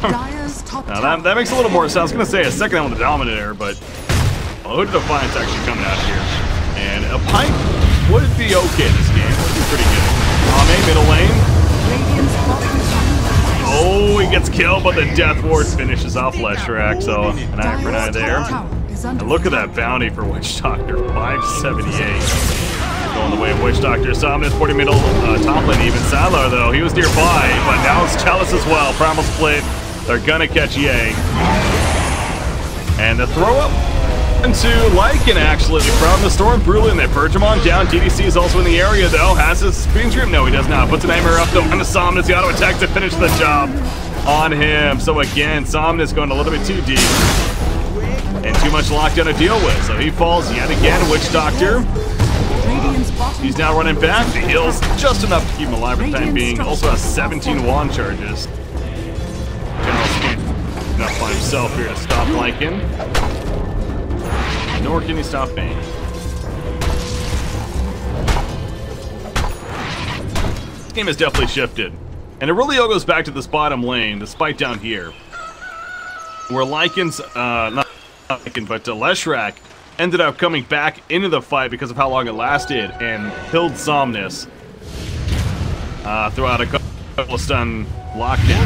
Now that makes a little more sense. I was going to say a second one with the Dominator, but Hood of Defiance actually coming out here. And a Pipe would be okay this game. Would be pretty good. Ame, middle lane. Oh, he gets killed, but the Death Ward finishes off Leshrac, so an eye for an eye there. And look at that bounty for Witch Doctor, 578. Going the way of Witch Doctor. Somnus, 40 middle, top lane even. Salar, though, he was nearby, but now it's Chalice as well. Primal Split, they're gonna catch Yang. And the throw up into Lycan, actually, from the Storm Brule, and they purge him on down. DDC is also in the area, though. Has his Screen Scream? No, he does not. Puts a Nightmare up, though, on the Somnus. The auto attack to finish the job on him. So again, Somnus going a little bit too deep and too much lockdown to deal with. So he falls yet again. Witch Doctor. He's now running back. The heal's just enough to keep him alive for the time being. Also has 17 wand charges. General can't not find himself here to stop Lycan. Nor can he stop Bane. This game has definitely shifted. And it really all goes back to this bottom lane, despite down here. Where Lycan's, not Lycan, but Leshrac ended up coming back into the fight because of how long it lasted and killed Somnus throughout a couple of stun lockdown.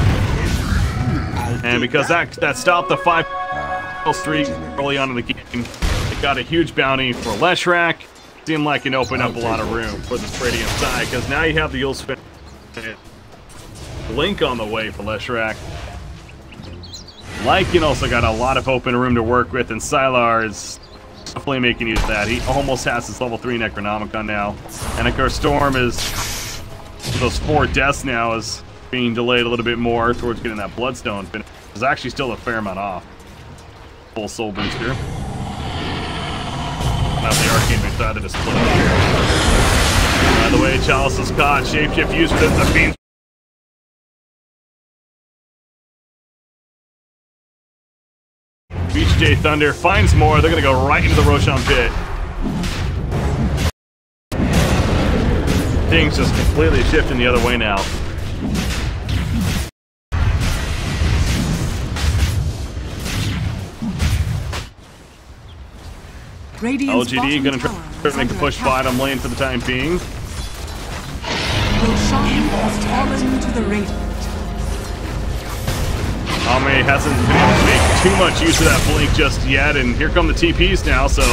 And because that stopped the 5-kill streak early on in the game, it got a huge bounty for Leshrac. Seemed like it opened up a lot of room for the Radiant side, because now you have the Yule Spin Blink on the way for Leshrac. Lycan also got a lot of open room to work with, and Sylar is definitely making use of that. He almost has his level 3 Necronomicon now. And of course, Storm is, those 4 deaths now, is being delayed a little bit more towards getting that Bloodstone finish. There's actually still a fair amount off. Full soul booster. Now the Arcane decided to split up here. By the way, Chalice is caught. Shapeshift used with the Fiend. Beach J Thunder finds more. They're going to go right into the Roshan pit. Things just completely shifting the other way now. LGD going to try to make a push bottom lane for the time being. Roshan has fallen to the Radiant. Ame hasn't been able to make too much use of that blink just yet, and here come the TPs now, so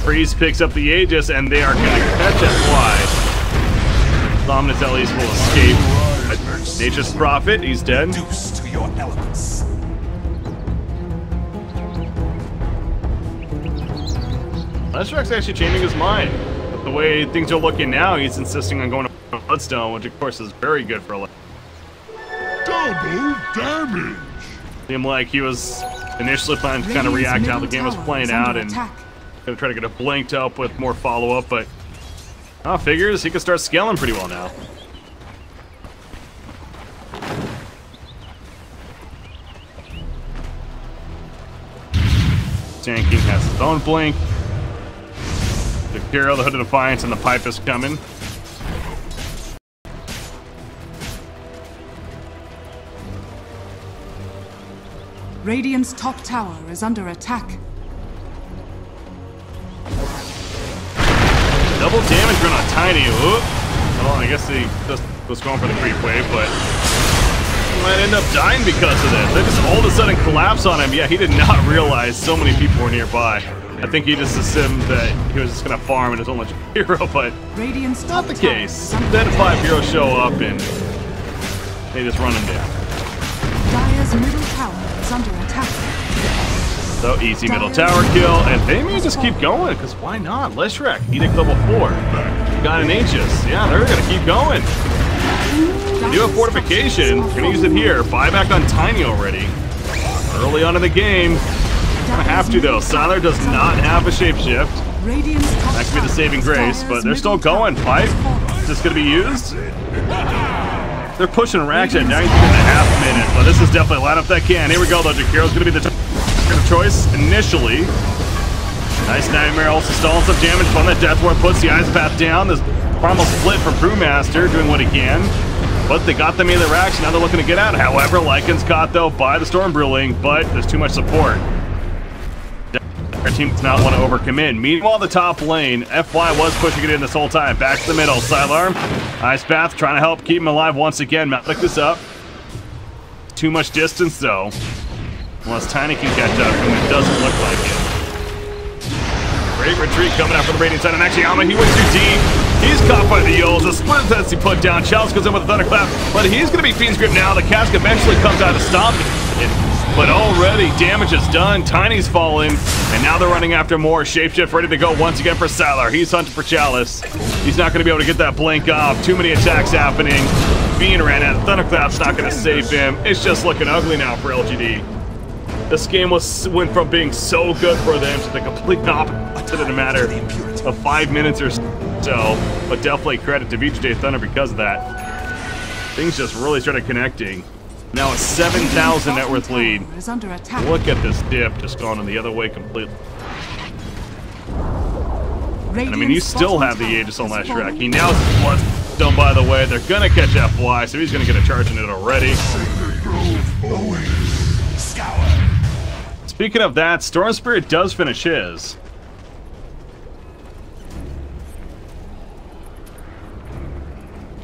Freeze picks up the Aegis, and they are going to catch it fly. Somnus at least will escape. Nature's Prophet, he's dead. To your elements. Lestrac's actually changing his mind. But the way things are looking now, he's insisting on going to Bloodstone, which of course is very good for a Double damage! Seemed like he was initially planning to kind of react to how the game was playing out and gonna try to get a blink to help with more follow-up, but figures he can start scaling pretty well now. Tanking has his own blink. Jakiro, the Hood of Defiance, and the Pipe is coming. Radiant's top tower is under attack. Double damage run on Tiny. Oop. Well, I guess he just was going for the creep wave, but he might end up dying because of this. They just all of a sudden collapse on him. Yeah, he did not realize so many people were nearby. I think he just assumed that he was just going to farm and his only hero, but Radiant's not the case. Then 5 heroes show up and they just run him down. Dire's middle tower is under attack. So easy middle tower kill, and they may just keep going, because why not? Leshrac, Edict level 4. Got an Aegis. Yeah, they're going to keep going. They do have Fortification. We're going to use it here. Buyback on Tiny already. Early on in the game. Gonna have to, though. Sylar does not have a Shapeshift. That could be the saving grace, but they're still going. Pipe. Is this going to be used? They're pushing Rax at 19.5 minutes, but this is definitely a lineup that can. Here we go, though. Jakiro's going to be the choice initially. Nice Nightmare also stalling some damage on that Death Ward, puts the Ice Path down. This Primal Split from Brewmaster doing what he can. But they got them in the racks, now they're looking to get out. However, Lycan's caught, though, by the Storm Brewing, but there's too much support. Our team does not want to overcommit. Meanwhile, the top lane, FY was pushing it in this whole time. Back to the middle, Sylar. Ice Bath trying to help keep him alive once again. Matha is up. Too much distance, though. Unless Tiny can catch up, and it doesn't look like it. Great retreat coming out from the Radiant side, and actually, he went too deep. He's caught by the Yoles. The split that's he put down. Chalice goes in with a Thunderclap, but he's going to be Fiend's Grip now. The cask eventually comes out to stop it. But already, damage is done. Tiny's fallen, and now they're running after more. Shapeshift ready to go once again for Sylar. He's hunting for Chalice. He's not going to be able to get that blink off. Too many attacks happening. Fiend ran out. Thunderclap's not going to save him. It's just looking ugly now for LGD. This game went from being so good for them to the complete opposite in a matter of 5 minutes or so. But definitely credit to VJ Thunder because of that. Things just really started connecting. Now a 7,000 net worth lead. Look at this dip just going in the other way completely. And I mean, you still have the Aegis on that Shrek. He now has Bloodstone, by the way. They're going to catch FY, so he's going to get a charge in it already. Speaking of that, Storm Spirit does finish his.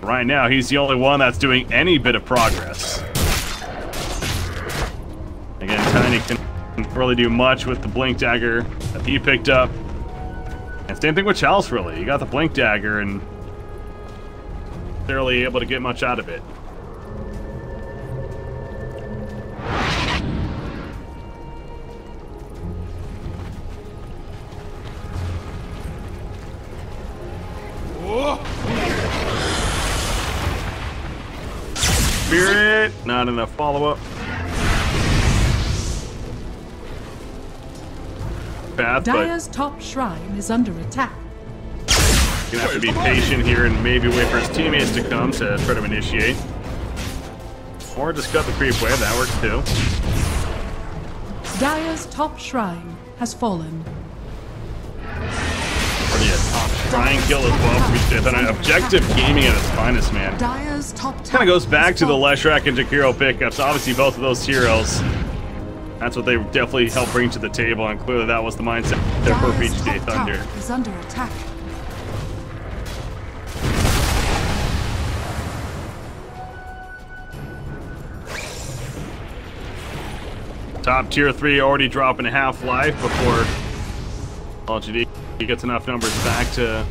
Right now, he's the only one that's doing any bit of progress. Again, Tiny can really do much with the Blink Dagger that he picked up. And same thing with Chalice, really. He got the Blink Dagger and barely able to get much out of it. Spirit, not enough follow-up. Bad, Dire's top shrine is under attack. Gonna have to be patient here and maybe wait for his teammates to come to try to initiate. Or just cut the creep wave, that works too. Dire's top shrine has fallen. Already a top shrine kill as well for VJ Thunder. Objective gaming at its finest, man. Dire's top kind of goes back to the Leshrac and Jakiro pickups. Obviously, both of those heroes. That's what they definitely helped bring to the table, and clearly that was the mindset there for VJ Thunder. Is under attack. Top tier 3 already dropping a half-life before LGD gets enough numbers back to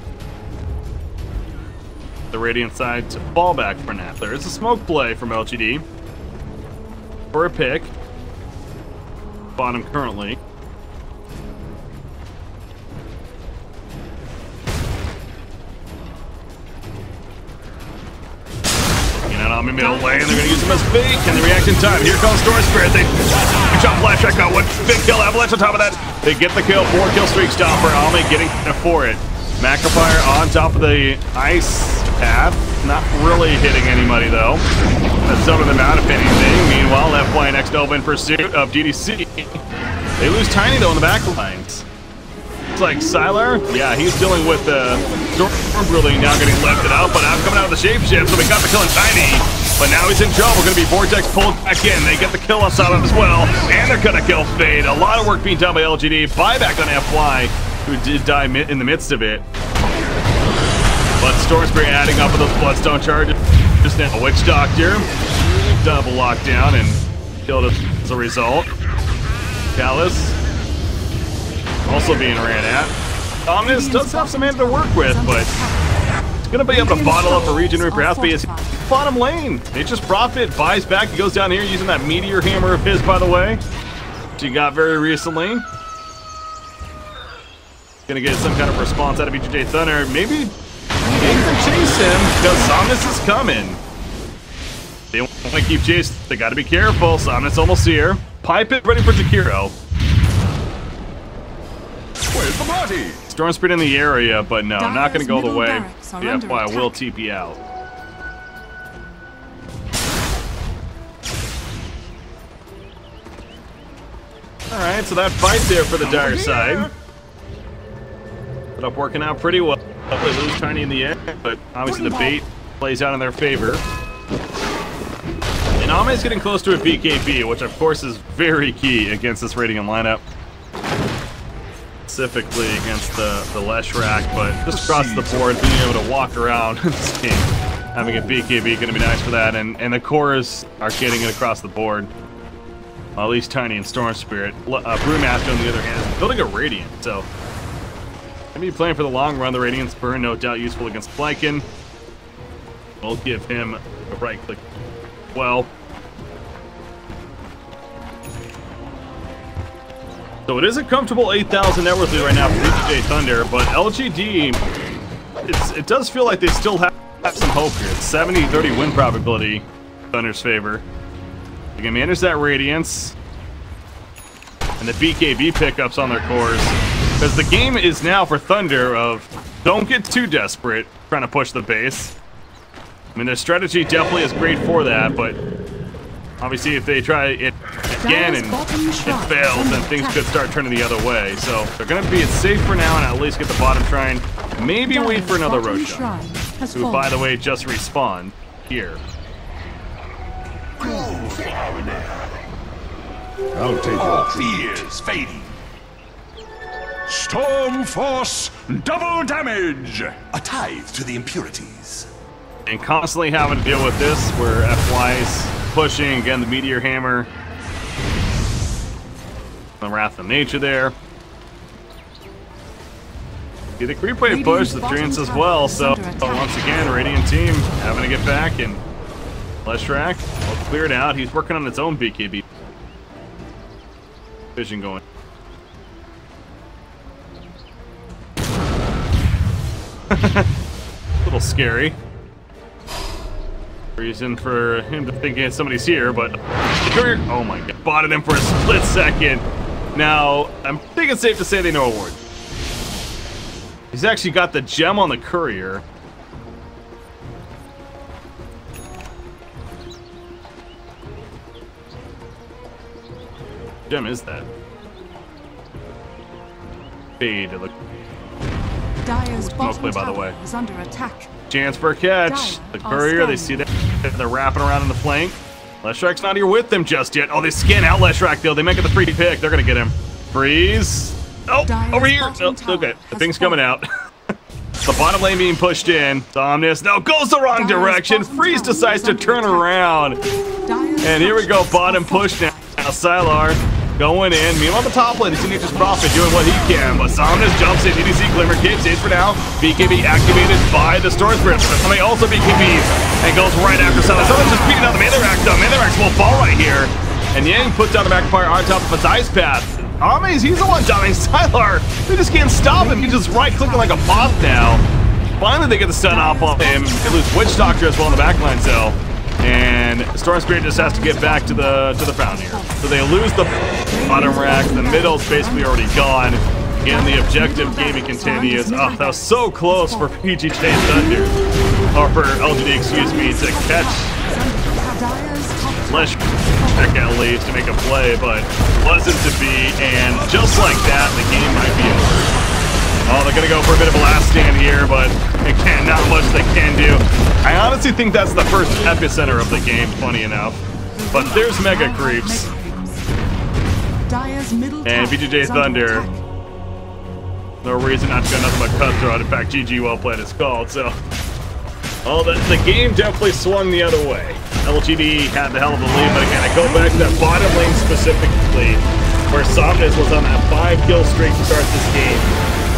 the Radiant side to fall back for now. There's a smoke play from LGD for a pick. Bottom currently. On the middle lane, they're going to use him as bait, and the reaction time. Here comes Storm Spirit. They jump flash check out. One big kill, Avalanche on top of that. They get the kill, 4-kill streak stopper. Almi getting for it. Macrofire on top of the ice path. Not really hitting anybody though. That's some of them out, if anything. Meanwhile, FY next Nova in pursuit of DDC. They lose Tiny though in the back lines. It's like Sylar, yeah, he's dealing with the Storm Brewing now getting lifted out, but I'm coming out of the shapeshift, so we got the kill on Tiny. But now he's in trouble. Going to be Vortex pulled back in. They get the kill on Sylar as well, and they're going to kill Fade. A lot of work being done by LGD. Buyback on FY, who did die in the midst of it. But Storm Spirit adding up with those Bloodstone charges. Just now, Witch Doctor, double lockdown and killed as a result. Callus also being ran at. Omnis does have some mana to work with, but it's going to be able to bottle up a Regenerate Breath. His bottom lane. Nature's Prophet buys back. He goes down here using that Meteor Hammer of his, by the way, which he got very recently. Going to get some kind of response out of VJ Thunder. Maybe even chase him because Somnus is coming. They want to keep chasing. They got to be careful. Somnus almost here. Pipe it ready for Jakiro. Where's the party? Storm Spirit in the area, but no, Dire's not going to go the way. The FY will TP out. Alright, so that fight there for the Dire side. Ended up working out pretty well. They lose Tiny in the end, but obviously the bait plays out in their favor. Name's getting close to a BKB, which of course is very key against this Radiant lineup. Specifically against the Leshrac, but just across the board, being able to walk around in this game, having a BKB going to be nice for that, and the cores are getting it across the board. Well, at least Tiny and Storm Spirit. Brewmaster, on the other hand, is building a Radiant, so maybe playing for the long run. The Radiant's burn, no doubt useful against Flykin. We'll give him a right click. Well, so it is a comfortable 8,000 net worth lead right now for DJ Thunder, but LGD, it does feel like they still have some hope here. It's 70-30 win probability in Thunder's favor. They can manage that Radiance and the BKB pickups on their cores, because the game is now for Thunder of don't get too desperate trying to push the base. I mean, their strategy definitely is great for that, but obviously if they try it again and it fails, then things could start turning the other way. So they're going to be safe for now and at least get the bottom shrine. Maybe wait for another Roshan, who, by the way, just respawned here. I'll take all fears fading. Storm Force, double damage! A tithe to the impurities. And constantly having to deal with this, where FY's pushing, again, the Meteor Hammer. The Wrath of Nature there. See, the creep wave push, the Treants as well, so once again, Radiant team having to get back, and Leshrac, well, cleared out. He's working on its own BKB. Vision going. A little scary. Reason for him to think somebody's here, but the courier, oh my god, botted him for a split second. Now, I think it's safe to say they know a ward. He's actually got the gem on the courier. Gem is that? Fade. Look. Dire's bottom play, by the way, is under attack. Chance for a catch. The courier, they see that they're wrapping around in the flank. Leshrac's not here with them just yet. Oh, they scan out Leshrac though. They make it the free pick. They're gonna get him. Freeze. Oh, over here. Oh, okay, the thing's coming out. The bottom lane being pushed in. Somnus, no, goes the wrong direction. Freeze decides to turn around. And here we go, bottom push now. Now Sylar going in. Meanwhile, the top lane is Nature's Prophet doing what he can. But Somnus jumps in. DDC Glimmer Cape stays for now. BKB activated by the Storm Spirit. Somebody also BKBs and goes right after Sylar. Someone's just beating out the Mantherax though. Mantherax will fall right here. And Yang puts down the backfire on top of his ice path. Amaze, he's the one dying. Sylar, they just can't stop him. He's just right-clicking like a moth now. Finally, they get the stun off on him. They lose Witch Doctor as well in the backline cell. And Storm Spirit just has to get back to the fountain here. So they lose the bottom rack. The middle's basically already gone. Again, the objective gaming continues. Oh, that was so close for PGJ Thunder. Or for LGD, excuse me, to catch Leshrac at least to make a play, but wasn't to be. And just like that, the game might be over. Oh, they're going to go for a bit of a last stand here, but again, not much they can do. I honestly think that's the first epicenter of the game, funny enough. But there's Mega Creeps. And BJJ Thunder. No reason not to go nothing but cutthroat. In fact, GG well played is called, so. Oh, the game definitely swung the other way. LGD had the hell of a lead, but again, I go back to that bottom lane specifically, where Somnus was on that 5-kill streak to start this game.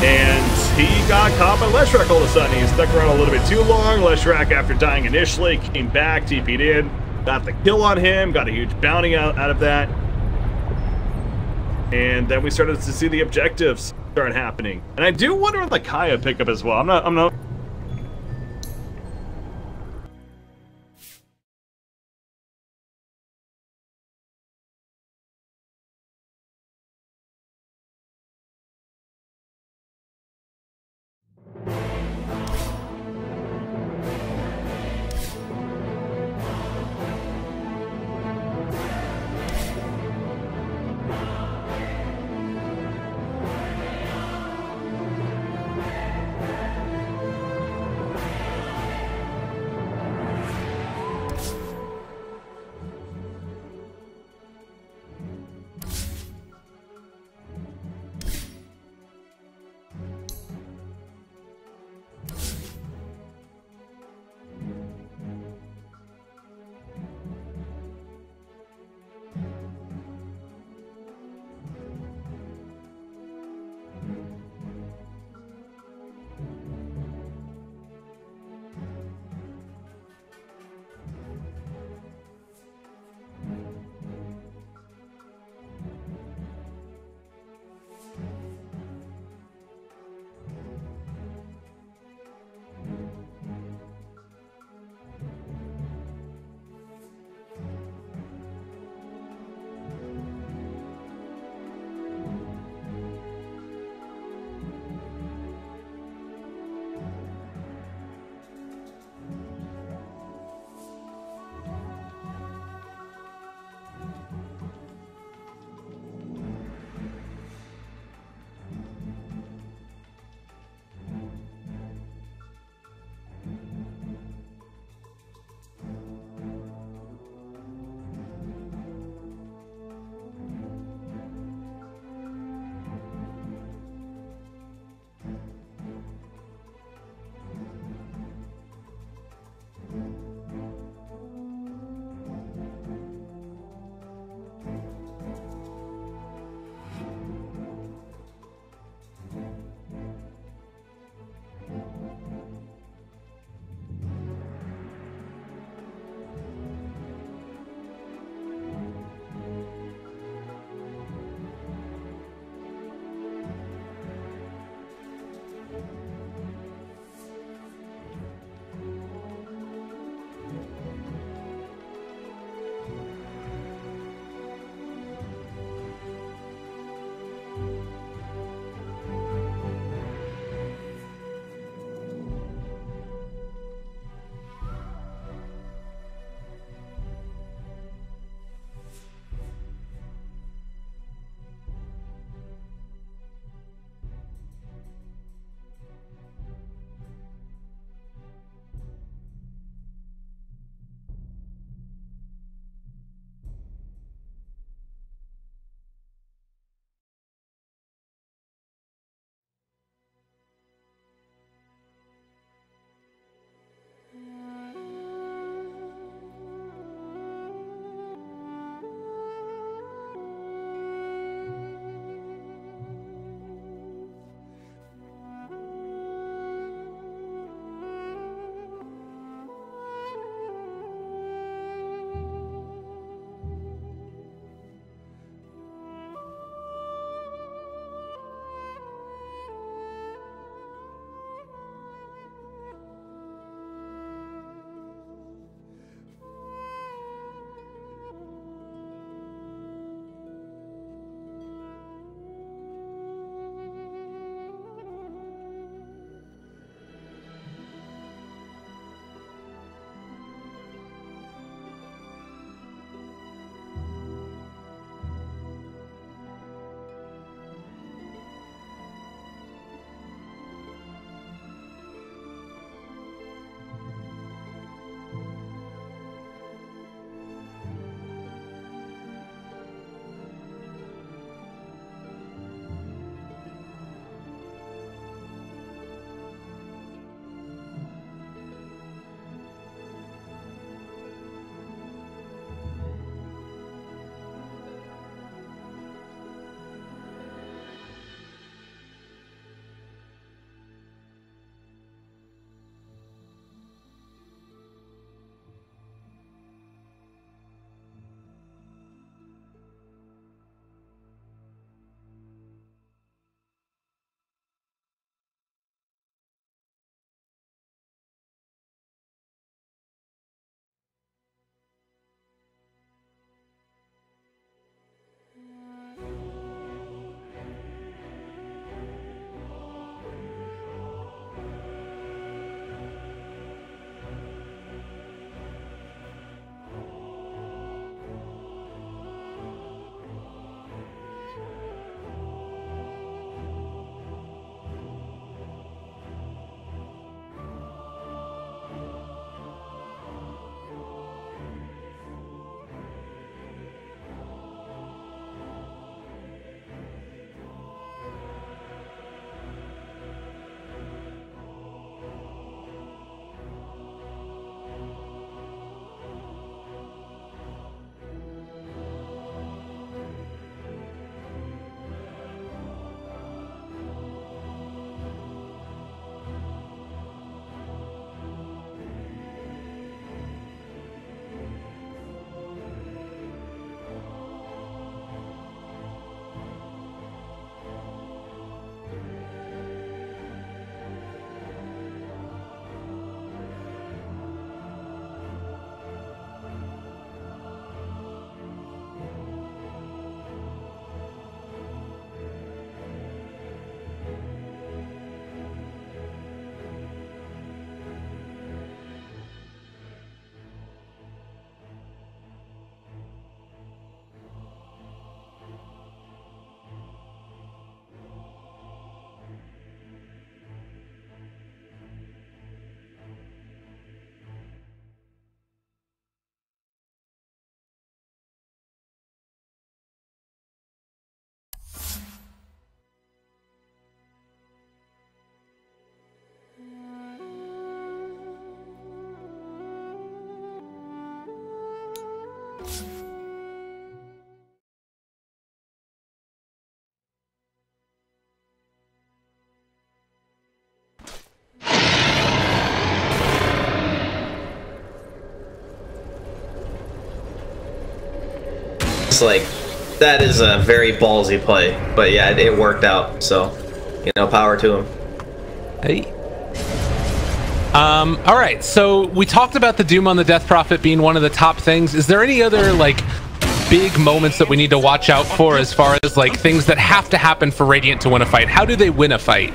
And he got caught by Leshrac all of a sudden. He stuck around a little bit too long. Leshrac, after dying initially, came back, TP'd in, got the kill on him, got a huge bounty out of that. And then we started to see the objectives start happening. And I do wonder if the Kaya pickup as well. I'm not like, that is a very ballsy play. But yeah, it worked out. So, you know, power to him. Hey. All right, so we talked about the Doom on the Death Prophet being one of the top things. Is there any other, like, big moments that we need to watch out for as far as, like, things that have to happen for Radiant to win a fight? How do they win a fight?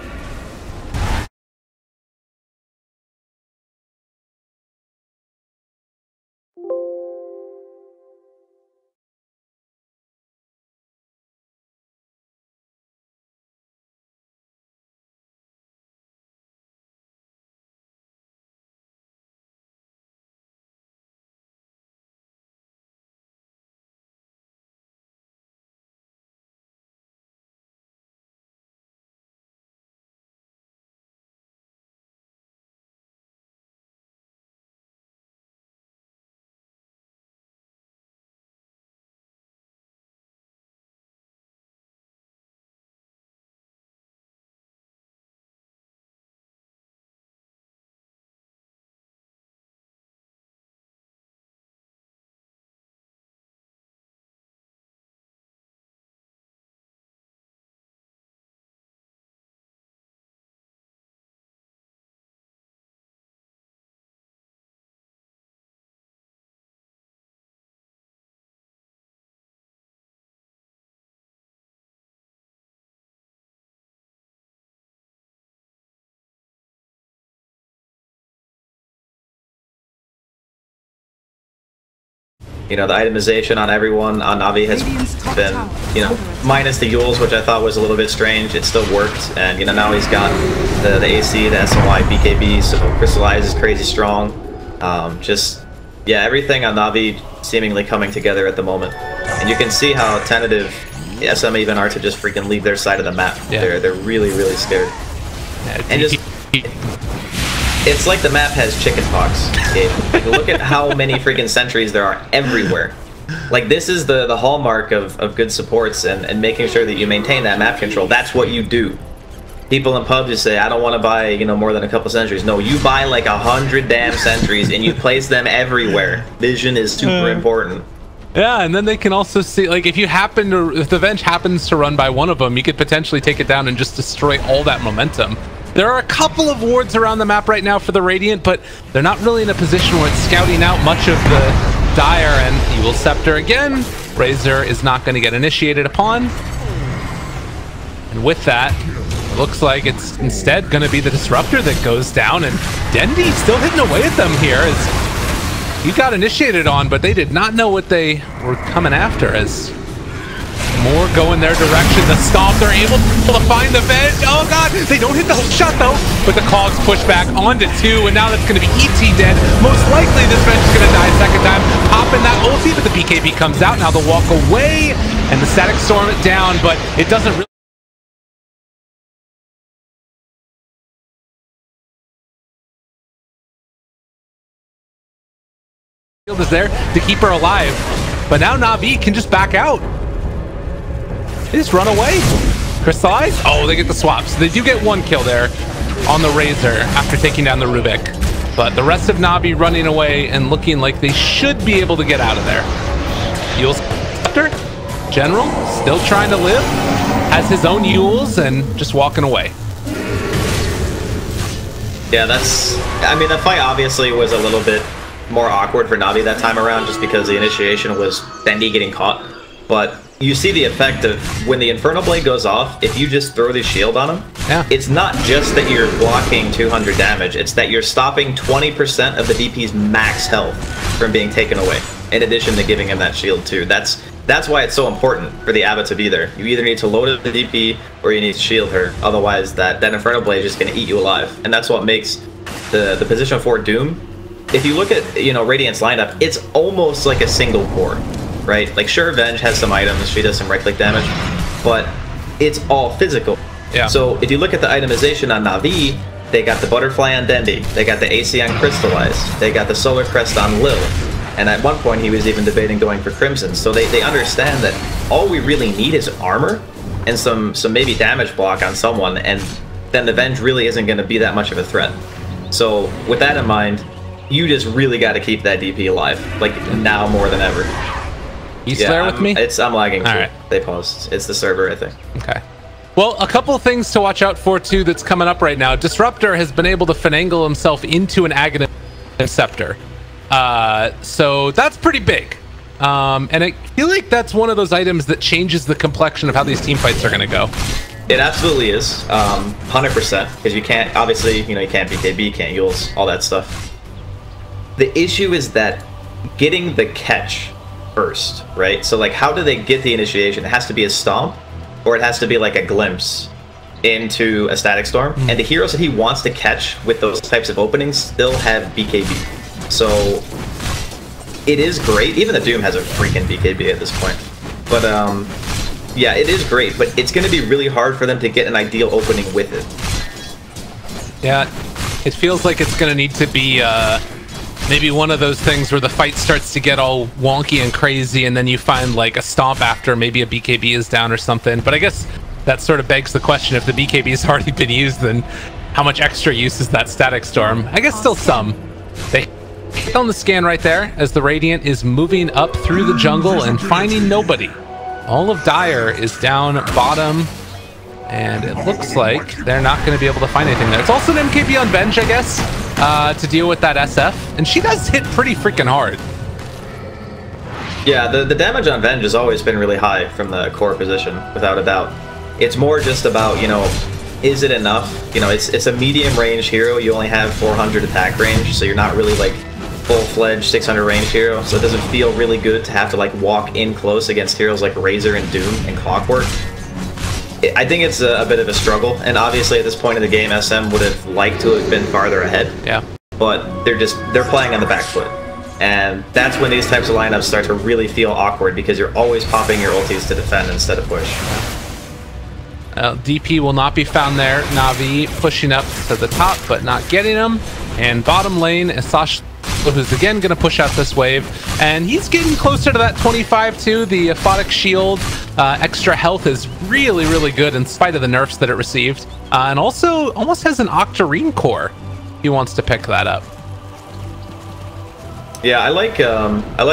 You know, the itemization on everyone on Navi has been, you know, minus the Yules, which I thought was a little bit strange. It still worked, and, you know, now he's got the AC, the SMY, BKB, so Crystallize is crazy strong. Just, yeah, everything on Navi seemingly coming together at the moment. And you can see how tentative SM even are to just freaking leave their side of the map. Yeah. They're really, really scared. Yeah, and just... It's like the map has chickenpox. Like, look at how many freaking sentries there are everywhere. Like, this is the hallmark of good supports and making sure that you maintain that map control. That's what you do. People in pubs just say, I don't want to buy, you know, more than a couple sentries. No, you buy like 100 damn sentries and you place them everywhere. Vision is super important. Yeah, and then they can also see, like, if the Venge happens to run by one of them, you could potentially take it down and just destroy all that momentum. There are a couple of wards around the map right now for the Radiant, but they're not really in a position where it's scouting out much of the Dire, and Evil Scepter again. Razor is not going to get initiated upon. And with that, it looks like it's instead going to be the Disruptor that goes down, and Dendi still hitting away at them here as he got initiated on, but they did not know what they were coming after as more go in their direction. The Stomp, they're able to find the Venge. Oh god, they don't hit the hook shot though, but the Cogs push back onto 2, and now that's going to be ET dead. Most likely this Venge is going to die a second time. Popping that ulti, but the BKB comes out. Now the walk away, and the Static Storm it down, but it doesn't really... is there to keep her alive, but now Na'Vi can just back out. They just run away. Crystallize? Oh, they get the swap. So they do get one kill there on the Razor after taking down the Rubik. But the rest of Na'Vi running away and looking like they should be able to get out of there. Yules Scepter, General, still trying to live. Has his own Yules and just walking away. Yeah, that's... I mean, the fight obviously was a little bit more awkward for Na'Vi that time around just because the initiation was Dendi getting caught. But you see the effect of when the Infernal Blade goes off, if you just throw the shield on him, it's not just that you're blocking 200 damage, it's that you're stopping 20% of the DP's max health from being taken away, in addition to giving him that shield too. That's why it's so important for the Abbot to be there. You either need to load up the DP or you need to shield her, otherwise that Infernal Blade is just going to eat you alive. And that's what makes the position for Doom. If you look at, you know, Radiant's lineup, it's almost like a single core. Right? Like, sure, Venge has some items, she does some right-click damage, but it's all physical. Yeah. So if you look at the itemization on Na'Vi, they got the Butterfly on Dendi, they got the AC on Crystallize, they got the Solar Crest on Lil, and at one point he was even debating going for Crimson. So they understand that all we really need is armor and some maybe damage block on someone, and then the Venge really isn't going to be that much of a threat. So with that in mind, you just really got to keep that DP alive, like now more than ever. You there with me? I'm lagging too. All right. They paused. It's the server, I think. Okay. Well, a couple of things to watch out for too that's coming up right now. Disruptor has been able to finagle himself into an Aghanim Scepter. So that's pretty big. And I feel like that's one of those items that changes the complexion of how these team fights are going to go. It absolutely is, 100%, because you can't, obviously, you know, you can't BKB, can't Yules, all that stuff. The issue is that getting the catch first, right? So, like, how do they get the initiation? It has to be a stomp, or it has to be, like, a glimpse into a Static Storm. And the heroes that he wants to catch with those types of openings still have BKB. So, it is great. Even the Doom has a freaking BKB at this point. But, yeah, it is great, but it's going to be really hard for them to get an ideal opening with it. Yeah, it feels like it's going to need to be maybe one of those things where the fight starts to get all wonky and crazy, and then you find like a stomp after maybe a BKB is down or something. But I guess that sort of begs the question, if the BKB has already been used, then how much extra use is that Static Storm? I guess still some. They hit on the scan right there as the Radiant is moving up through the jungle and finding nobody. All of Dire is down bottom, and it looks like they're not going to be able to find anything there. It's also an MKB on Venge, I guess, to deal with that SF, and she does hit pretty freaking hard. Yeah, the damage on Venge has always been really high from the core position, without a doubt. It's more just about, you know, is it enough? You know, it's a medium range hero. You only have 400 attack range, so you're not really like full-fledged 600 range hero, so it doesn't feel really good to have to like walk in close against heroes like Razor and Doom and Clockwork. I think it's a bit of a struggle, and obviously at this point in the game, SM would have liked to have been farther ahead. Yeah. But they're playing on the back foot, and that's when these types of lineups start to really feel awkward, because you're always popping your ultis to defend instead of push. DP will not be found there. Na'Vi pushing up to the top, but not getting him. And bottom lane, Sash, who's again going to push out this wave, and he's getting closer to that 25 too. The Aphotic Shield extra health is really, really good in spite of the nerfs that it received, and also almost has an Octarine core. He wants to pick that up. Yeah, I like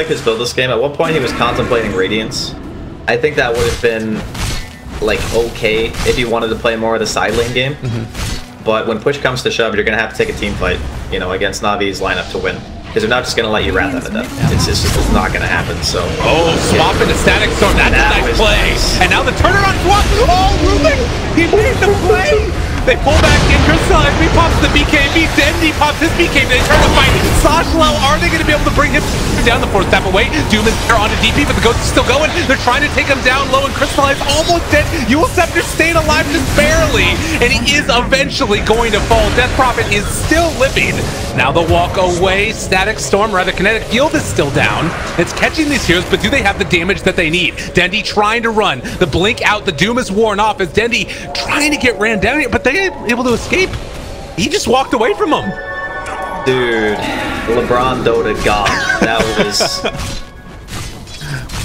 his build this game. At one point he was contemplating Radiance. I think that would have been like okay if you wanted to play more of the side lane game. But when push comes to shove, you're going to have to take a team fight, you know, against Navi's lineup to win. Because they're not just going to let you rat them to death. It's just not going to happen, so... Oh, swap into Static Storm. That's a nice play. Nice. And now the turnaround swap. Oh, Rubik! He made the play! They pull back in. Crystallize. He pops the BKB. Dendi pops his BKB. They turn the fight. Sashlow, are they going to be able to bring him down the 4th step away? Doom is there onto DP, but the Ghost is still going. They're trying to take him down low, and Crystallize almost dead. Yule Scepter staying alive just barely, and he is eventually going to fall. Death Prophet is still living. Now the walk away. Static Storm, rather Kinetic Field is still down. It's catching these heroes, but do they have the damage that they need? Dendi trying to run. The blink out. The Doom is worn off as Dendi trying to get ran down here, but they able to escape. He just walked away from him. Dude, LeBron Dota God. That was...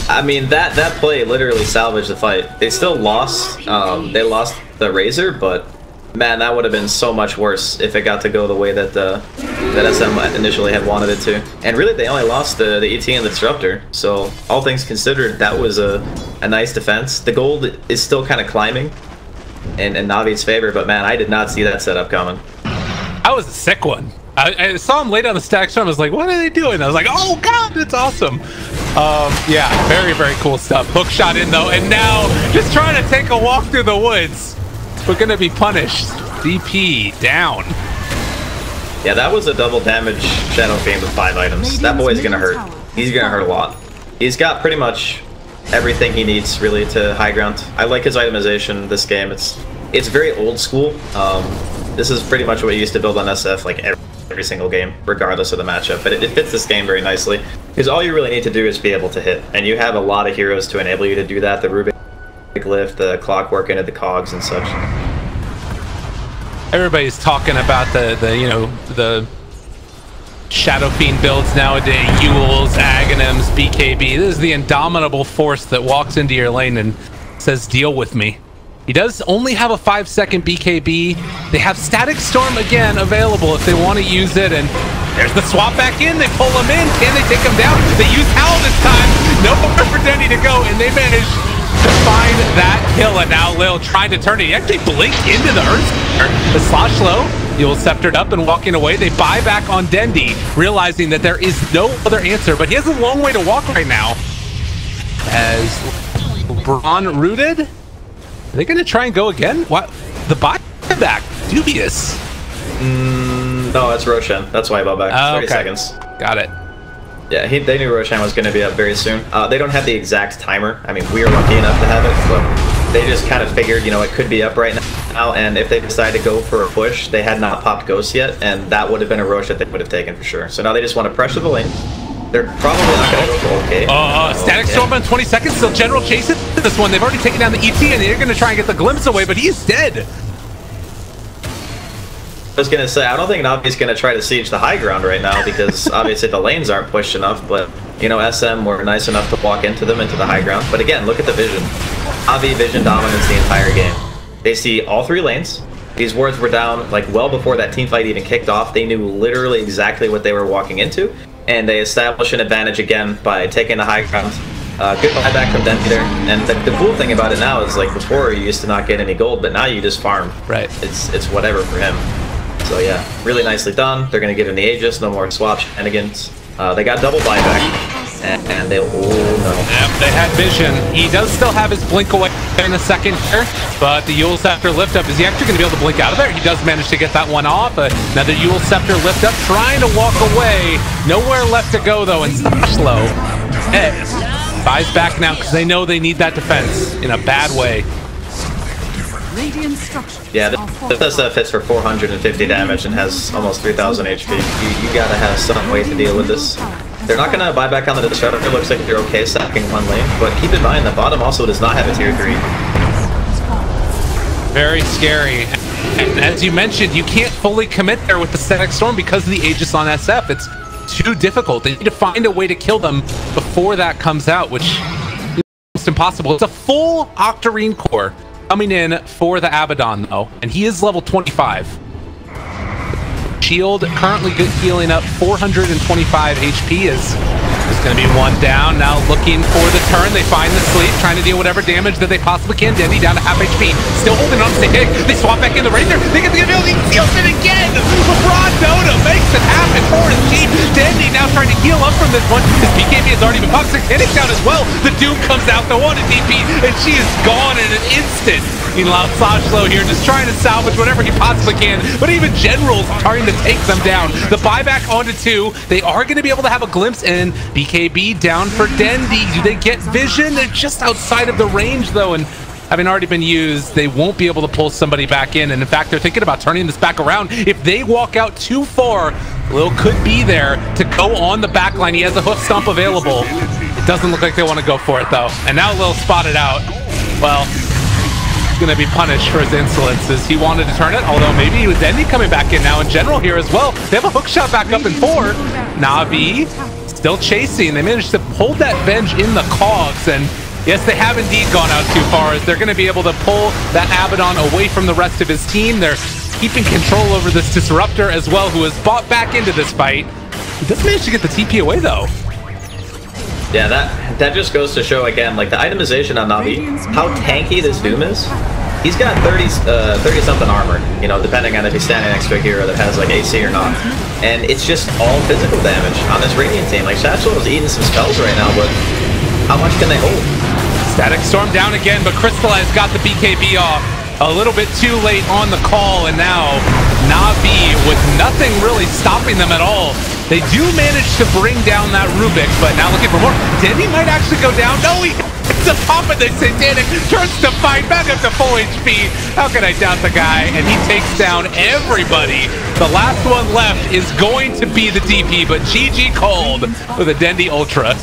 I mean, that play literally salvaged the fight. They still lost. They lost the Razor, but man, that would have been so much worse if it got to go the way that that SM initially had wanted it to. And really, they only lost the ET and the Disruptor. So all things considered, that was a nice defense. The gold is still kind of climbing in Navi's favor, but man, I did not see that setup coming. That was a sick one. I saw him lay down the Static Storm. I was like, what are they doing? I was like, oh god, it's awesome. Yeah, very, very cool stuff. Hook shot in though, and now just trying to take a walk through the woods. We're gonna be punished. DP down. Yeah, that was a double damage Shadow Fiend with 5 items. That boy's gonna hurt. He's gonna hurt a lot. He's got pretty much everything he needs really to high ground. I like his itemization this game. It's very old school. This is pretty much what you used to build on SF like every single game, regardless of the matchup. But it fits this game very nicely, because all you really need to do is be able to hit, and you have a lot of heroes to enable you to do that. The Rubik Lift, the Clockwork into the cogs and such. Everybody's talking about the Shadow Fiend builds nowadays, Yules, Aghanims, BKB. This is the indomitable force that walks into your lane and says, deal with me. He does only have a 5-second BKB. They have Static Storm again available if they want to use it, and there's the swap back in. They pull him in. Can they take him down? They use Howl this time. nowhere for Denny to go, and they managed to find that kill. And now Lil trying to turn it. He actually blinked into the Earth. The Slosh low. You'll sceptered up and walking away. They buy back on Dendy, realizing that there is no other answer, but he has a long way to walk right now. As Braun rooted, are they going to try and go again? What? The buyback, dubious. No, it's Roshan. That's why I bought back. Oh, 30 okay. seconds. Got it. Yeah, they knew Roshan was going to be up very soon. They don't have the exact timer. I mean, we are lucky enough to have it, but they just kind of figured, you know, it could be up right now, and if they decide to go for a push, they had not popped Ghost yet, and that would have been a Rosh that they would have taken for sure. So now they just want to pressure the lane. They're probably not going to go for okay. Static Storm on 20 seconds, still General chasing this one. They've already taken down the ET, and they're going to try and get the glimpse away, but he's dead. I was going to say, I don't think Navi's going to try to siege the high ground right now because obviously the lanes aren't pushed enough, but, you know, SM were nice enough to walk into them, into the high ground. But again, look at the vision. Navi vision dominance the entire game. They see all 3 lanes. These wards were down, like, well before that team fight even kicked off. They knew literally exactly what they were walking into, and they established an advantage again by taking the high ground. Good buyback from Dendy there. And the cool thing about it now is, like, before you used to not get any gold, but now you just farm. Right. It's whatever for him. So yeah, really nicely done. They're going to give him the Aegis, no more swap shenanigans. They got double buyback, and they, oh no. Yep, they had vision. He does still have his blink away in a second here, but the Yule Scepter lift up, is he actually going to be able to blink out of there? He does manage to get that one off. Another Yule Scepter lift up, trying to walk away. Nowhere left to go though, and slow. Buys back now because they know they need that defense in a bad way. Yeah, this SF hits for 450 damage and has almost 3,000 HP. You gotta have some way to deal with this. They're not gonna buy back on the Disruptor. It looks like they're okay stacking one lane, but keep in mind the bottom also does not have a tier 3. Very scary. And as you mentioned, you can't fully commit there with the Static Storm because of the Aegis on SF. It's too difficult. They need to find a way to kill them before that comes out, which is almost impossible. It's a full Octarine core coming in for the Abaddon, though, and he is level 25. Shield currently good, healing up 425 HP is going to be one down. Now looking for the turn. They find the sleep, trying to deal whatever damage that they possibly can. Dendy down to half HP. Still holding on to the hit. They swap back in the Ranger. They get the ability to seal it again. LeBron Dota makes it happen for his team. Dendy now trying to heal up from this one. His BKB has already been popped. Hitting down as well. The Doom comes out, the one to DP, and she is gone in an instant. Meanwhile, Sajlo here just trying to salvage whatever he possibly can, but even General's trying to take them down. The buyback onto 2. They are going to be able to have a glimpse, and BKB down for Dendy. Do they get vision? They're just outside of the range, though, and having already been used, they won't be able to pull somebody back in, and in fact, they're thinking about turning this back around. If they walk out too far, Lil could be there to go on the back line. He has a hoof stomp available. It doesn't look like they want to go for it, though, and now Lil spotted out. Well, going to be punished for his insolence as he wanted to turn it, although maybe with Dendy coming back in now in general here as well. They have a hook shot back up in 4. Navi still chasing. They managed to hold that Venge in the cogs, and yes, they have indeed gone out too far as they're going to be able to pull that Abaddon away from the rest of his team. They're keeping control over this Disruptor as well, who has bought back into this fight. He does manage to get the TP away though. Yeah, that just goes to show again, like the itemization on Navi, how tanky this Doom is. He's got 30-something armor, you know, depending on if he's standing next to a hero that has like AC or not. And it's just all physical damage on this Radiant team. Like Satchel is eating some spells right now, but how much can they hold? Static Storm down again, but Crystallize got the BKB off. A little bit too late on the call, and now Navi with nothing really stopping them at all. They do manage to bring down that Rubik, but now looking for more. Dendy might actually go down. No, he hits the pop and they say Satanic turns to fight back up to full HP. How can I doubt the guy? And he takes down everybody. The last one left is going to be the DP, but GG cold with a Dendy Ultra.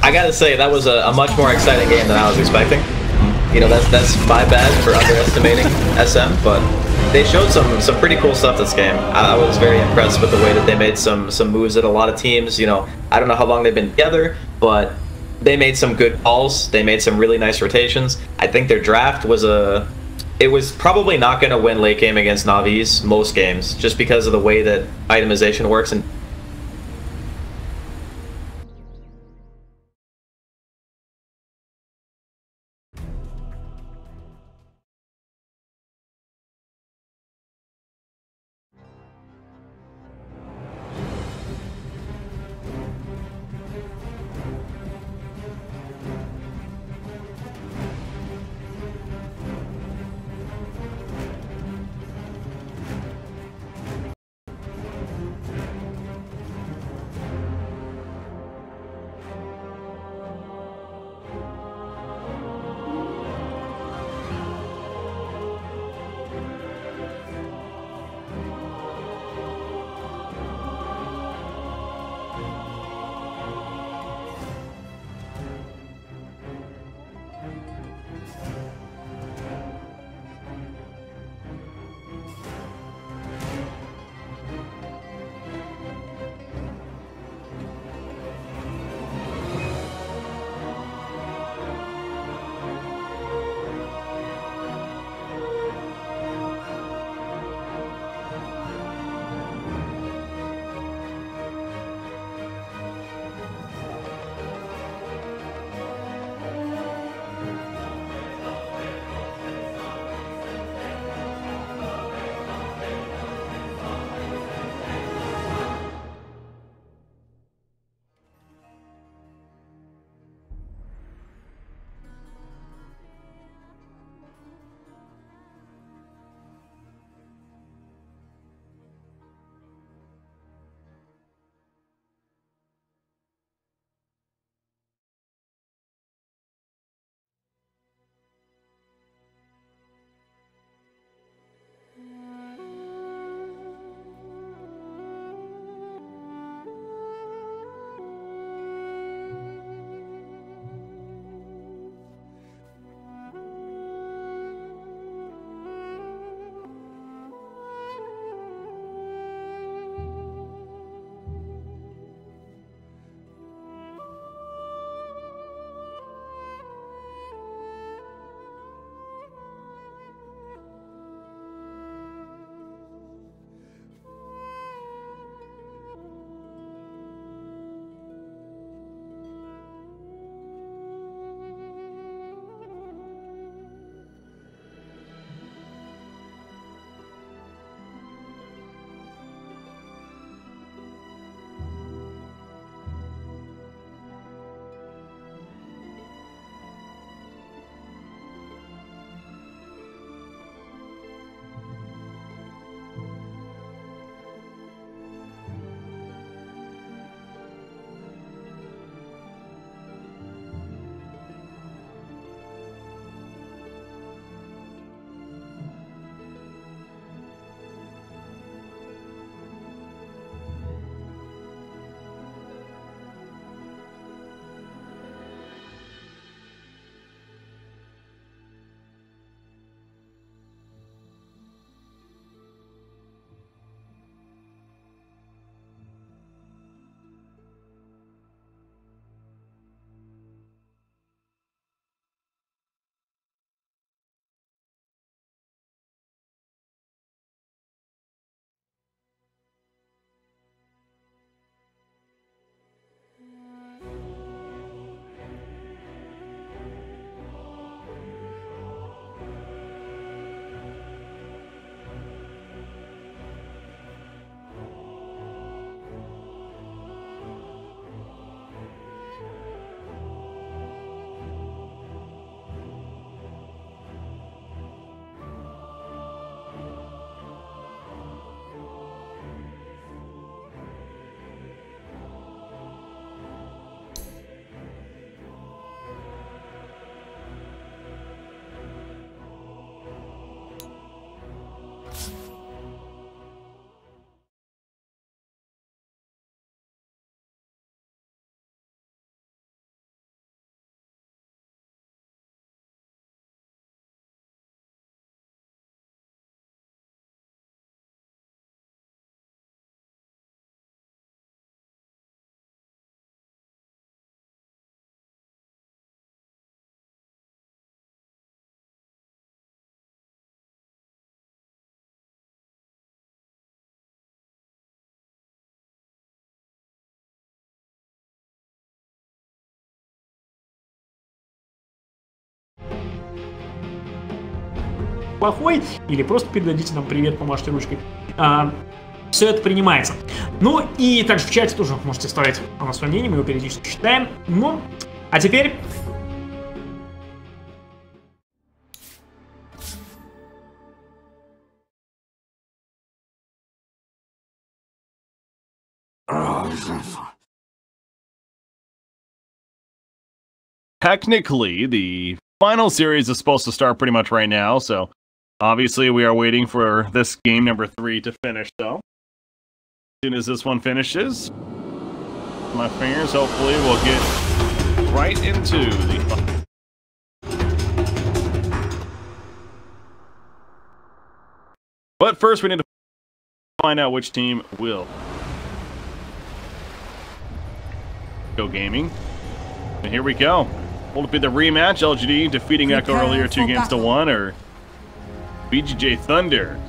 I gotta say, that was a much more exciting game than I was expecting. You know, that's my bad for underestimating SM, but they showed some pretty cool stuff this game. I was very impressed with the way that they made some moves at a lot of teams. You know, I don't know how long they've been together, but they made some good calls. They made some really nice rotations. I think their draft was it was probably not going to win late game against Navi's most games, just because of the way that itemization works and плохой, или просто передадите нам привет, помашите ручкой. Все это принимается. Ну и также в чате тоже можете оставить свое мнение, мы его периодически читаем. Ну, а теперь... Technically, the final series is supposed to start pretty much right now, so obviously we are waiting for this game number 3 to finish, though. As soon as this one finishes, my fingers, hopefully we'll get right into the... But first we need to find out which team will go gaming. And here we go. Will it be the rematch, LGD defeating Echo earlier 2-1, or BGJ Thunder?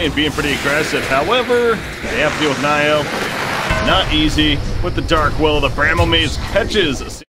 And being pretty aggressive. However, they have to deal with Nio. Not easy. With the Dark Will, the Bramble Maze catches.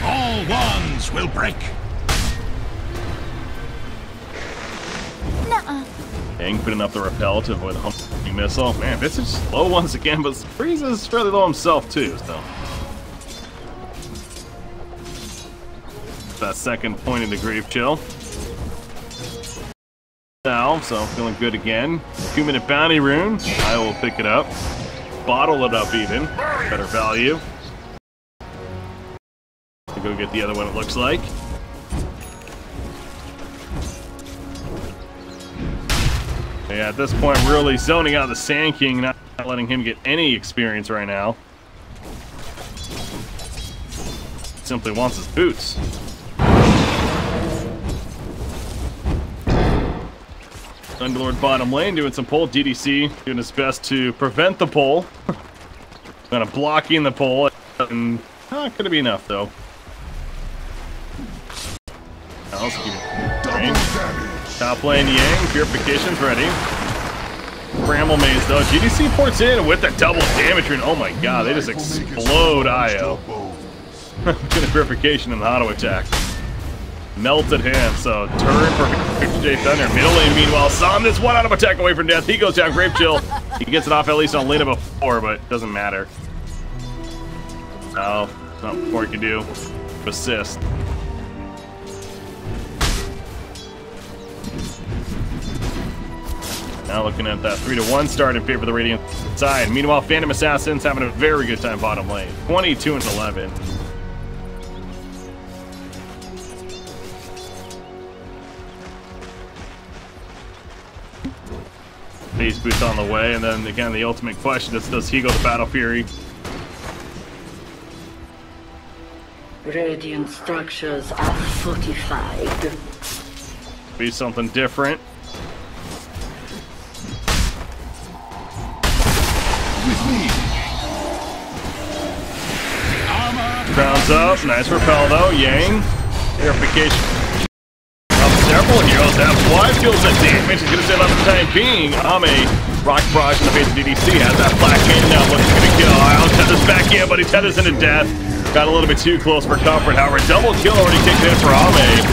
All wands will break. Nuh-uh. Dang, putting up the repel to avoid the humping missile. Man, this is low once again, but Freeze is fairly low himself too, so. That second point in the Grief Chill. Now, so feeling good again. 2-minute bounty rune. I will pick it up. Bottle it up even. Better value. To go get the other one, it looks like. Yeah, at this point, really zoning out the Sand King, not letting him get any experience right now. Simply wants his boots. Underlord bottom lane doing some pull. DDC doing his best to prevent the pull. Kind of blocking the pull. And not going to be enough, though. Double damage. Top lane Yang, Purification's ready. Bramble Maze though. GDC ports in with the double damage rune. Oh my god, they just explode IO. Good Purification and the auto attack. Melted him, so turn for J Thunder. Middle lane, meanwhile, Somnus one out of attack away from death. He goes down, Grape Chill. He gets it off at least on Lena before, but it doesn't matter. No, not before he can do. Assist. Now looking at that 3-1 start in favor of the Radiant side. Meanwhile, Phantom Assassins having a very good time bottom lane. 22-11. Phase boost on the way, and then again the ultimate question is, does he go to Battle Fury? Radiant structures are fortified. Be something different. With me. Crowns up, nice repel though. Yang, Purification. Up several heroes, that fly kills the damage. He's gonna save up for the time being. Ame, rock barrage in the face of DDC, has that black cannon now, looking to kill. I'll tethers back in, but he tethers into death. Got a little bit too close for comfort. However, double kill already kicked in for Ame,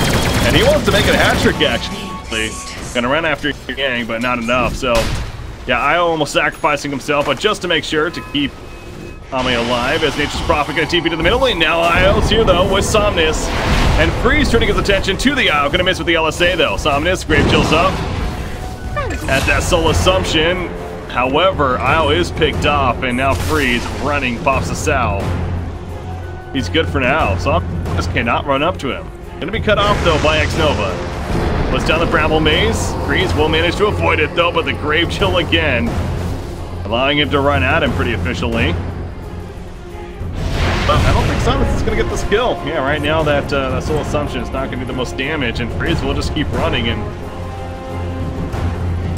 and he wants to make it a hat trick actually. Gonna run after Yang, but not enough. So, yeah, Io almost sacrificing himself, but just to make sure to keep Ame alive, as Nature's Prophet gonna TP to the middle lane. Now Io's here though with Somnus, and Freeze turning his attention to the Io. Gonna miss with the LSA though. Somnus, Grave Chills up at that Soul Assumption. However, Io is picked off, and now Freeze running pops the Sal. He's good for now. Somnus cannot run up to him. Gonna be cut off though by X-Nova. Puts down the Bramble Maze. Freeze will manage to avoid it though, but the Grave Chill again, allowing him to run at him pretty efficiently. But I don't think Somnus is gonna get this kill. Yeah, right now that Soul Assumption is not gonna do the most damage, and Freeze will just keep running, and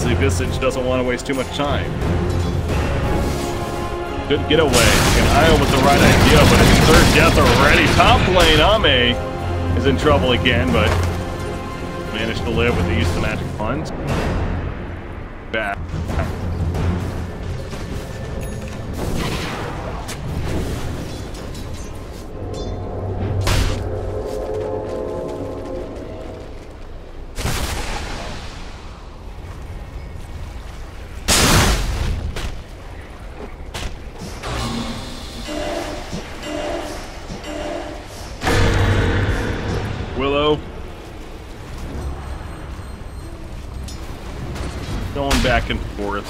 see, Visage doesn't want to waste too much time. Good getaway. And Io with the right idea, but it's third death already. Top lane, Ame is in trouble again, but managed to live with the use of the magic funds. Back. Willow going back and forth.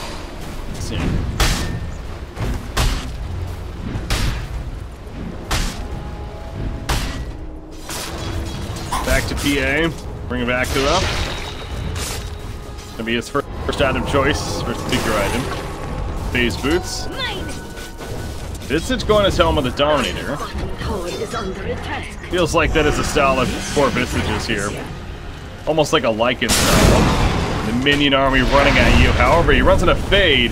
Back to PA, bring it back to them. Gonna be his first item choice, first bigger item. Phase boots. Visage going as Helm of the Dominator. Feels like that is a style of four Visages here. Almost like a Lycan style. The minion army running at you. However, he runs in a fade.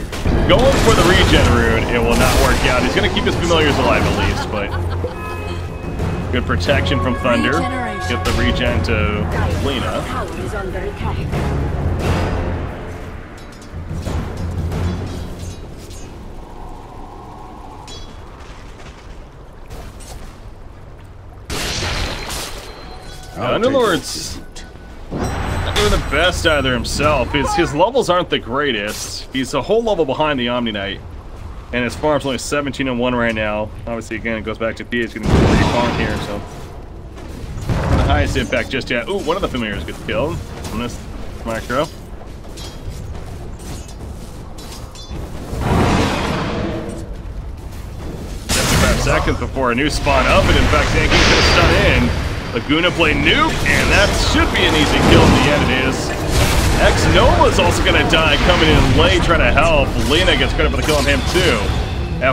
Going for the regen rune. It will not work out. He's going to keep his familiars alive at least, but good protection from Thunder. Get the regen to Lena. Underlord's not doing the best either himself. His levels aren't the greatest. He's a whole level behind the Omni Knight, and his farm's only 17-1 right now. Obviously, again, it goes back to P. He's getting pretty farm here, so the highest impact just yet. Ooh, one of the familiars gets killed on this micro. Seconds before a new spawn up, and in fact, Zanky's gonna stun in. Laguna play nuke, and that should be an easy kill in the end. It is. X-Nova's also gonna die, coming in late, trying to help. Lena gets credit for the kill on him too.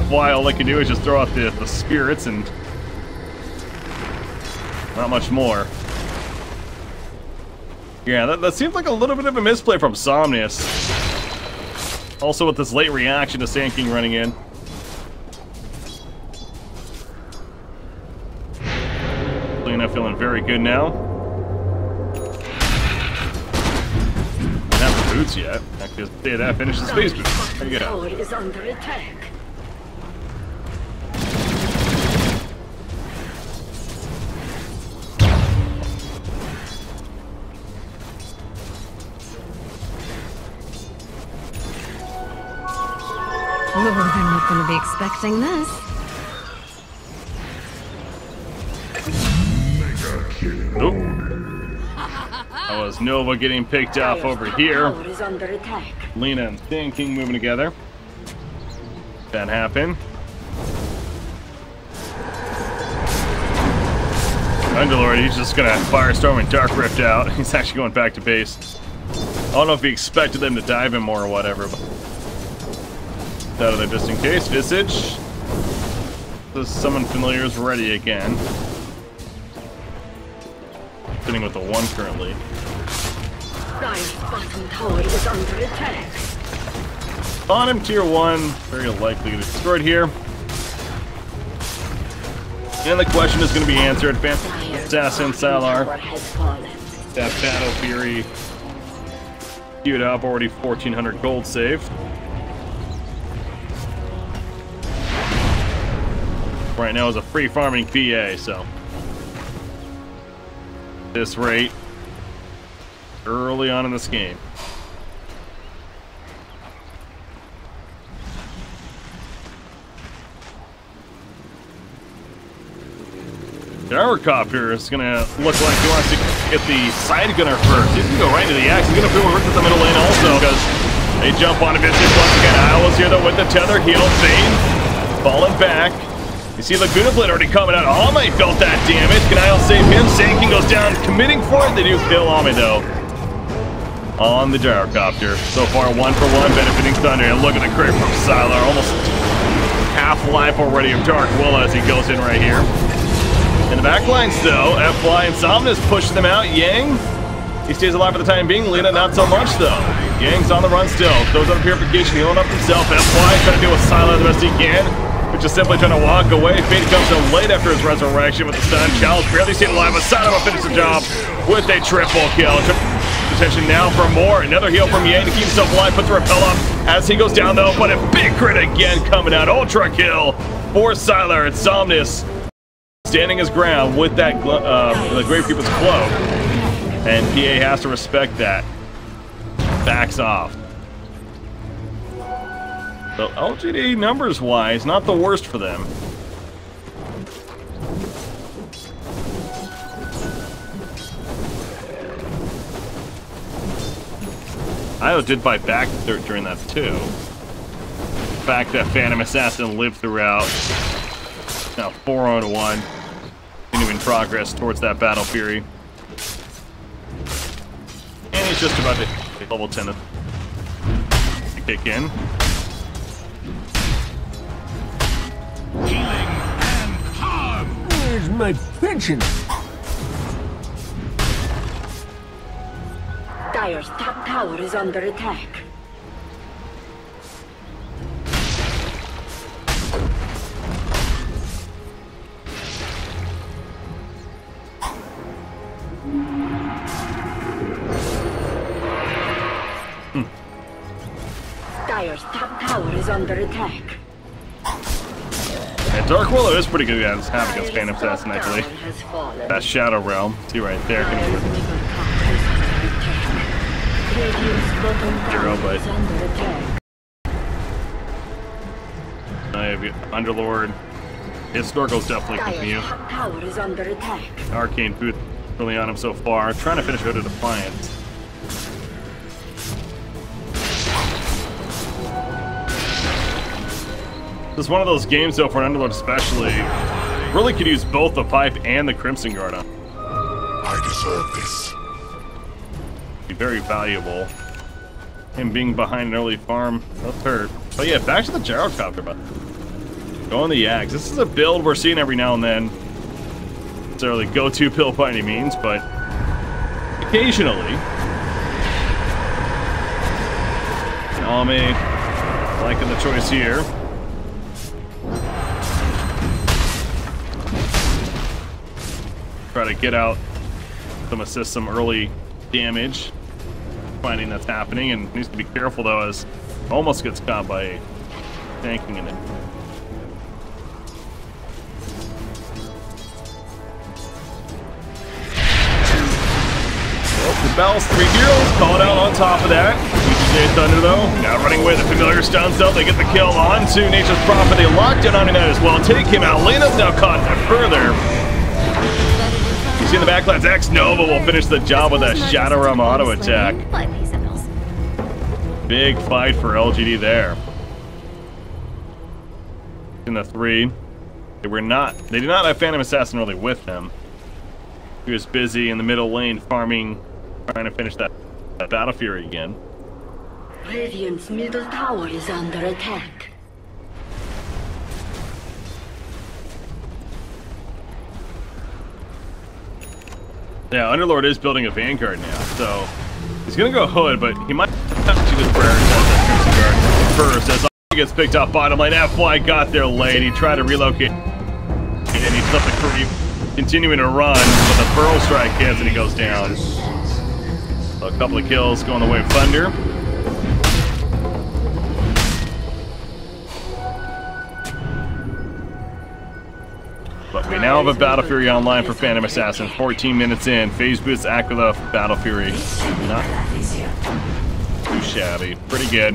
FY, all they can do is just throw out the spirits and not much more. Yeah, that seems like a little bit of a misplay from Somnus. Also with this late reaction to Sand King running in. Lena feeling very good now. boots yet. Because that finishes space boots. There you go. Tower is under attack. Oh, I'm not going to be expecting this. Nope. That was Nova getting picked off over here. Tower is under attack. Lena and Sand King moving together. That happened. Underlord, he's just gonna Firestorm and Dark Rift out. He's actually going back to base. I don't know if he expected them to dive him more or whatever, but out of there just in case. Visage. The summon familiars ready again. Sitting with the 1 currently. Dire's bottom tower is under attack. Bottom tier 1, very likely to be destroyed here. And the question is going to be answered. Assassin, Salar. That Battle Fury. Queued up, already 1,400 gold saved. Right now is a free farming PA, so. This rate early on in this game. Gyrocopter is gonna look like he wants to get the side gunner first. He's gonna go right into the axe. He's gonna feel ripped at the middle lane also because they jump on a bit. Once again, Owl's here though with the tether. Heal Zane. Falling back. You see Laguna Blade already coming out. Ame felt that damage. Can Isle save him? Sand King goes down, committing for it. They do kill Ame though. On the Gyrocopter. So far, 1 for 1, benefiting Thunder. And look at the crit from Sylar. Almost half life already of Dark Will as he goes in right here. In the back lines though, F-Fly and Somnus push them out. Yang, he stays alive for the time being. Lena, not so much though. Yang's on the run still. Throws on Purification, healing up himself. F-Fly trying to deal with Sylar the best he can. Which is simply trying to walk away. Fate comes in late after his resurrection with the stun. Child's barely stayed alive, but Sylar will finish the job with a triple kill. Attention now for more. Another heal from Yang to keep himself alive. Puts the repel up as he goes down though, but a big crit again coming out. Ultra kill for Sylar and Somnus. Standing his ground with that the Gravekeeper's cloak, and PA has to respect that. Backs off. So LGD numbers-wise, not the worst for them. Io did fight back during that too. The fact that Phantom Assassin lived throughout. Now 4-on-1. Continuing progress towards that Battle Fury. And he's just about to hit level 10 to kick in. Healing and harm. Where's my pension? Dire's top tower is under attack. Dire's top tower is under attack. And Dark Willow is pretty good against Phantom Assassin, actually. That Shadow Realm. See right there. Can you Zero, but I have Underlord. His snorkel's definitely keeping you. Tower is under attack. Arcane Boot really on him so far. Trying to finish out a Defiance. This is one of those games, though, for an Underlord especially. Really could use both the Pipe and the Crimson Guard on. I deserve this. Be very valuable. Him being behind an early farm, that's hurt. But yeah, back to the Gyrocopter, but going the Yags. This is a build we're seeing every now and then. Not necessarily go-to build by any means, but occasionally. Ame liking the choice here. Try to get out some assist, some early damage. fighting that's happening, and needs to be careful though, as almost gets caught by tanking in it. Well, the Bells, 3 heroes, called out on top of that. GPN Thunder though, now running away. The familiar stuns though, they get the kill on to Nature's Prophet. They locked in on that as well. Take him out. Lena's now caught further. You see in the backlines, X-Nova will finish the job with a Shadow Realm auto attack. Big fight for LGD there. In the 3, they did not have Phantom Assassin really with them. He was busy in the middle lane farming, trying to finish that Battle Fury again. Radiant's middle tower is under attack. Yeah, Underlord is building a Vanguard now, so he's gonna go Hood, but he might have to just prioritize that Crimson Guard first, as he gets picked up bottom lane. FY got there late. He tried to relocate, and he flipped the creep, continuing to run, but the Burrow Strike hits and he goes down. So a couple of kills going the way of Thunder. But we now have a Battle Fury online for Phantom Assassin. 14 minutes in. Phase boost Aquila Battle Fury. Not too shabby. Pretty good.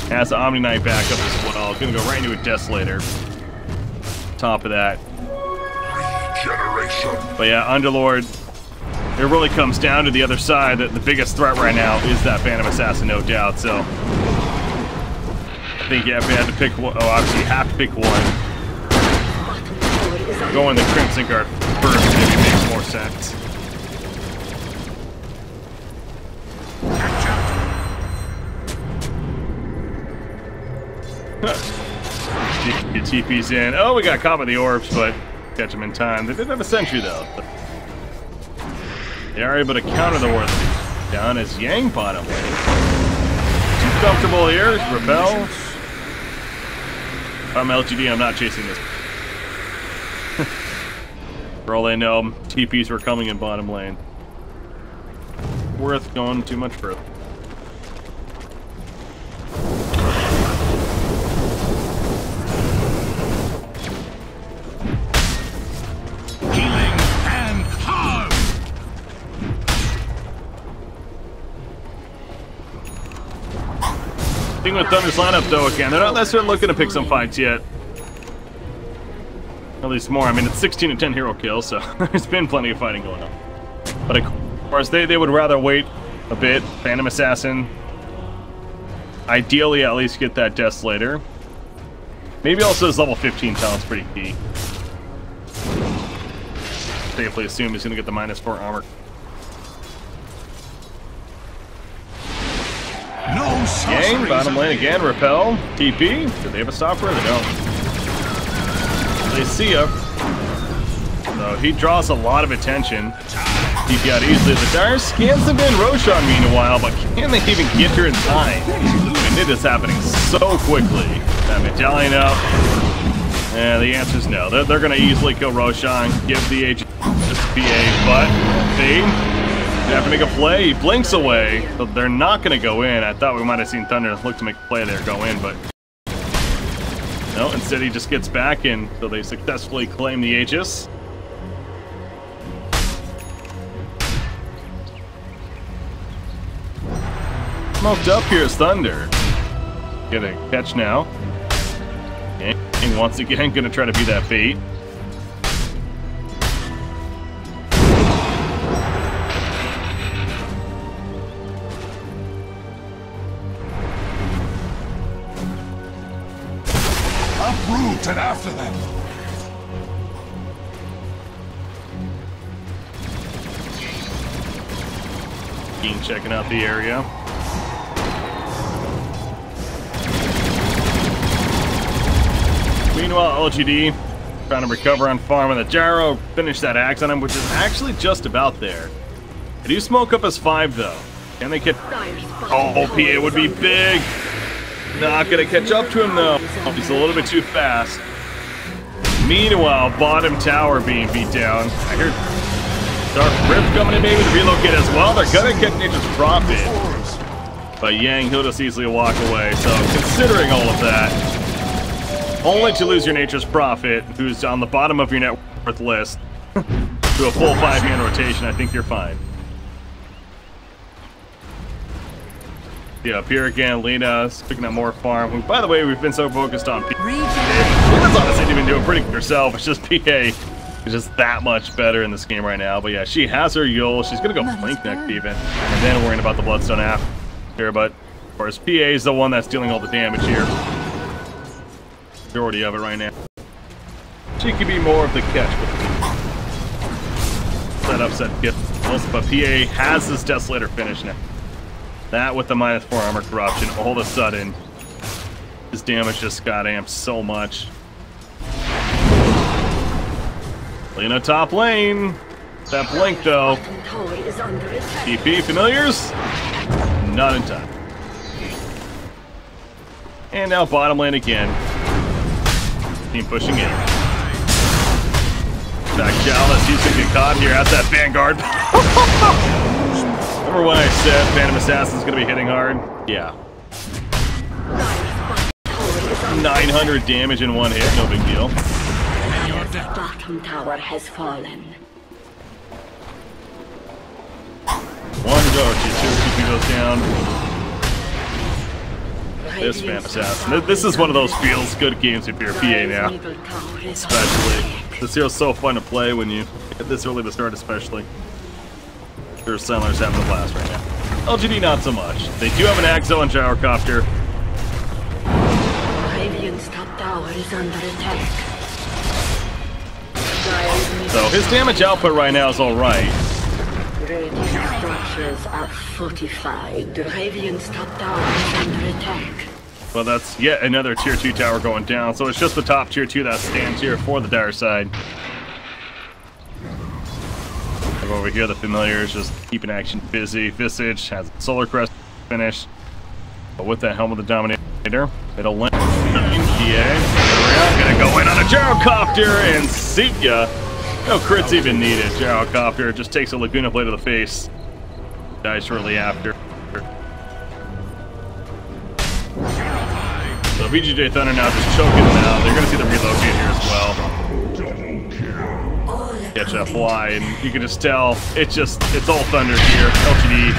Has the Omni Knight back up as well. Gonna go right into a Desolator. Top of that. But yeah, Underlord. It really comes down to the other side. That the biggest threat right now is that Phantom Assassin, no doubt. So I think if we had to pick one, obviously you have to pick one. Going the Crimson Guard first maybe makes more sense. Get TP's in. Oh, we got caught by the orbs, but catch them in time. They did have a sentry though. They are able to counter the ward down as Yang bottom lane. Too comfortable here. Rebel. If I'm LGD, I'm not chasing this. For all they know, TPs were coming in bottom lane. Worth going too much further. Healing and harm. Thing with Thunder's lineup though, again, they're not necessarily looking to pick some fights yet. At least more. I mean, it's 16 and 10 hero kills, so there's been plenty of fighting going on. But of course, they would rather wait a bit. Phantom Assassin. Ideally, at least get that Desolator. Maybe also his level 15 talent's pretty key. Safely assume he's going to get the -4 armor. No Yang, bottom lane again. Repel. TP. Do they have a stopper? They don't. They see him. So he draws a lot of attention. TP out easily. The Dire scans them in. Roshan, meanwhile, but can they even get here in time? I mean, it is happening so quickly. That medallion up. And the answer is no. They're going to easily kill Roshan, give the agent this PA, but they have to make a play. He blinks away, so they're not going to go in. I thought we might have seen Thunder look to make a play there, go in, but no, instead he just gets back in, so they successfully claim the Aegis. Smoked up here is Thunder. Get a catch now. And once again, gonna try to be that bait. Uproot and after them. King checking out the area. Meanwhile, LGD trying to recover on farm, and the Gyro finished that axe on him, which is actually just about there. They do smoke up as 5 though. Can they get? Oh, PA would be big. Not gonna catch up to him though. He's a little bit too fast. Meanwhile, bottom tower being beat down. I heard Dark Rift coming in maybe to relocate as well. They're gonna get Nature's Prophet. But Yang, he'll just easily walk away. So considering all of that, only to lose your Nature's Prophet, who's on the bottom of your net worth list, to a full 5-man rotation, I think you're fine. Yeah, up here again, Lena's picking up more farm. Who, by the way, we've been so focused on PA. Lena's honestly been doing pretty good herself. It's just PA is just that much better in this game right now. But yeah, she has her Yule. She's going to go Blink next even. And then worrying about the Bloodstone after. But of course, PA is the one that's dealing all the damage here. Majority of it right now. She could be more of the catch. Set up, set get. But PA has this Desolator finish now. That with the -4 armor corruption, all of a sudden, his damage just got amped so much. Lena top lane. That blink though. TP familiars? Not in time. And now bottom lane again. Team pushing in. Back Chalice, he's gonna get caught here at that Vanguard. Remember when I said Phantom Assassin's gonna be hitting hard? Yeah. 900 damage in one hit, no big deal. The bottom tower has fallen. One go, two goes down. This Phantom Assassin. This is one of those feels good games if you're a PA now. Especially. This hero's so fun to play when you get this early to start, especially. Seller's having a blast right now. LGD not so much. They do have an Axo and Gyrocopter. Radiant's top tower is under attack. So his damage output right now is alright. Radiant structures are fortified. The Radiant's top tower is under attack. Well, that's yet another tier 2 tower going down. So it's just the top tier 2 that stands here for the dire side. Over here, the familiars just keeping action busy. Visage has Solar Crest finish, but with that Helm of the Dominator, it'll land. Gonna go in on a Gyrocopter and see ya. No crits even needed. Gyrocopter just takes a Laguna Blade to the face. Dies shortly after. So VGJ Thunder now just choking them out. They're gonna see the relocate here as well. Catch that fly, and you can just tell it's all Thunder here. LGD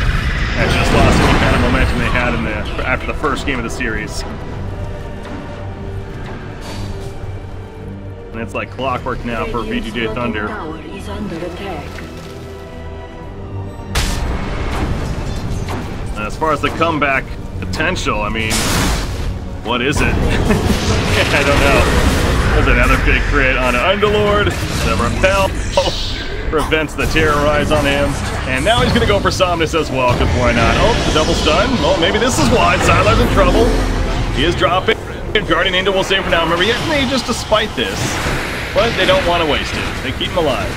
has just lost any kind of momentum they had in after the first game of the series. And it's like clockwork now for VGJ Thunder. Tower is under attack. And as far as the comeback potential, I mean, what is it? I don't know. There's another big crit on an Underlord. The Repel prevents the Terrorize on him. And now he's going to go for Somnus as well, because why not? Oh, the double stun. Well, maybe this is why. Sylar's in trouble. He is dropping. Guardian Angel will save for now. Remember, he has mages despite this, but they don't want to waste it. They keep him alive.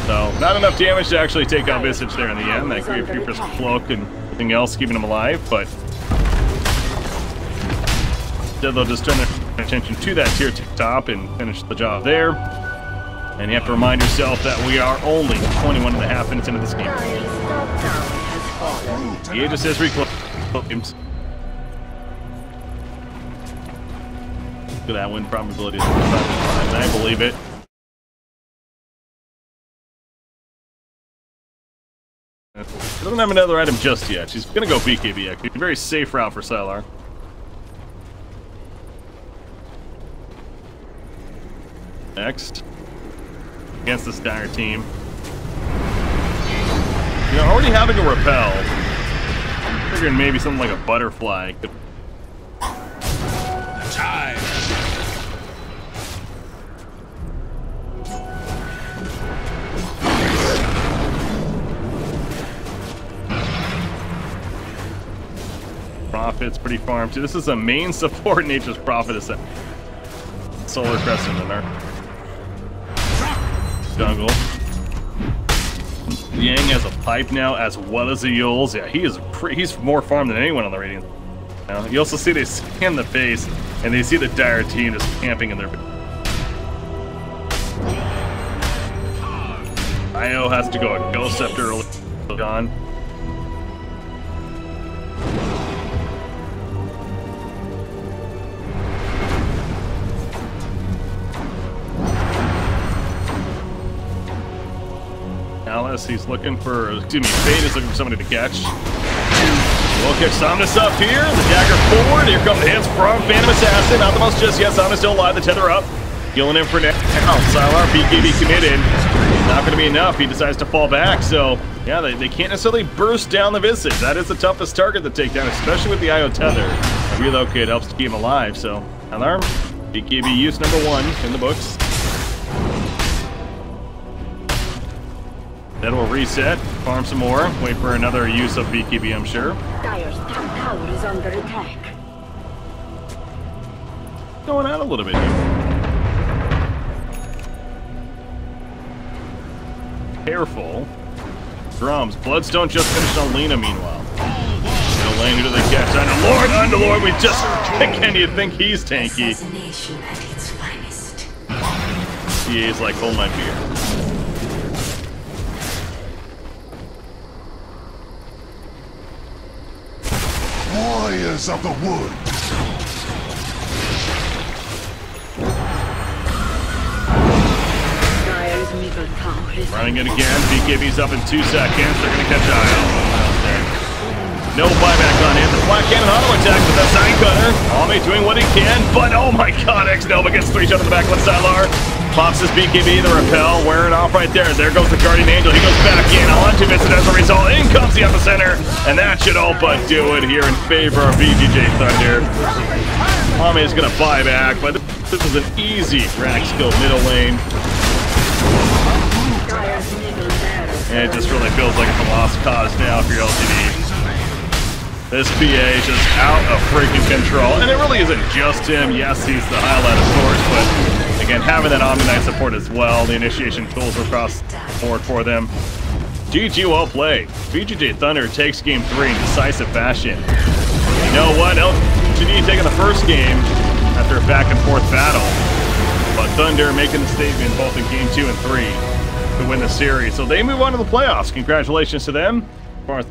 So, not enough damage to actually take out Visage there in the end. That Grave Creeper's cloak and everything else keeping him alive, but instead they'll just turn their attention to that tier 2 top and finish the job there. And you have to remind yourself that we are only 21.5 minutes into this game. The Aegis is reclaimed. Look at that win probability. I believe it. She doesn't have another item just yet. She's gonna go BKB. A very safe route for Sylar. Next, against this dire team. You know, already having a repel. I'm figuring maybe something like a butterfly could. Time. Prophet's pretty farmed too. This is a main support Nature's Prophet is a Solar Crescent in there. Jungle. Yang has a pipe now as well as the Yules. Yeah, he's more farmed than anyone on the Radiant. You also see they scan the base and they see the dire team just camping in their base. IO has to go a Ghost Scepter early on. Alice, he's looking for, excuse me, Fade is looking for somebody to catch. We'll catch Somnus up here. The dagger forward. Here come the hits from Phantom Assassin. Not the most just yet. Somnus still alive. The tether up. Healing him for now. Sylar, BKB committed. Not going to be enough. He decides to fall back. So, yeah, they can't necessarily burst down the Visage. That is the toughest target to take down, especially with the IO tether. A relocate helps to keep him alive. So, Alarm, BKB use number 1 in the books. Then we'll reset, farm some more, wait for another use of BKB, I'm sure. Dire's top tower is under attack. Going out a little bit here. Careful. Drums. Bloodstone just finished on Lena, meanwhile. Middle lane, who do they catch? Underlord, we just... Can you think he's tanky? Assassination at its finest. CA's like, hold my beer. Warriors of the wood. Dire's middle tower is Running it again. BKB's up in 2 seconds. They're gonna catch Io. No buyback on him. The flat cannon auto attack with the sign cutter. Alme doing what he can, but oh my god, X-Nova gets 3 shot in the back with Sylar. Pops his BKB, the repel, wearing off right there. There goes the Guardian Angel. He goes back in onto Vincent as a result. In comes the epicenter, and that should all but do it here in favor of VGJ Thunder. Alme is gonna buy back, but this is an easy rack skill middle lane. Dire's middle barracks. And it just really feels like it's a lost cause now for your LTD. This PA is just out of freaking control. And it really isn't just him. Yes, he's the highlight of sorts, but again, having that Omni-Knight support as well, the initiation tools are across the board for them. GG, well played. VGJ Thunder takes game 3 in decisive fashion. You know what? LGD taking the first game after a back and forth battle. But Thunder making the statement both in game 2 and 3 to win the series. So they move on to the playoffs. Congratulations to them. Or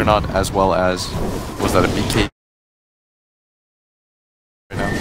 not as well as, was that a BK? Right now?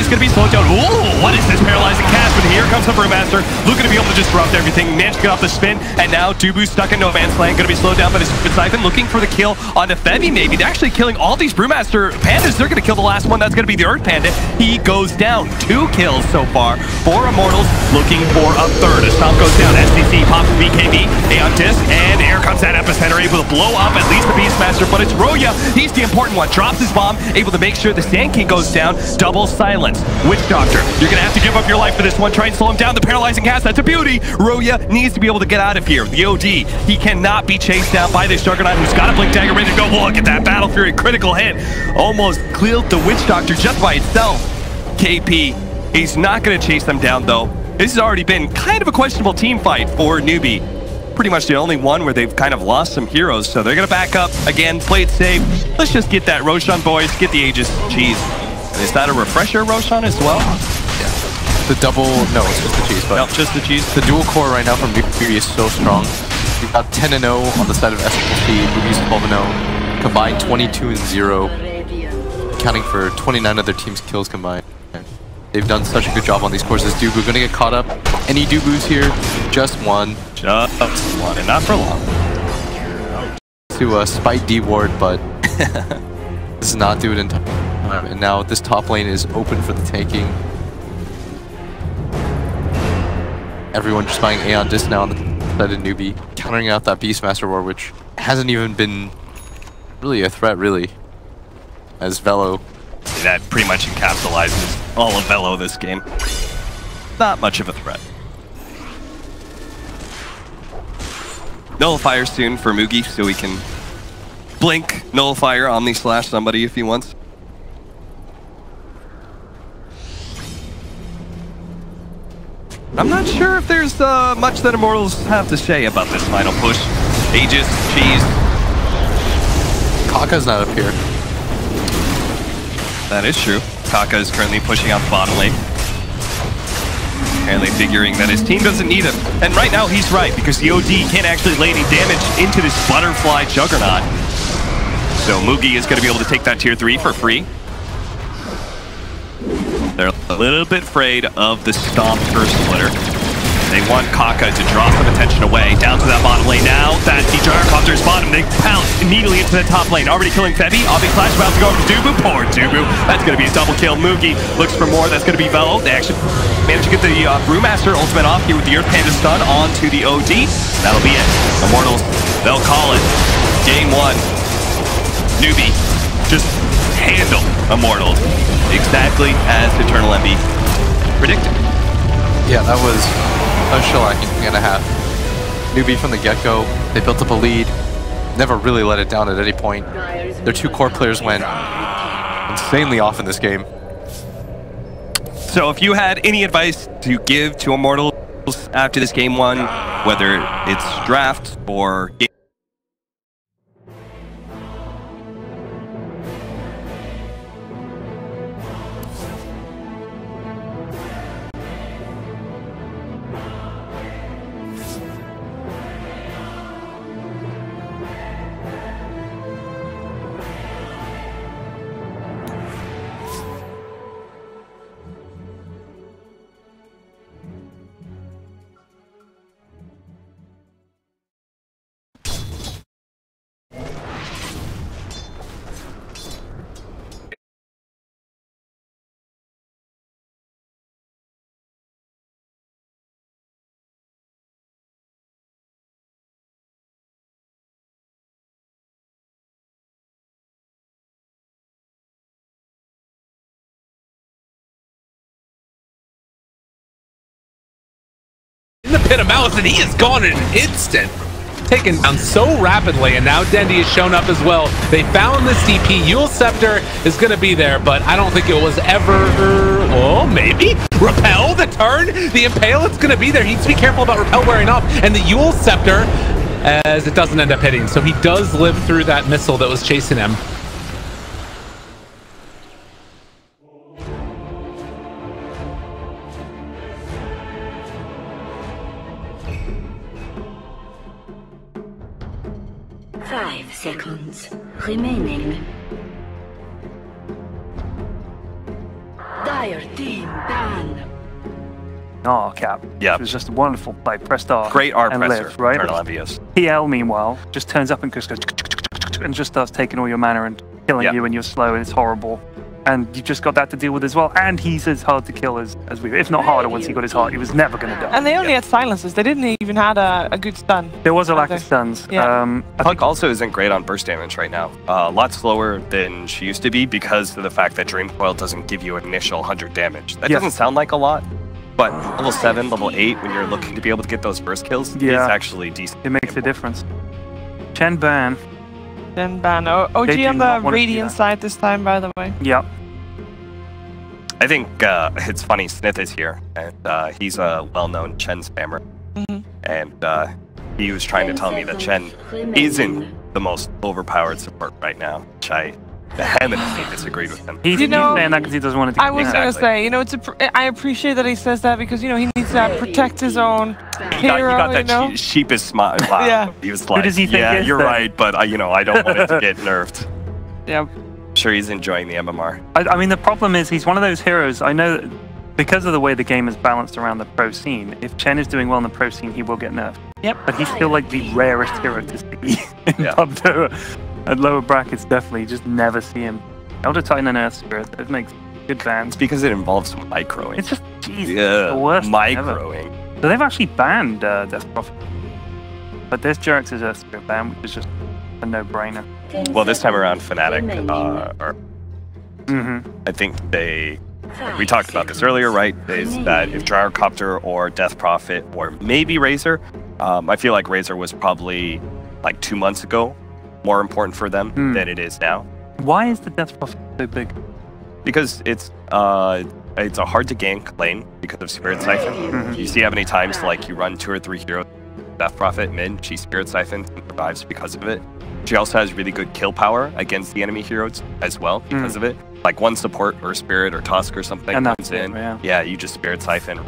He's going to be slowed down. Ooh, what is this paralyzing cast? But here comes the Brewmaster. Luke going to be able to disrupt everything. Managed to get off the spin. And now Dubu stuck in no man's land. Going to be slowed down by the Stupid Siphon. Looking for the kill on the Febby maybe. They're actually killing all these Brewmaster Pandas. They're going to kill the last one. That's going to be the Earth Panda. He goes down. 2 kills so far. 4 Immortals looking for a third. As Stomp goes down. SCC pops the BKB. Aeon Disc. And here comes that Epicenter. Able to blow up at least the Beastmaster. But it's Roya. He's the important one. Drops his bomb. Able to make sure the Sand King goes down. Double silence. Witch Doctor, you're going to have to give up your life for this one. Try and slow him down. The paralyzing cast. That's a beauty. Roya needs to be able to get out of here. The OD. He cannot be chased down by this Juggernaut who's got a Blink Dagger ready to go. Look at that Battle Fury. Critical hit. Almost killed the Witch Doctor just by itself. KP. He's not going to chase them down though. This has already been kind of a questionable team fight for Newbie. Pretty much the only one where they've kind of lost some heroes. So they're going to back up. Again, play it safe. Let's just get that Roshan, boys. Get the Aegis. Jeez. And is that a refresher, Roshan, as well? Yeah. The double... No, it's just the cheese. But nope, just the cheese. The dual core right now from Newbie is so strong. We've got 10-0 on the side of SLC. Newbie's 12-0. Combined 22-0. Accounting for 29 of their team's kills combined. They've done such a good job on these courses. Dubu gonna get caught up. Any Dubus here? Just one. Just one, and not for long. To spite D Ward, but does not do it in time. And now this top lane is open for the tanking. Everyone just buying Aeon Disc now on the side of Newbie, countering out that Beastmaster War, which hasn't even been really a threat, really, as Velo. That pretty much encapsulizes all of Velo this game. Not much of a threat. Nullifier soon for Mugi, so he can blink, Nullifier, Omni Slash somebody if he wants. I'm not sure if there's much that Immortals have to say about this final push. Aegis, cheese. Kaka's not up here. That is true. Kaka is currently pushing out the bottom lane. Apparently figuring that his team doesn't need him. And right now he's right, because the OD can't actually lay any damage into this Butterfly Juggernaut. So Mugi is going to be able to take that tier 3 for free. They're a little bit afraid of the Stomp Curse Splitter. They want Kaka to draw some attention away. Down to that bottom lane now. That the Gyrocopter's bottom. They pounce immediately into the top lane. Already killing Febby. Obby Flash about to go to Dubu. Poor Dubu. That's going to be a double kill. Mugi looks for more. That's going to be Velo. They actually managed to get the Brewmaster ultimate off here with the Earth Panda stun onto the OD. That'll be it. Immortals, they'll call it. Game 1. Newbie, just handle Immortals. Exactly as Eternal MB predicted. Yeah, that was a shellacking and a half. Newbie from the get-go, they built up a lead, never really let it down at any point. Their 2 core players went insanely off in this game. So if you had any advice to give to Immortals after this game 1, whether it's draft or game, in the pit of malice, and he is gone in an instant. Taken down so rapidly, and now Dendi has shown up as well. They found this DP. Yule Scepter is going to be there, but I don't think it was ever... Oh, maybe? Repel the turn? The Impale, it's going to be there. He needs to be careful about Repel wearing off, and the Yule Scepter, as it doesn't end up hitting. So he does live through that missile that was chasing him. Seconds remaining. entire team ban. Oh, Cap. Yeah. It was just a wonderful play. Pressed R. Great R and presser. live, right? Eternal Envious. PL, meanwhile, just turns up and goes and just starts taking all your mana and killing you, and you're slow, and it's horrible. And you've just got that to deal with as well. And he's as hard to kill as we, if not harder. Once he got his heart, he was never going to die. And they only had silences. They didn't even had a good stun. There was a lack of stuns. Yeah. Puck also isn't great on burst damage right now. A lot slower than she used to be because of the fact that Dream Coil doesn't give you initial 100 damage. That doesn't sound like a lot, but level 7, level 8, when you're looking to be able to get those burst kills, is actually decent. It makes a difference. Chen ban. Chen ban. OG on the Radiant side this time, by the way. Yep. I think it's funny, Snith is here, and he's a well-known Chen spammer. And he was trying to tell me that Chen isn't the most overpowered support right now, which I vehemently disagreed with him. He's saying that because he doesn't want to. I was going to say, you know, I appreciate that he says that because, you know, he needs to protect his own hero, you got that sheepish smile. Yeah. He was like, does he think yeah, is you're then? right, but, you know, I don't want it to get nerfed. Yeah. Sure, he's enjoying the MMR. I mean, the problem is he's one of those heroes. I know that because of the way the game is balanced around the pro scene, if Chen is doing well in the pro scene, he will get nerfed. Yep. But he's still like the rarest hero to see in Pub Dota. At lower brackets, definitely, just never see him. Elder Titan and Earth Spirit, it makes good bans. It's because it involves some microing. It's just, Jesus, the worst microing. Ever. So they've actually banned Death Prophet. But there's Jerax's Earth Spirit ban, which is just a no-brainer. Well, this time around, Fnatic I think we talked about this earlier, right? Is that if Gyrocopter or Death Prophet or maybe Razor, I feel like Razor was probably like 2 months ago more important for them than it is now. Why is the Death Prophet so big? Because it's a hard to gank lane because of Spirit Siphon. You see how many times like you run 2 or 3 heroes, Death Prophet mid, she Spirit Siphons and survives because of it. She also has really good kill power against the enemy heroes as well because of it. Like one support or Spirit or Tusk or something comes in. Yeah, you just Spirit Siphon.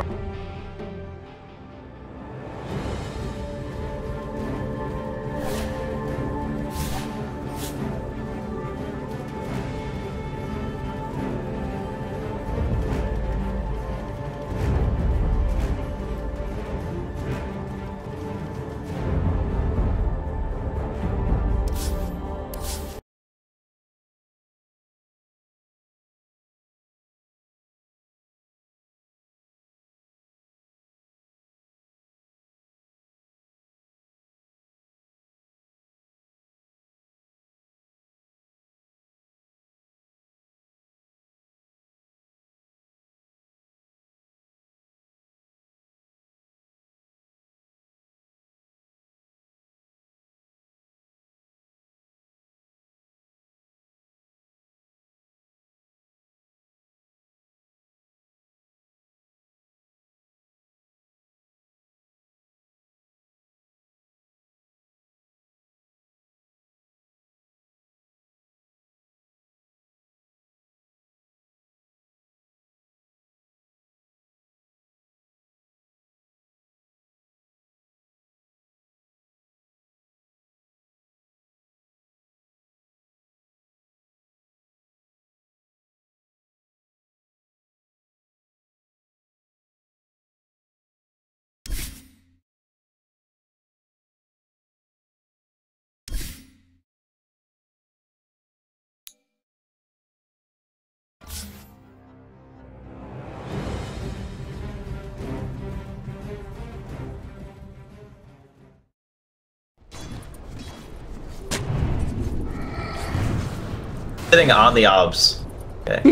Sitting on the obs. Okay.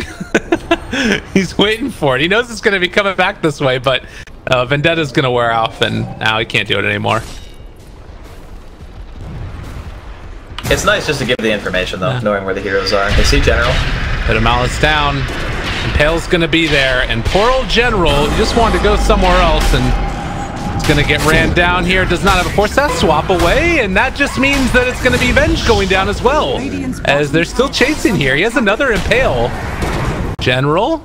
He's waiting for it. He knows it's going to be coming back this way, but Vendetta's going to wear off, and now he can't do it anymore. It's nice just to give the information, though, knowing where the heroes are. They see General. Put a Malice down. Impale's going to be there, and poor old General just wanted to go somewhere else, and it's going to get ran down here. Does not have a force that swap away, and that just means that it's going to be Venge going down as well, as they're still chasing here. He has another Impale. General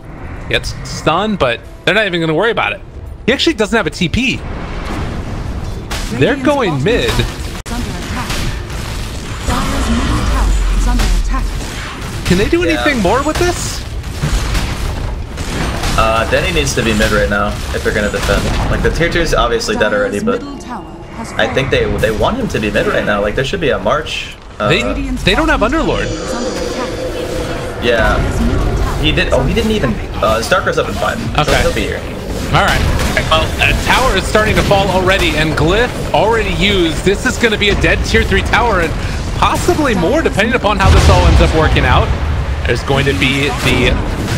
gets stunned, but they're not even going to worry about it. He actually doesn't have a TP. They're going mid. Can they do anything more with this? Denny needs to be mid right now if they're gonna defend. Like the tier 2 is obviously dead already, but I think they want him to be mid right now. Like there should be a march. They don't have Underlord. Yeah, he did. Oh, he didn't even. Starker's up in 5. Okay, so he'll be here. All right. Well, a tower is starting to fall already, and Glyph already used. This is going to be a dead tier 3 tower, and possibly more, depending upon how this all ends up working out. There's going to be the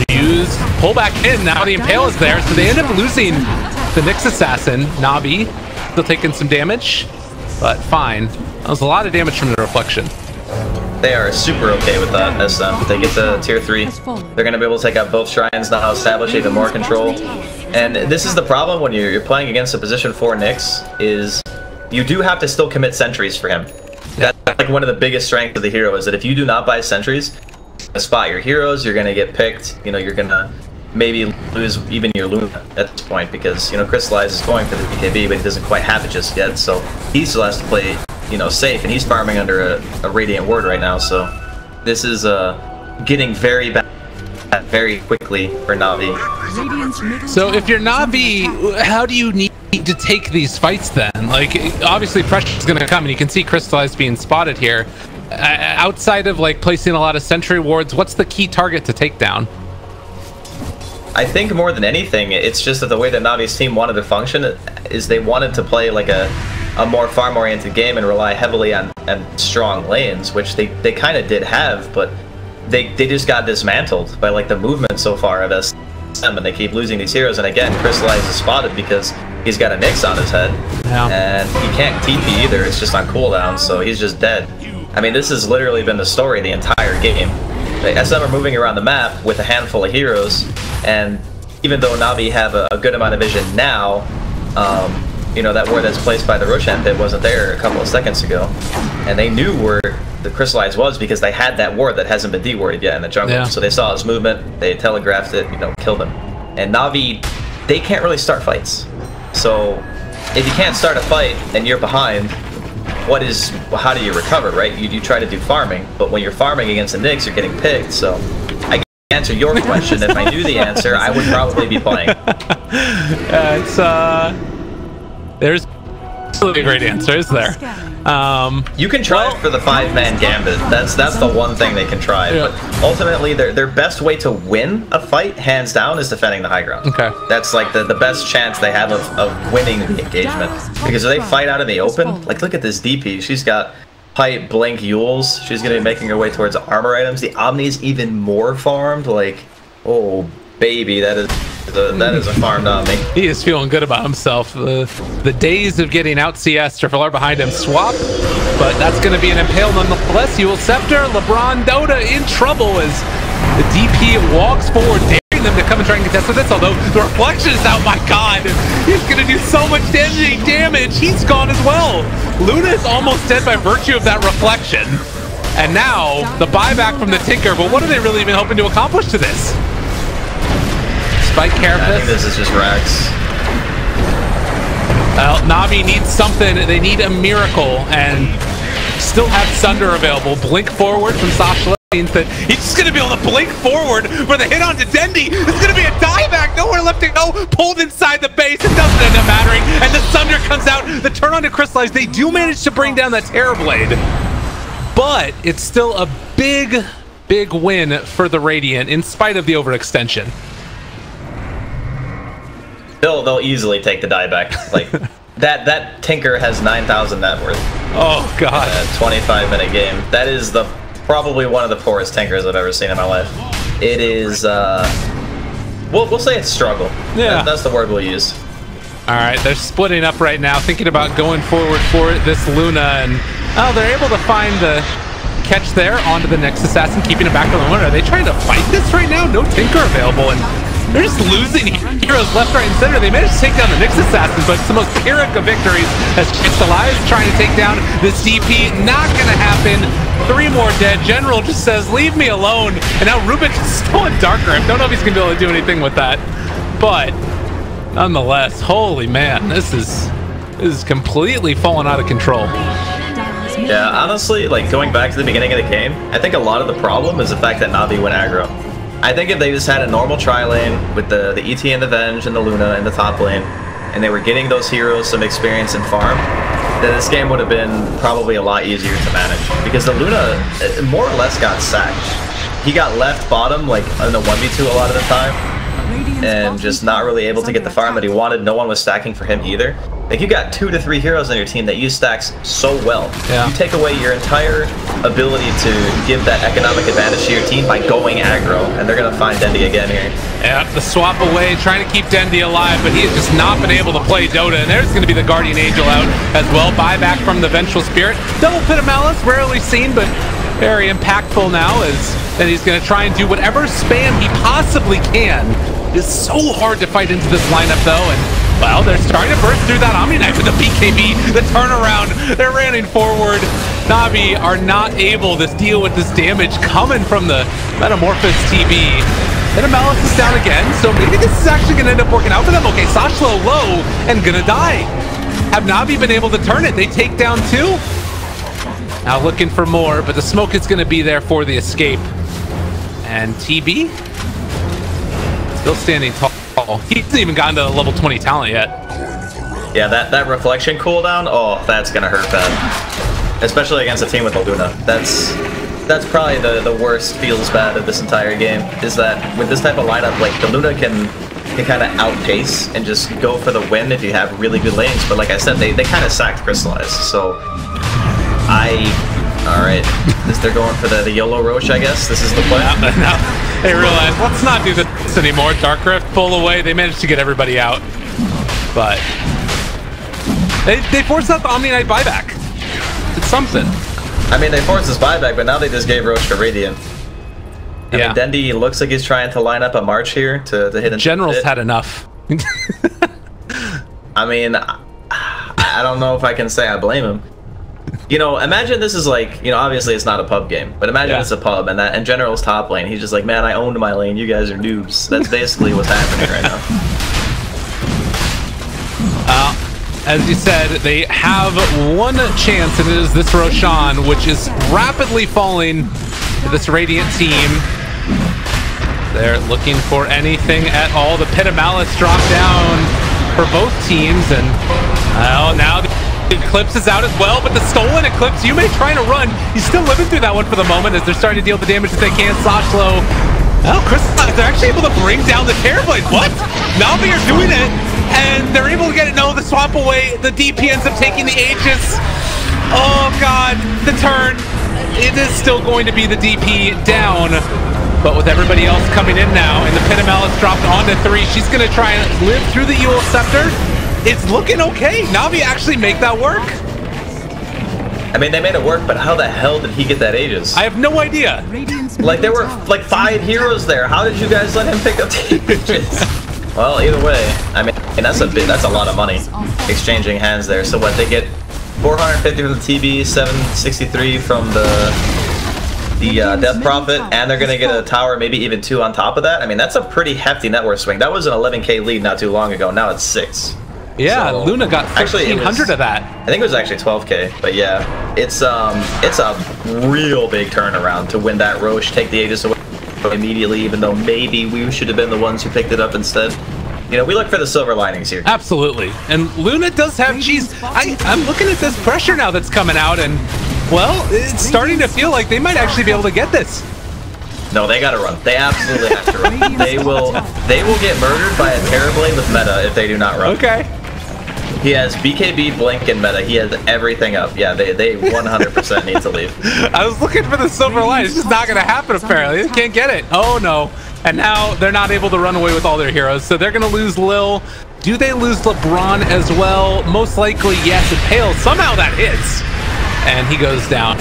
used pullback in. Now the Impale is there, so they end up losing the Nyx Assassin. Navi still taking some damage, but fine. That was a lot of damage from the reflection. They are super okay with that SM. They get to tier 3. They're going to be able to take out both shrines now, establish even more control. And this is the problem when you're playing against a position 4 Nyx, is you do have to still commit sentries for him. That's like one of the biggest strengths of the hero, is that if you do not buy sentries, spot your heroes, you're going to get picked, you know, you're going to maybe lose even your Luna at this point, because, you know, Crystallize is going for the BKB, but he doesn't quite have it just yet, so he still has to play, you know, safe, and he's farming under a Radiant Ward right now, so this is getting very bad very quickly for Navi. So if you're Navi, how do you need to take these fights then? Like, obviously pressure is going to come, and you can see Crystallize being spotted here. Outside of like placing a lot of sentry wards, what's the key target to take down? I think more than anything, it's just that the way that Navi's team wanted to function is they wanted to play like a more farm-oriented game and rely heavily on strong lanes, which they kind of did have, but they just got dismantled by like the movement so far of SM, and they keep losing these heroes. And again, Crystallize is spotted because he's got a Nyx on his head, and he can't TP either. It's just on cooldown, so he's just dead. I mean, this has literally been the story the entire game. The SM are moving around the map with a handful of heroes, and even though Navi have a good amount of vision now, you know, that ward that's placed by the Roshan pit wasn't there a couple of seconds ago, and they knew where the Crystallize was because they had that ward that hasn't been de-warded yet in the jungle. Yeah. So they saw his movement, they telegraphed it, you know, killed him. And Navi, they can't really start fights. So if you can't start a fight and you're behind, how do you recover, right? You try to do farming, but when you're farming against the Nyx, you're getting picked. So I can answer your question. If I knew the answer, I would probably be playing. There's absolutely a great answer, is there? You can try it for the 5-man gambit. That's the one thing they can try. Yeah. But ultimately, their best way to win a fight, hands down, is defending the high ground. Okay. That's like the best chance they have of winning the engagement. Because if they fight out in the open, like look at this DP. She's got Pipe, Blink, Yules. She's gonna be making her way towards armor items. The Omni's even more farmed. Like, oh baby, that is a farmed Omni. He is feeling good about himself. The days of getting out CS are behind him. Swap, but that's going to be an Impale nonetheless. Yules Scepter, LeBron, Dota in trouble as the DP walks forward, daring them to come and try and contest with this, although the reflection is out. My god, he's going to do so much damage. He's gone as well. Luna is almost dead by virtue of that reflection. And now, the buyback from the Tinker, but what are they really even hoping to accomplish to this? Spike Carapace. I think this is just Rax. Well, Navi needs something. They need a miracle, and still have Sunder available. Blink forward from Sasha means that he's just going to be able to blink forward for the hit onto Dendi. It's going to be a dieback. Nowhere left to go. Pulled inside the base. It doesn't end up mattering. And the Sunder comes out. The turn on to Crystallize. They do manage to bring down that Terrorblade, but it's still a big win for the Radiant in spite of the overextension. They'll easily take the dieback. Like that Tinker has 9,000 net worth. Oh god. 25-minute game. That is probably one of the poorest Tinkers I've ever seen in my life. It is we'll say it's struggle. Yeah. That's the word we'll use. All right, they're splitting up right now, thinking about going forward for this Luna, and they're able to find the catch there onto the Nyx Assassin, keeping it back on the Luna. Are they trying to fight this right now? No Tinker available, and they're just losing heroes left, right, and center. They managed to take down the Nyx Assassin, but it's the most Pyrrhic of victories as Crystallize trying to take down this DP. Not going to happen. 3 more dead. General just says, leave me alone. And now Rubik is still in Dark Grip. Don't know if he's going to be able to do anything with that. But nonetheless, holy man, this is completely fallen out of control. Yeah, honestly, like going back to the beginning of the game, I think a lot of the problem is the fact that Navi went aggro. I think if they just had a normal tri-lane with the ET and the Venge and the Luna in the top lane, and they were getting those heroes some experience and farm, then this game would have been probably a lot easier to manage. Because the Luna more or less got sacked. He got left bottom like in a 1v2 a lot of the time, and just not really able to get the farm that he wanted. No one was stacking for him either. Like, you got 2 to 3 heroes on your team that use stacks so well. Yeah. You take away your entire ability to give that economic advantage to your team by going aggro, and they're gonna find Dendi again here. Yeah, the swap away, trying to keep Dendi alive, but he has just not been able to play Dota, and there's gonna be the Guardian Angel out as well. Buyback from the Vengeful Spirit. Double Pit of Malice, rarely seen, but very impactful now, as that he's gonna try and do whatever spam he possibly can. It's so hard to fight into this lineup though, and well, they're starting to burst through that Omni Knife with the BKB, the turnaround. They're running forward. Navi are not able to deal with this damage coming from the Metamorphosis TB. And Malice is down again, so maybe this is actually going to end up working out for them. Okay, Sashlo low and going to die. Have Navi been able to turn it? They take down 2. Now looking for more, but the smoke is going to be there for the escape. And TB still standing tall. He hasn't even gotten to level 20 talent yet. Yeah, that reflection cooldown, oh, that's gonna hurt bad. Especially against a team with a Luna. That's probably the worst feels bad of this entire game, is that with this type of lineup, like, the Luna can kind of outpace and just go for the win if you have really good lanes. But like I said, they kind of sacked Crystallize, so alright. They're going for the YOLO Roche, I guess. This is the play. No. They realized, let's not do this anymore. Dark Rift, pull away. They managed to get everybody out. But they forced out the Omni Knight buyback. It's something. I mean, they forced his buyback, but now they just gave Roche to Radiant. I mean, Dendi looks like he's trying to line up a March here to hit him. General's had enough. I mean, I don't know if I can say I blame him. You know, imagine this is like, you know, obviously it's not a pub game, but imagine it's a pub and General's top lane. He's just like, man, I owned my lane. You guys are noobs. That's basically what's happening right now. As you said, they have one chance, and it is this Roshan, which is rapidly falling to this Radiant team. They're looking for anything at all. The Pit of Malice dropped down for both teams, and now the Eclipse is out as well, but the stolen Eclipse, Yume trying to run. He's still living through that one for the moment as they're starting to deal the damage that they can. Sashlo, Crystallize, they're actually able to bring down the Terrorblade. What? Navi are doing it, and they're able to get it. No, the swap away. The DP ends up taking the Aegis. Oh God, the turn. It is still going to be the DP down. But with everybody else coming in now, and the Pit of Malice dropped onto 3, she's going to try and live through the Eul Scepter. It's looking okay. Navi actually make that work. I mean, they made it work, but how the hell did he get that Aegis? I have no idea. Like, there were like 5 heroes there. How did you guys let him pick up the Aegis? Well, either way, I mean, that's a lot of money exchanging hands there. So what, they get 450 from the TB, 763 from the Death Prophet, and they're gonna get a tower, maybe even 2 on top of that. I mean, that's a pretty hefty net worth swing. That was an 11k lead not too long ago. Now it's 6. Yeah, so, Luna got 1,300 of that. I think it was actually 12k, but yeah, it's a real big turnaround to win that Roche, take the Aegis away immediately, even though maybe we should have been the ones who picked it up instead. You know, we look for the silver linings here. Absolutely, and Luna does have cheese. I'm looking at this pressure now that's coming out, and well, it's starting to feel like they might actually be able to get this. No, they gotta run. They absolutely have to run. They will get murdered by a Terrorblade with Meta if they do not run. Okay. He has BKB, Blink, and Meta. He has everything up. Yeah, they 100% need to leave. I was looking for the silver line. It's just not going to happen, apparently. They can't get it. Oh, no. And now they're not able to run away with all their heroes, so they're going to lose Lil. Do they lose LeBron as well? Most likely, yes. And Pale, somehow that hits. And he goes down.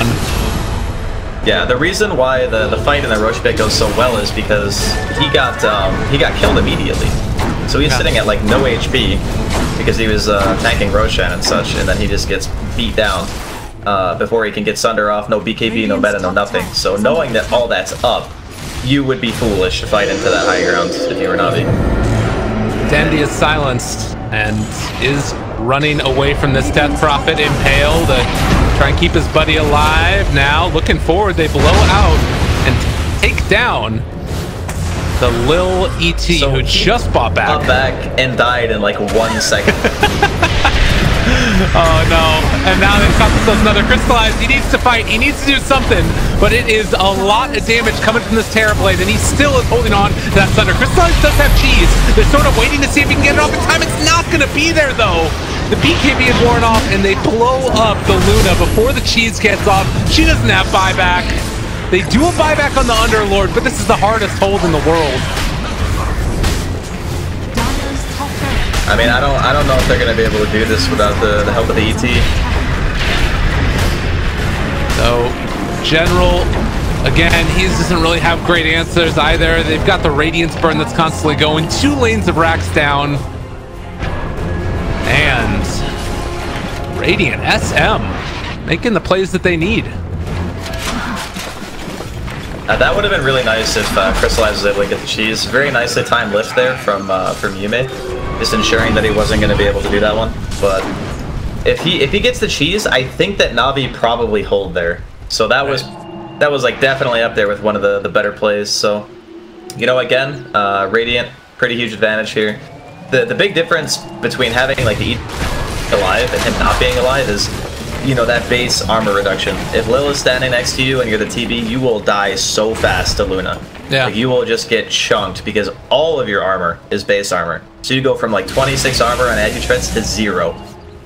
Yeah, the reason why the fight in the Roche pick goes so well is because he got killed immediately. So he's sitting at like no HP because he was tanking Roshan and such, and then he just gets beat down before he can get Sunder off. No BKB, no meta, no nothing. So knowing that all that's up, you would be foolish to fight into that high ground if you were Navi. Dendi is silenced and is running away from this Death Prophet. Impale to try and keep his buddy alive. Now looking forward, they blow out and take down The Lil ET who just bought back. Bought back and died in like 1 second. Oh no, and now they've got themselves another Crystallized. He needs to fight, he needs to do something, but it is a lot of damage coming from this Terror Blade, and he still is holding on to that Thunder. Crystallized does have cheese. They're sort of waiting to see if he can get it off in time. It's not going to be there though. The BKB is worn off, and they blow up the Luna before the cheese gets off. She doesn't have buyback. They do a buyback on the Underlord, but this is the hardest hold in the world. I mean, I don't know if they're gonna be able to do this without the help of the ET. So, General, again, he doesn't really have great answers either. They've got the Radiance burn that's constantly going. 2 lanes of racks down. And Radiant SM making the plays that they need. That would have been really nice if Crystallized was able to get the cheese. Very nicely timed lift there from Yume, just ensuring that he wasn't going to be able to do that one. But if he gets the cheese, I think that Navi probably hold there. So that was like definitely up there with one of the better plays. So, you know, again, Radiant, pretty huge advantage here. The big difference between having like the alive and him not being alive is, you know, that base armor reduction. If Lil is standing next to you and you're the TB, you will die so fast to Luna. Yeah. Like, you will just get chunked because all of your armor is base armor. So you go from like 26 armor on edge treads to 0.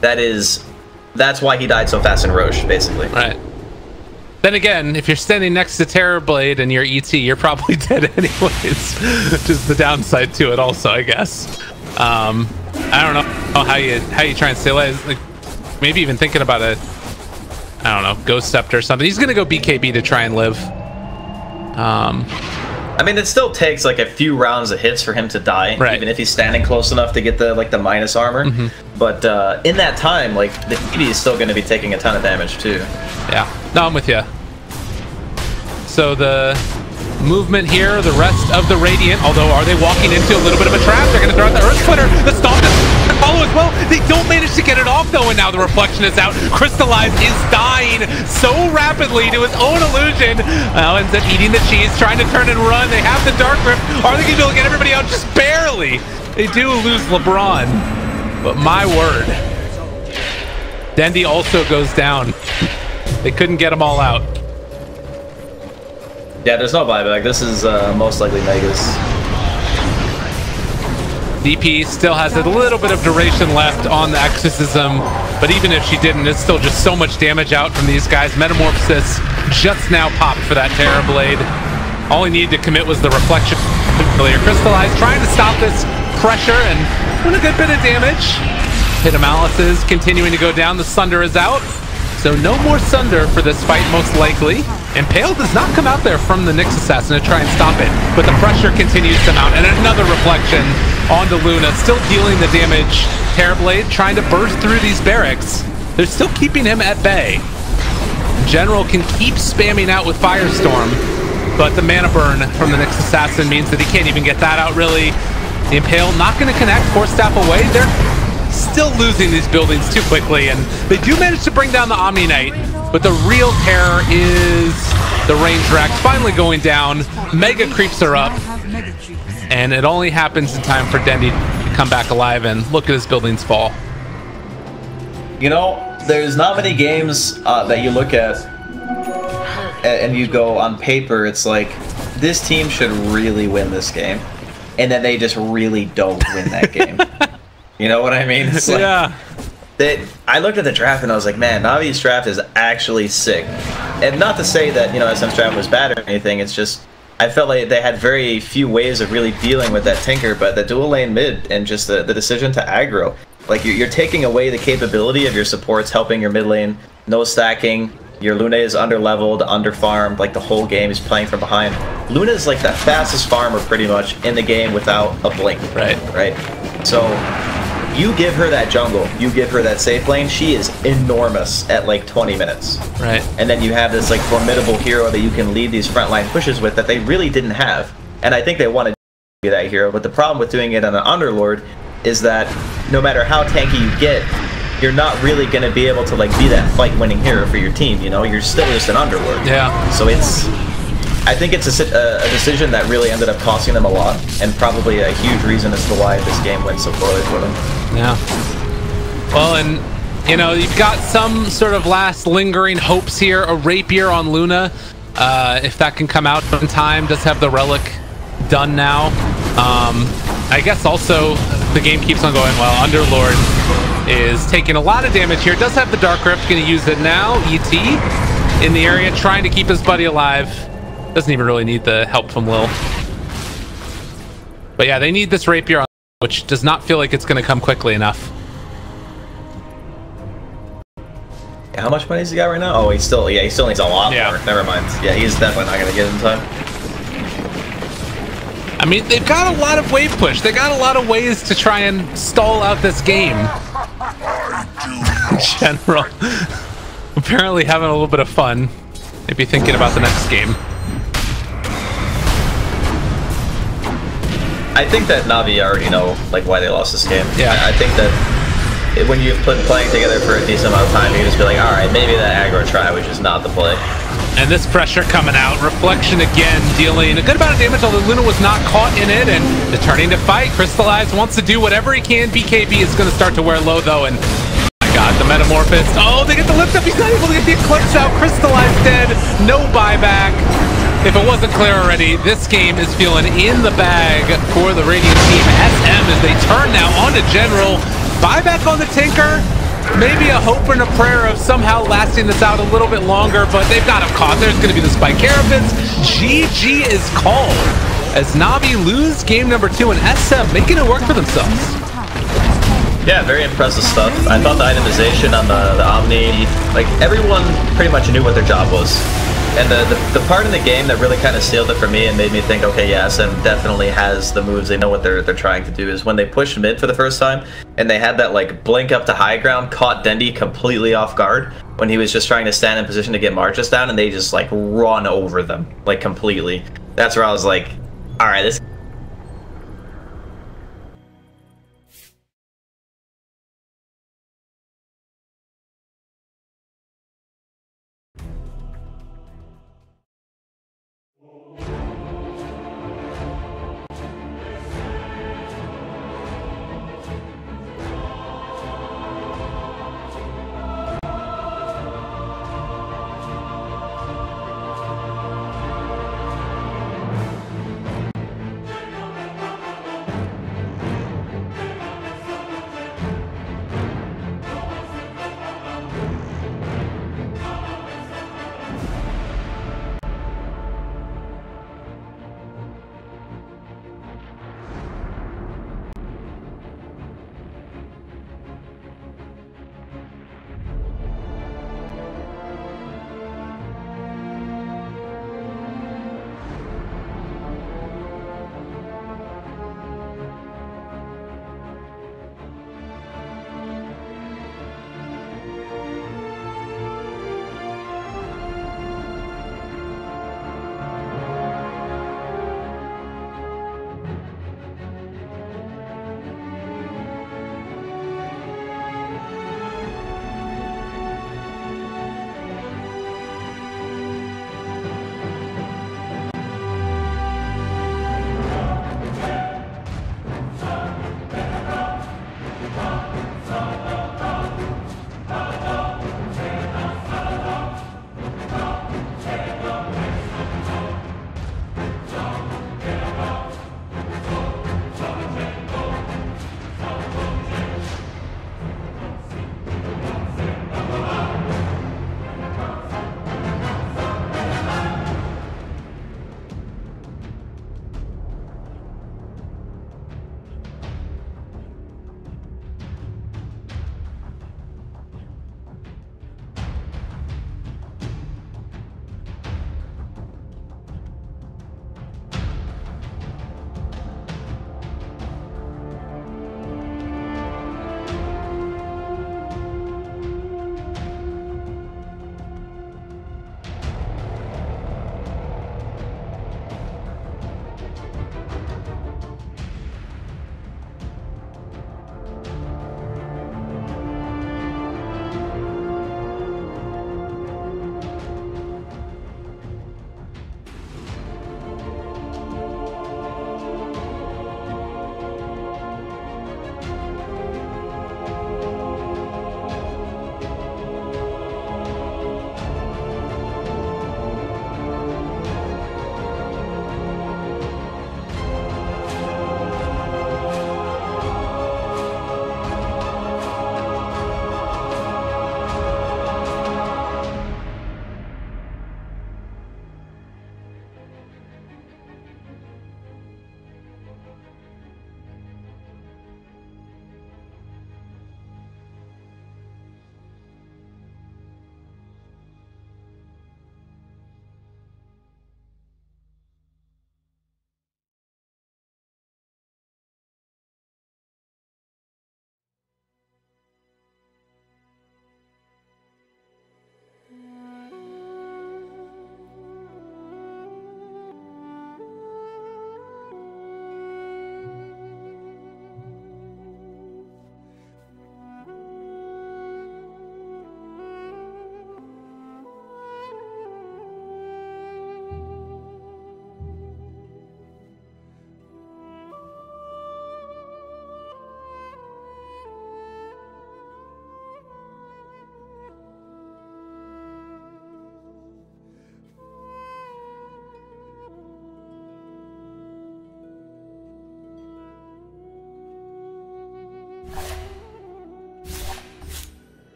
That's why he died so fast in Roche, basically. Right. Then again, if you're standing next to Terrorblade and you're ET, you're probably dead anyways. Which is the downside to it also, I guess. I don't know how you try and stay alive. Like, maybe even thinking about I don't know, Ghost Scepter or something. He's gonna go BKB to try and live. I mean, it still takes like a few rounds of hits for him to die, right, even if he's standing close enough to get the minus armor. But in that time, like, the TD is still going to be taking a ton of damage too. Yeah, no, I'm with you. So the movement here, the rest of the Radiant, although are they walking into a little bit of a trap? They're going to throw out the Earth Splitter. The Stomp is going to follow as well. They don't manage to get it off though, and now the Reflection is out. Crystallized is dying so rapidly to his own illusion. Now ends up eating the cheese, trying to turn and run. They have the Dark Rift. Are they going to be able to get everybody out? Just barely. They do lose LeBron, but my word. Dendi also goes down. They couldn't get them all out. Yeah, there's no buyback. This is most likely Megas. DP still has a little bit of duration left on the Exorcism, but even if she didn't, it's still just so much damage out from these guys. Metamorphosis just now popped for that Terror Blade. All he needed to commit was the Reflection. Crystallized, trying to stop this pressure and doing a good bit of damage. Hit Malices continuing to go down. The Sunder is out. So no more Sunder for this fight, most likely. And Pale does not come out there from the Nyx Assassin to try and stop it. But the pressure continues to mount. And another Reflection onto Luna, still dealing the damage. Terrorblade trying to burst through these barracks. They're still keeping him at bay. General can keep spamming out with Firestorm, but the mana burn from the Nyx Assassin means that he can't even get that out, really. The Impale not going to connect, Force Staff away. They're still losing these buildings too quickly, and they do manage to bring down the Omni Knight, but the real terror is the range racks finally going down. Mega creeps are up, and it only happens in time for Dendi to come back alive, and look at his buildings fall. You know, there's not many games that you look at and you go, on paper, it's like, this team should really win this game, and then they just really don't win that game. You know what I mean? It's like, yeah. I looked at the draft and I was like, man, Navi's draft is actually sick. And not to say that, you know, SM's draft was bad or anything, it's just, I felt like they had very few ways of really dealing with that Tinker, but the dual lane mid and just the decision to aggro. Like, you're taking away the capability of your supports helping your mid lane, no stacking, your Luna is under-leveled, under-farmed, like the whole game is playing from behind. Luna is like the fastest farmer pretty much in the game without a blink. Right. So, you give her that jungle, you give her that safe lane, she is enormous at like 20 minutes. Right. And then you have this like formidable hero that you can lead these frontline pushes with that they really didn't have. And I think they wanted to be that hero, but the problem with doing it on an Underlord is that no matter how tanky you get, you're not really going to be able to like be that fight-winning hero for your team, you know? You're still just an Underlord. Yeah. So it's I think it's a decision that really ended up costing them a lot, and probably a huge reason as to why this game went so poorly for them. Yeah. Well, and you know, you've got some sort of last lingering hopes here. A rapier on Luna, if that can come out in time. Does have the relic done now. I guess also the game keeps on going well. Underlord is taking a lot of damage here. Does have the Dark Rift, going to use it now. ET in the area, trying to keep his buddy alive. Doesn't even really need the help from Lil. But yeah, they need this rapier on, which does not feel like it's going to come quickly enough. Yeah, how much money does he got right now? Oh, he still needs a lot more. Never mind. Yeah, he's definitely not going to get it in time. I mean, they've got a lot of wave push. They got a lot of ways to try and stall out this game. General apparently having a little bit of fun. Maybe thinking about the next game. I think that Navi already know like why they lost this game. Yeah. I think that when you've playing together for a decent amount of time, you just be like, all right, maybe that aggro try, which is not the play. And this pressure coming out. Reflection again, dealing a good amount of damage, although Luna was not caught in it, and returning to fight. Crystallize wants to do whatever he can. BKB is going to start to wear low, though, and oh my god, the Metamorphosis. Oh, they get the lift up. He's not able to get the Eclipse out. Crystallize dead. No buyback. If it wasn't clear already, this game is feeling in the bag for the Radiant team. SM as they turn now onto General. Buyback on the Tinker. Maybe a hope and a prayer of somehow lasting this out a little bit longer, but they've got him caught. There's going to be the Spike Carabins. GG is called as Navi lose game number 2 and SM making it work for themselves. Yeah, very impressive stuff. I thought the itemization on the Omni, like everyone pretty much knew what their job was. And the part in the game that really kind of sealed it for me and made me think, okay, yeah, SM definitely has the moves. They know what they're trying to do, is when they pushed mid for the first time and they had that like blink up to high ground, caught Dendi completely off guard when he was just trying to stand in position to get Marchus down, and they just like run over them like completely. That's where I was like, all right, this.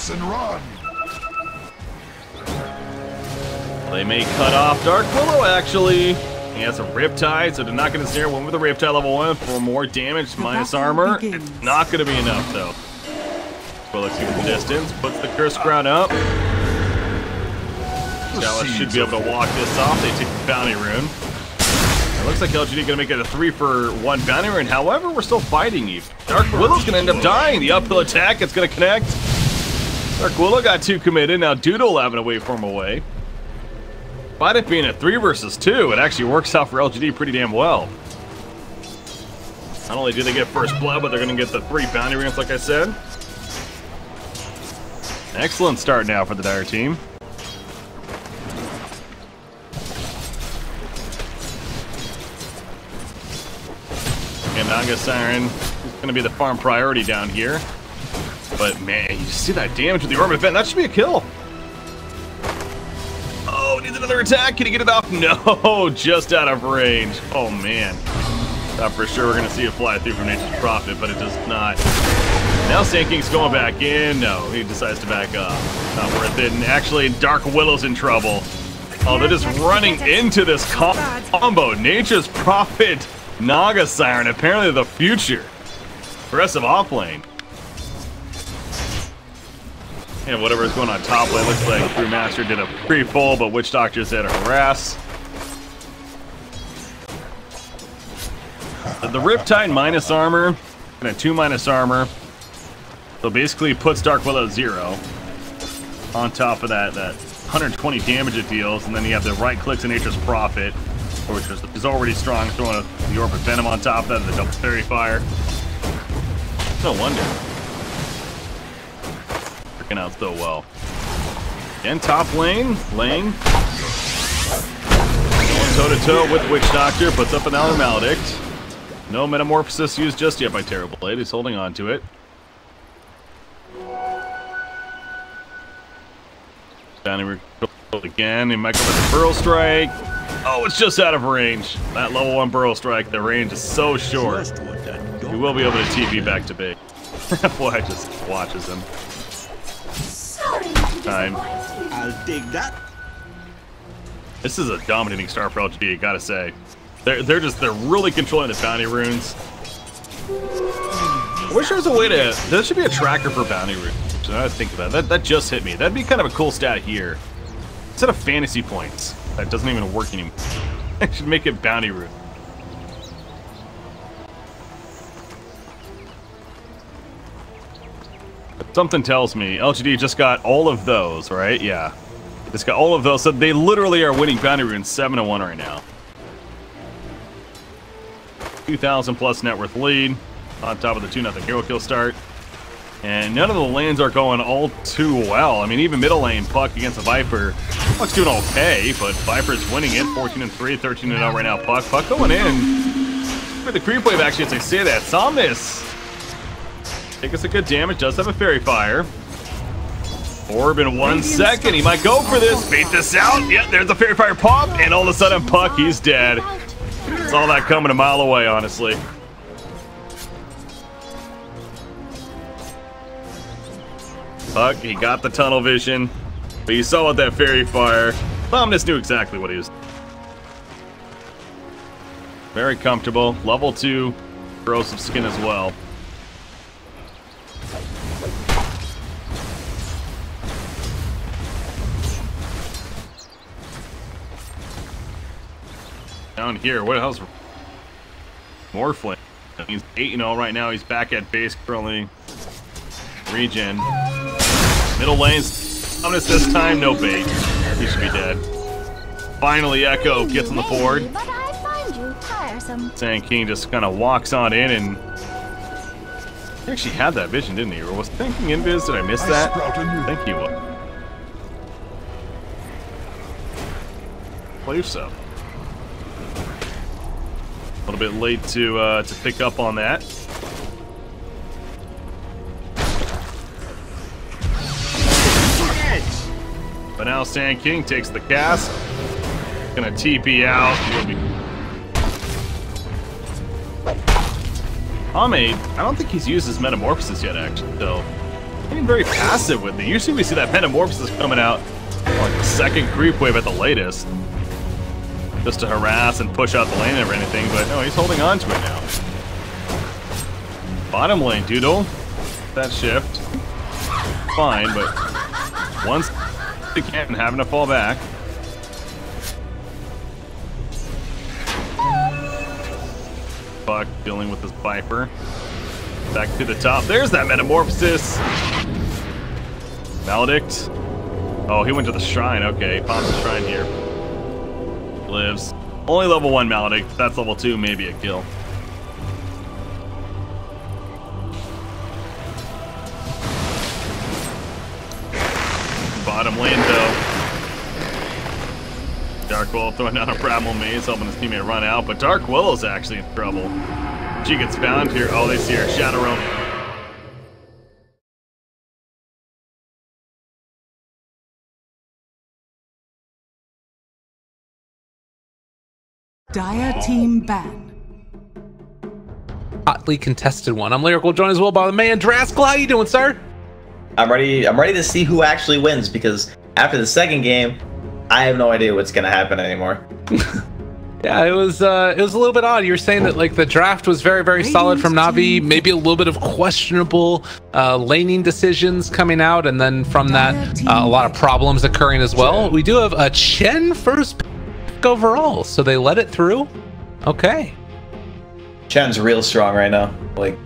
Toss and run. They may cut off Dark Willow, actually. He has a Riptide, so they're not going to snare one with a Riptide level 1 for more damage, minus armor. It's not going to be enough, though. Willow keeps the distance, puts the Curse Crown up. Chalice should be able to walk this off. They take the Bounty Rune. It looks like LGD going to make it a 3-for-1 Bounty Rune. However, we're still fighting even. Dark Willow's going to end up dying. The uphill attack, it's going to connect. Dark Willow got 2 committed. Now Doodle having a waveform away. Despite it being a 3 versus 2, it actually works out for LGD pretty damn well. Not only do they get first blood, but they're going to get the 3 bounty runes, like I said. Excellent start now for the Dire team. And Naga Siren is going to be the farm priority down here. But man, you see that damage with the Orbit Event, that should be a kill. Oh, needs another attack. Can he get it off? No, just out of range. Oh, man. Thought for sure we're going to see it fly through from Nature's Prophet, but it does not. Now Sand King's going back in. No, he decides to back up. Not worth it. And actually, Dark Willow's in trouble. Oh, they're just running into this combo. Nature's Prophet, Naga Siren, apparently the future. Aggressive offlane. And whatever's going on top lane, looks like Brewmaster did a pre-full, but Witch Doctor's there to harass. The Riptide minus armor, and a 2 minus armor. So basically puts Dark Willow 0 on top of that 120 damage it deals, and then you have the right clicks in Nature's Prophet, which is already strong, throwing the Orb of Venom on top of that, and the double Fairy Fire. No wonder. Out so well. Again, top lane, going toe-to-toe with Witch Doctor, puts up another Maledict. No Metamorphosis used just yet by Terrible Blade. He's holding on to it. Down again. He might go with the Burrow Strike. Oh, it's just out of range. That level 1 Burrow Strike, the range is so short. He will be able to TP back to big. Boy, just watches him. Time. I'll dig that. This is a dominating start for LGD, gotta say. They're really controlling the bounty runes. I wish there was a way to. There should be a tracker for bounty runes. So now I think about that. That just hit me. That'd be kind of a cool stat here. Instead of fantasy points, that doesn't even work anymore. I should make it bounty rune. Something tells me LGD just got all of those, right? Yeah. Just got all of those, so they literally are winning bounty runes 7-1 right now. 2,000 plus net worth lead on top of the 2-0 hero kill start. And none of the lanes are going all too well. I mean, even middle lane, Puck against the Viper. Puck's doing okay, but Viper's winning it. 14-3, 13-0 right now. Puck going in. For the creep wave, actually, as I say that. Somnus. Take us a good damage. Does have a Fairy Fire. Orb in 1 second. He might go for this. Bait this out. Yeah, there's a Fairy Fire pop. And all of a sudden, Puck, he's dead. Saw that coming a mile away, honestly. Puck, he got the tunnel vision. But you saw with that Fairy Fire. Somnus knew exactly what he was. Very comfortable. Level 2. Corrosive skin as well. Down here, what else? Morphling. He's 8-0 right now. He's back at base currently. Regen. Middle lanes. Somnus this time, no bait. He should be dead. Finally, Echo gets on the board. Sand King just kind of walks on in and he actually had that vision, didn't he? Or was thinking invis? Did I miss that? I think he was. I believe so. A little bit late to pick up on that. But now Sand King takes the cast. Gonna TP out. Pomade, I don't think he's used his Metamorphosis yet, actually, so being very passive with it. Usually we see that Metamorphosis coming out like the second creep wave at the latest, just to harass and push out the lane or anything, but no, he's holding on to it now. Bottom lane, Doodle. That shift. Fine, but once they can, having to fall back. Buck dealing with this Viper. Back to the top. There's that Metamorphosis. Maledict. Oh, he went to the shrine. Okay, pops the shrine here. Lives. Only level 1 Maledict. That's level 2, maybe a kill. Bottom lane though. Dark Willow throwing down a Bramble Maze, helping his teammate run out, but Dark Willow's actually in trouble. She gets found here. Oh, they see her. Shadow Realm. Dire team ban. Hotly contested one. I'm Lyrical, joined as well by the man Draskell. How you doing, sir? I'm ready to see who actually wins, because after the second game, I have no idea what's gonna happen anymore. Yeah, it was a little bit odd. You were saying that like the draft was very, very solid from Navi, maybe a little bit of questionable laning decisions coming out, and then from that, a lot of problems occurring as well. We do have a Chen first pick overall, so they let it through. Okay. Chen's real strong right now, like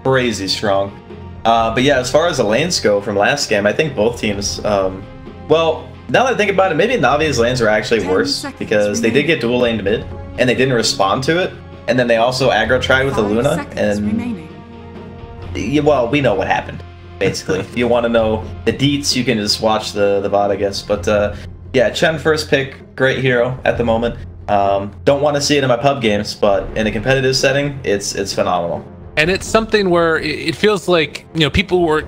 crazy strong. But yeah, as far as the lanes go from last game, I think both teams, well, now that I think about it, maybe Navi's lanes were actually worse, because they did get dual laned mid, and they didn't respond to it, and then they also aggro tried with the Luna, and well, we know what happened, basically. If you want to know the deets, you can just watch the VOD, I guess. But yeah, Chen first pick, great hero at the moment. Don't want to see it in my pub games, but in a competitive setting, it's phenomenal. And it's something where it feels like, you know, people were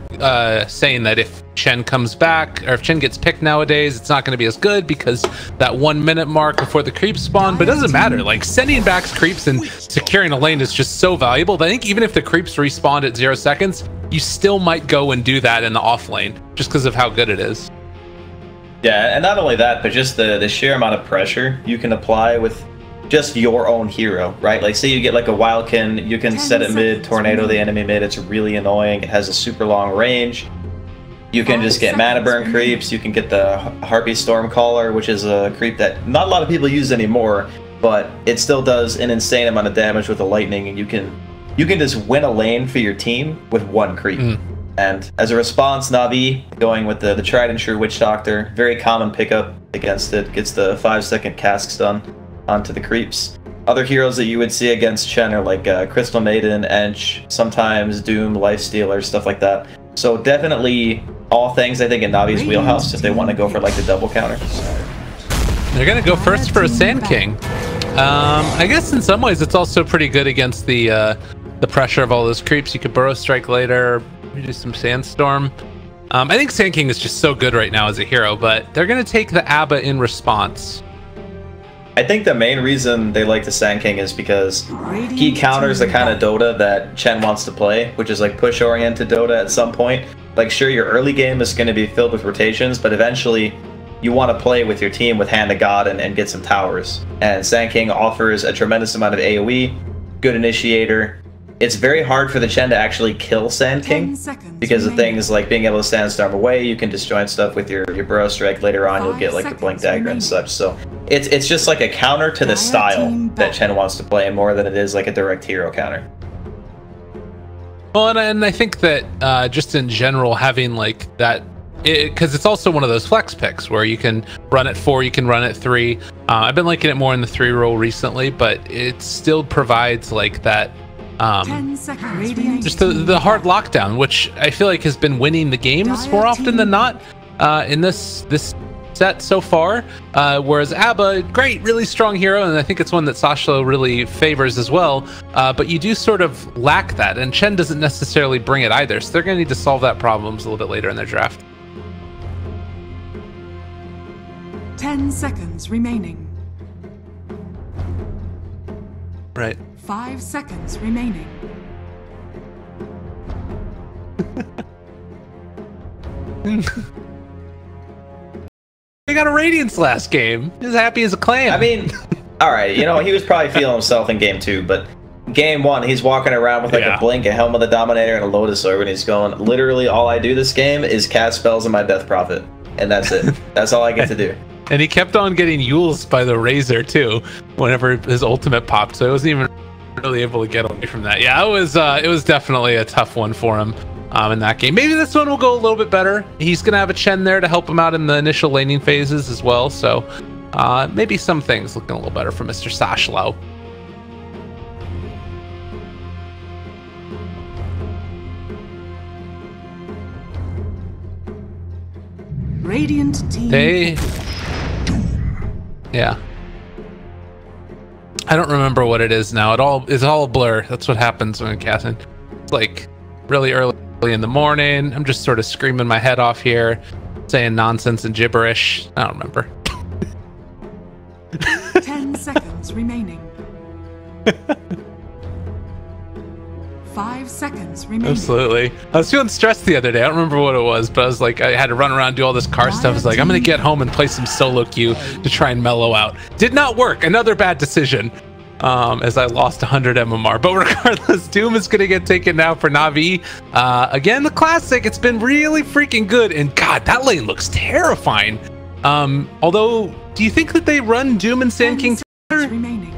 saying that if Chen comes back, or if Chen gets picked nowadays, it's not going to be as good because that 1 minute mark before the creeps spawn. But it doesn't matter. Like, sending back creeps and securing a lane is just so valuable. I think even if the creeps respawned at 0 seconds, you still might go and do that in the off lane just because of how good it is. Yeah, and not only that, but just the sheer amount of pressure you can apply with just your own hero, right? Like, say you get like a Wildkin, you can set it mid, tornado the enemy mid. It's really annoying. It has a super long range. You can just get mana burn creeps. You can get the Harpy Stormcaller, which is a creep that not a lot of people use anymore, but it still does an insane amount of damage with the lightning, and you can just win a lane for your team with one creep. And as a response, Navi going with the tried and true Witch Doctor, very common pickup against it, gets the 5-second cask stun onto the creeps. Other heroes that you would see against Chen are like Crystal Maiden, Ench, sometimes Doom, Lifestealer, stuff like that. So definitely all things I think in Navi's wheelhouse if they want to go for like the double counter. They're gonna go first for a Sand King. I guess in some ways it's also pretty good against the pressure of all those creeps. You could Burrow Strike later, do some Sandstorm. I think Sand King is just so good right now as a hero, but they're gonna take the Abba in response. I think the main reason they like the Sand King is because he counters the kind of Dota that Chen wants to play, which is like push-oriented Dota at some point. Like, sure, your early game is going to be filled with rotations, but eventually you want to play with your team with Hand of God and get some towers. And Sand King offers a tremendous amount of AoE, good initiator. It's very hard for the Chen to actually kill Sand King because of things like being able to Sandstorm away. You can disjoint stuff with your Burrow Strike. Later on, you'll get like the Blink Dagger and such. So it's just like a counter to the style that Chen wants to play more than it is like a direct hero counter. Well, and I think that just in general, having like that, because it's also one of those flex picks where you can run at 4, you can run at 3. I've been liking it more in the 3 role recently, but it still provides like that just the hard lockdown, which I feel like has been winning the games more often than not in this set so far. Whereas Abba, great, really strong hero, and I think it's one that Sashlo really favors as well. But you do sort of lack that, and Chen doesn't necessarily bring it either. So they're going to need to solve that problem a little bit later in their draft. 10 seconds remaining. Right. 5 seconds remaining. They got a Radiance last game. He's happy as a clam. I mean, all right, you know, he was probably feeling himself in game 2, but game 1, he's walking around with like a Blink, a Helm of the Dominator, and a Lotus Orb, and he's going, literally all I do this game is cast spells in my Death Prophet, and that's it. That's all I get to do. And he kept on getting Yules by the Razor too, whenever his ultimate popped, so he wasn't even really able to get away from that. Yeah, it was definitely a tough one for him in that game. Maybe this one will go a little bit better. He's gonna have a Chen there to help him out in the initial laning phases as well, so maybe some things looking a little better for Mr. Sashlow. Radiant team. Yeah. I don't remember what it is now. It's all a blur. That's what happens when casting. It's like really early in the morning. I'm just sort of screaming my head off here, saying nonsense and gibberish. I don't remember. 10 seconds remaining. 5 seconds remaining. Absolutely. I was feeling stressed the other day. I don't remember what it was, but I was like, I had to run around and do all this car stuff. I was like, I'm going to get home and play some solo queue to try and mellow out. Did not work. Another bad decision as I lost 100 MMR. But regardless, Doom is going to get taken now for Na'Vi. Again, the classic. It's been really freaking good. And God, that lane looks terrifying. Although, do you think that they run Doom and Sand King remaining?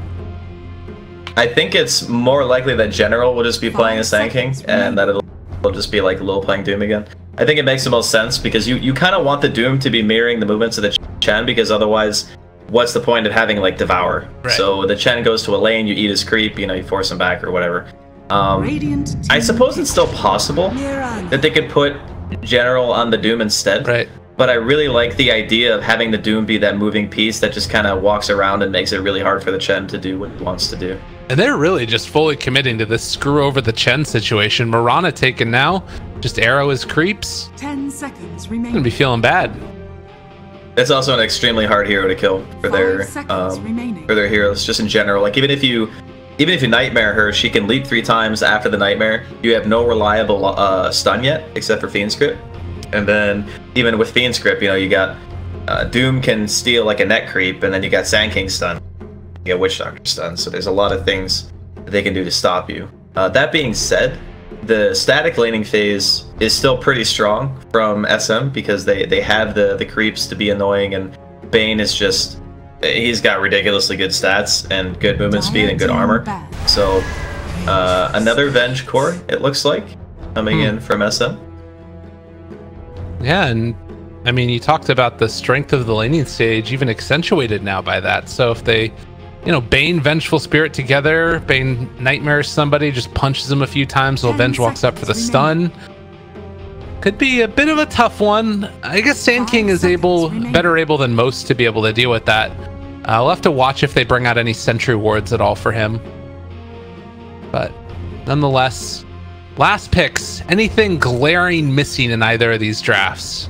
I think it's more likely that General will just be playing as Sand King, and that it'll just be like Lil playing Doom again. I think it makes the most sense, because you kind of want the Doom to be mirroring the movements of the Chen, because otherwise, what's the point of having like Devour? Right. So the Chen goes to a lane, you eat his creep, you know, you force him back or whatever. I suppose it's still possible that they could put General on the Doom instead. Right. But I really like the idea of having the Doom be that moving piece that just kind of walks around and makes it really hard for the Chen to do what he wants to do. And they're really just fully committing to this screw over the Chen situation. Mirana taken now. Just arrow his creeps. 10 seconds Gonna remaining. be feeling bad. It's also an extremely hard hero to kill for their heroes, just in general. Like even if you nightmare her, she can leap 3 times after the nightmare. You have no reliable stun yet, except for Fiend Script. And then even with Fiend Script, you know, you got Doom can steal like a net creep, and then you got Sand King stun. You got Witch Doctor stun. So there's a lot of things that they can do to stop you. That being said, the static laning phase is still pretty strong from SM, because they have the creeps to be annoying, and Bane is just, he's got ridiculously good stats and good movement speed and good armor. So another Venge core, it looks like, coming in from SM. Yeah, and I mean, you talked about the strength of the laning stage, even accentuated now by that. So if they, you know, Bane, Vengeful Spirit together, Bane nightmares somebody, just punches him a few times while Venge walks up for the stun. Could be a bit of a tough one. I guess Sand King is better able than most to be able to deal with that. We'll have to watch if they bring out any Sentry Wards at all for him. But nonetheless, last picks. Anything glaring missing in either of these drafts?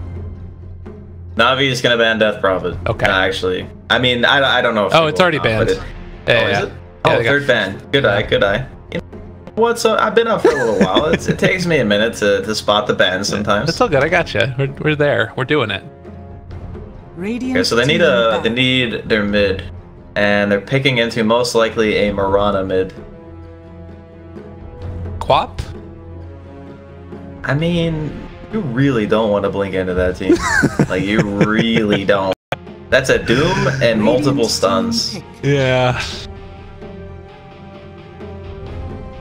Na'Vi is gonna ban Death Prophet. Okay. Actually, I mean, I don't know if it's already banned. Is it? Oh, third ban. Good eye, good eye. You know what? So I've been up for a little while. It takes me a minute to spot the bans sometimes. It's all good. I got you. We're there. We're doing it. Okay, so they need their mid, and they're picking into most likely a Mirana mid. Quap? I mean, you really don't want to blink into that team. Like, you really don't. That's a Doom and multiple stuns. Yeah.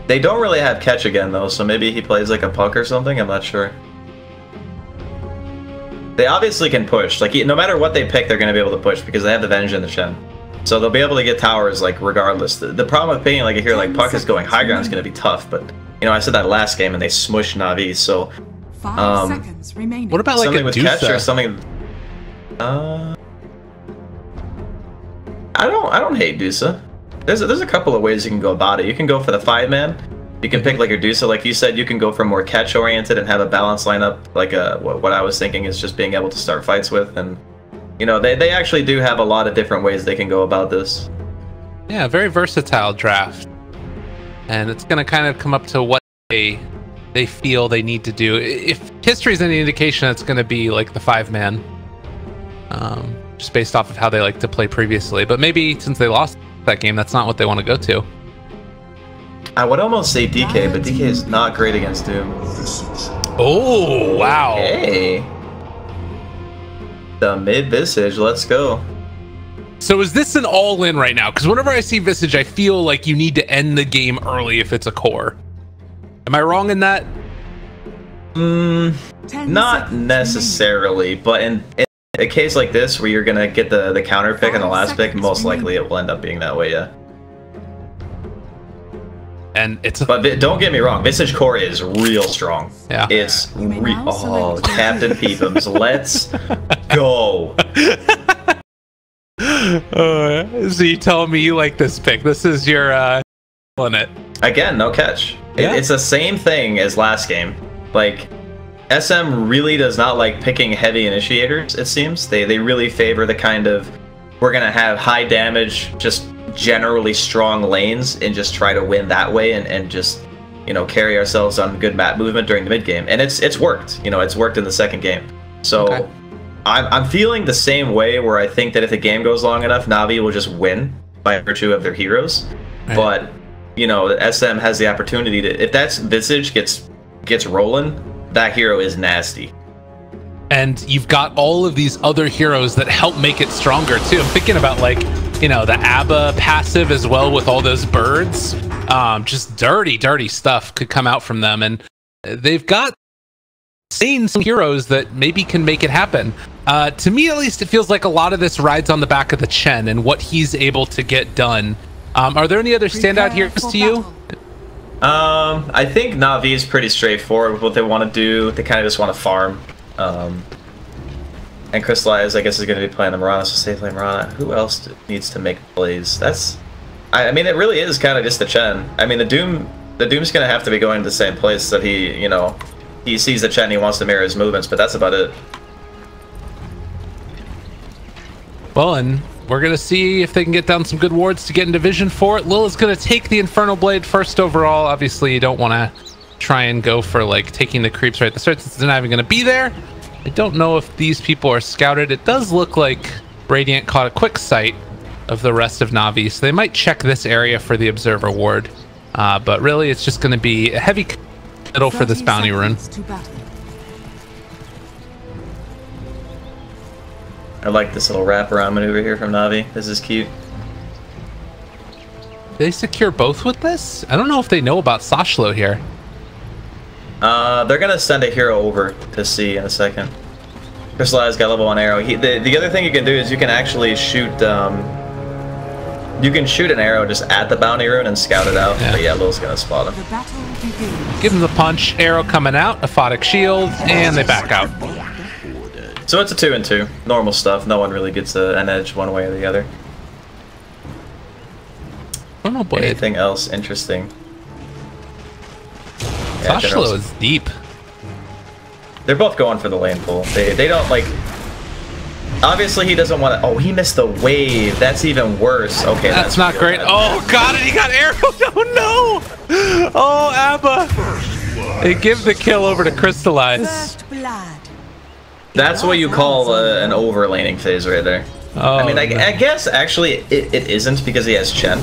They don't really have catch again, though, so maybe he plays like a Puck or something? I'm not sure. They obviously can push. Like, no matter what they pick, they're going to be able to push because they have the Venge and the Shen. So they'll be able to get towers, like, regardless. The problem with picking, like, a hero like Puck is going high ground is going to be tough, but, you know, I said that last game and they smushed Na'Vi, so... 5 seconds remaining. What about, like, something a with Dusa? catch or something... I don't hate Dusa. There's a couple of ways you can go about it. You can go for the 5-man. You can pick like your Dusa, like you said. You can go for more catch oriented and have a balanced lineup. Like what I was thinking is just being able to start fights with, and you know they actually do have a lot of different ways they can go about this. Yeah, very versatile draft, and it's gonna kind of come up to what a they feel they need to do. If history is any indication, it's going to be like the 5-man, just based off of how they like to play previously. But maybe since they lost that game, that's not what they want to go to. I would almost say DK, but DK is not great against Doom. Oh, wow. Hey. The mid Visage, let's go. So is this an all-in right now? Because whenever I see Visage, I feel like you need to end the game early if it's a core. Am I wrong in that? Not necessarily, but in a case like this where you're going to get the counter pick and the last pick, most likely it will end up being that way, yeah. And it's but don't get me wrong, Visage core is real strong. Yeah, it's oh, Captain Peepums, let's go. So you telling me you like this pick? This is your on it again? No catch. Yeah. It's the same thing as last game. Like SM really does not like picking heavy initiators. It seems they really favor the kind of we're gonna have high damage, just generally strong lanes and just try to win that way and just, you know, carry ourselves on good map movement during the mid game. And it's worked. You know, it's worked in the second game. So okay. I'm feeling the same way where I think that if the game goes long enough, Na'Vi will just win by virtue of their heroes. Right. But, you know, SM has the opportunity to, if that Visage gets rolling, that hero is nasty. And you've got all of these other heroes that help make it stronger too. I'm thinking about, like, you know, the ABBA passive as well with all those birds. Just dirty stuff could come out from them. And they've got seen some heroes that maybe can make it happen. To me, at least, it feels like a lot of this rides on the back of the Chen and what he's able to get done. Are there any other standout heroes to you? I think Na'Vi is pretty straightforward with what they want to do. They kind of just want to farm. And Crystallize, I guess, is going to be playing the Mirana, so stay playing Mirana. Who else needs to make plays? That's, I mean, it really is kind of just the Chen. I mean, the Doom's going to have to be going to the same place that he, you know, he sees the Chen, he wants to mirror his movements, but that's about it. Well, and we're going to see if they can get down some good wards to get into vision for it. Lil is going to take the Infernal Blade first overall. Obviously, you don't want to try and go for, like, taking the creeps right at the start since they're not even going to be there. I don't know if these people are scouted. It does look like Radiant caught a quick sight of the rest of Na'Vi, so they might check this area for the Observer ward. But really, it's just going to be a heavy middle for this bounty rune. I like this little wraparound maneuver here from Na'Vi. This is cute. Did they secure both with this? I don't know if they know about Sashlo here. They're gonna send a hero over to see in a second. Crystallize got level 1 arrow. The other thing you can do is you can actually shoot. You can shoot an arrow just at the bounty rune and scout it out. Yeah. But yeah, Lil's gonna spot him. Give him the punch. Arrow coming out. Aphotic shield, and they back out. So it's a 2-2. Normal stuff. No one really gets an edge one way or the other. Anything else interesting? Yeah, Sashlo is deep. They're both going for the lane pull. They don't like. Obviously, he doesn't want to. Oh, he missed the wave. That's even worse. Okay, that's not great. Bad. Oh, got it. He got arrowed. Oh no. Oh, Abba. They give the kill over to Crystallize. That's what you call an overlaning phase right there. Oh, I mean, I guess actually it isn't because he has Chen.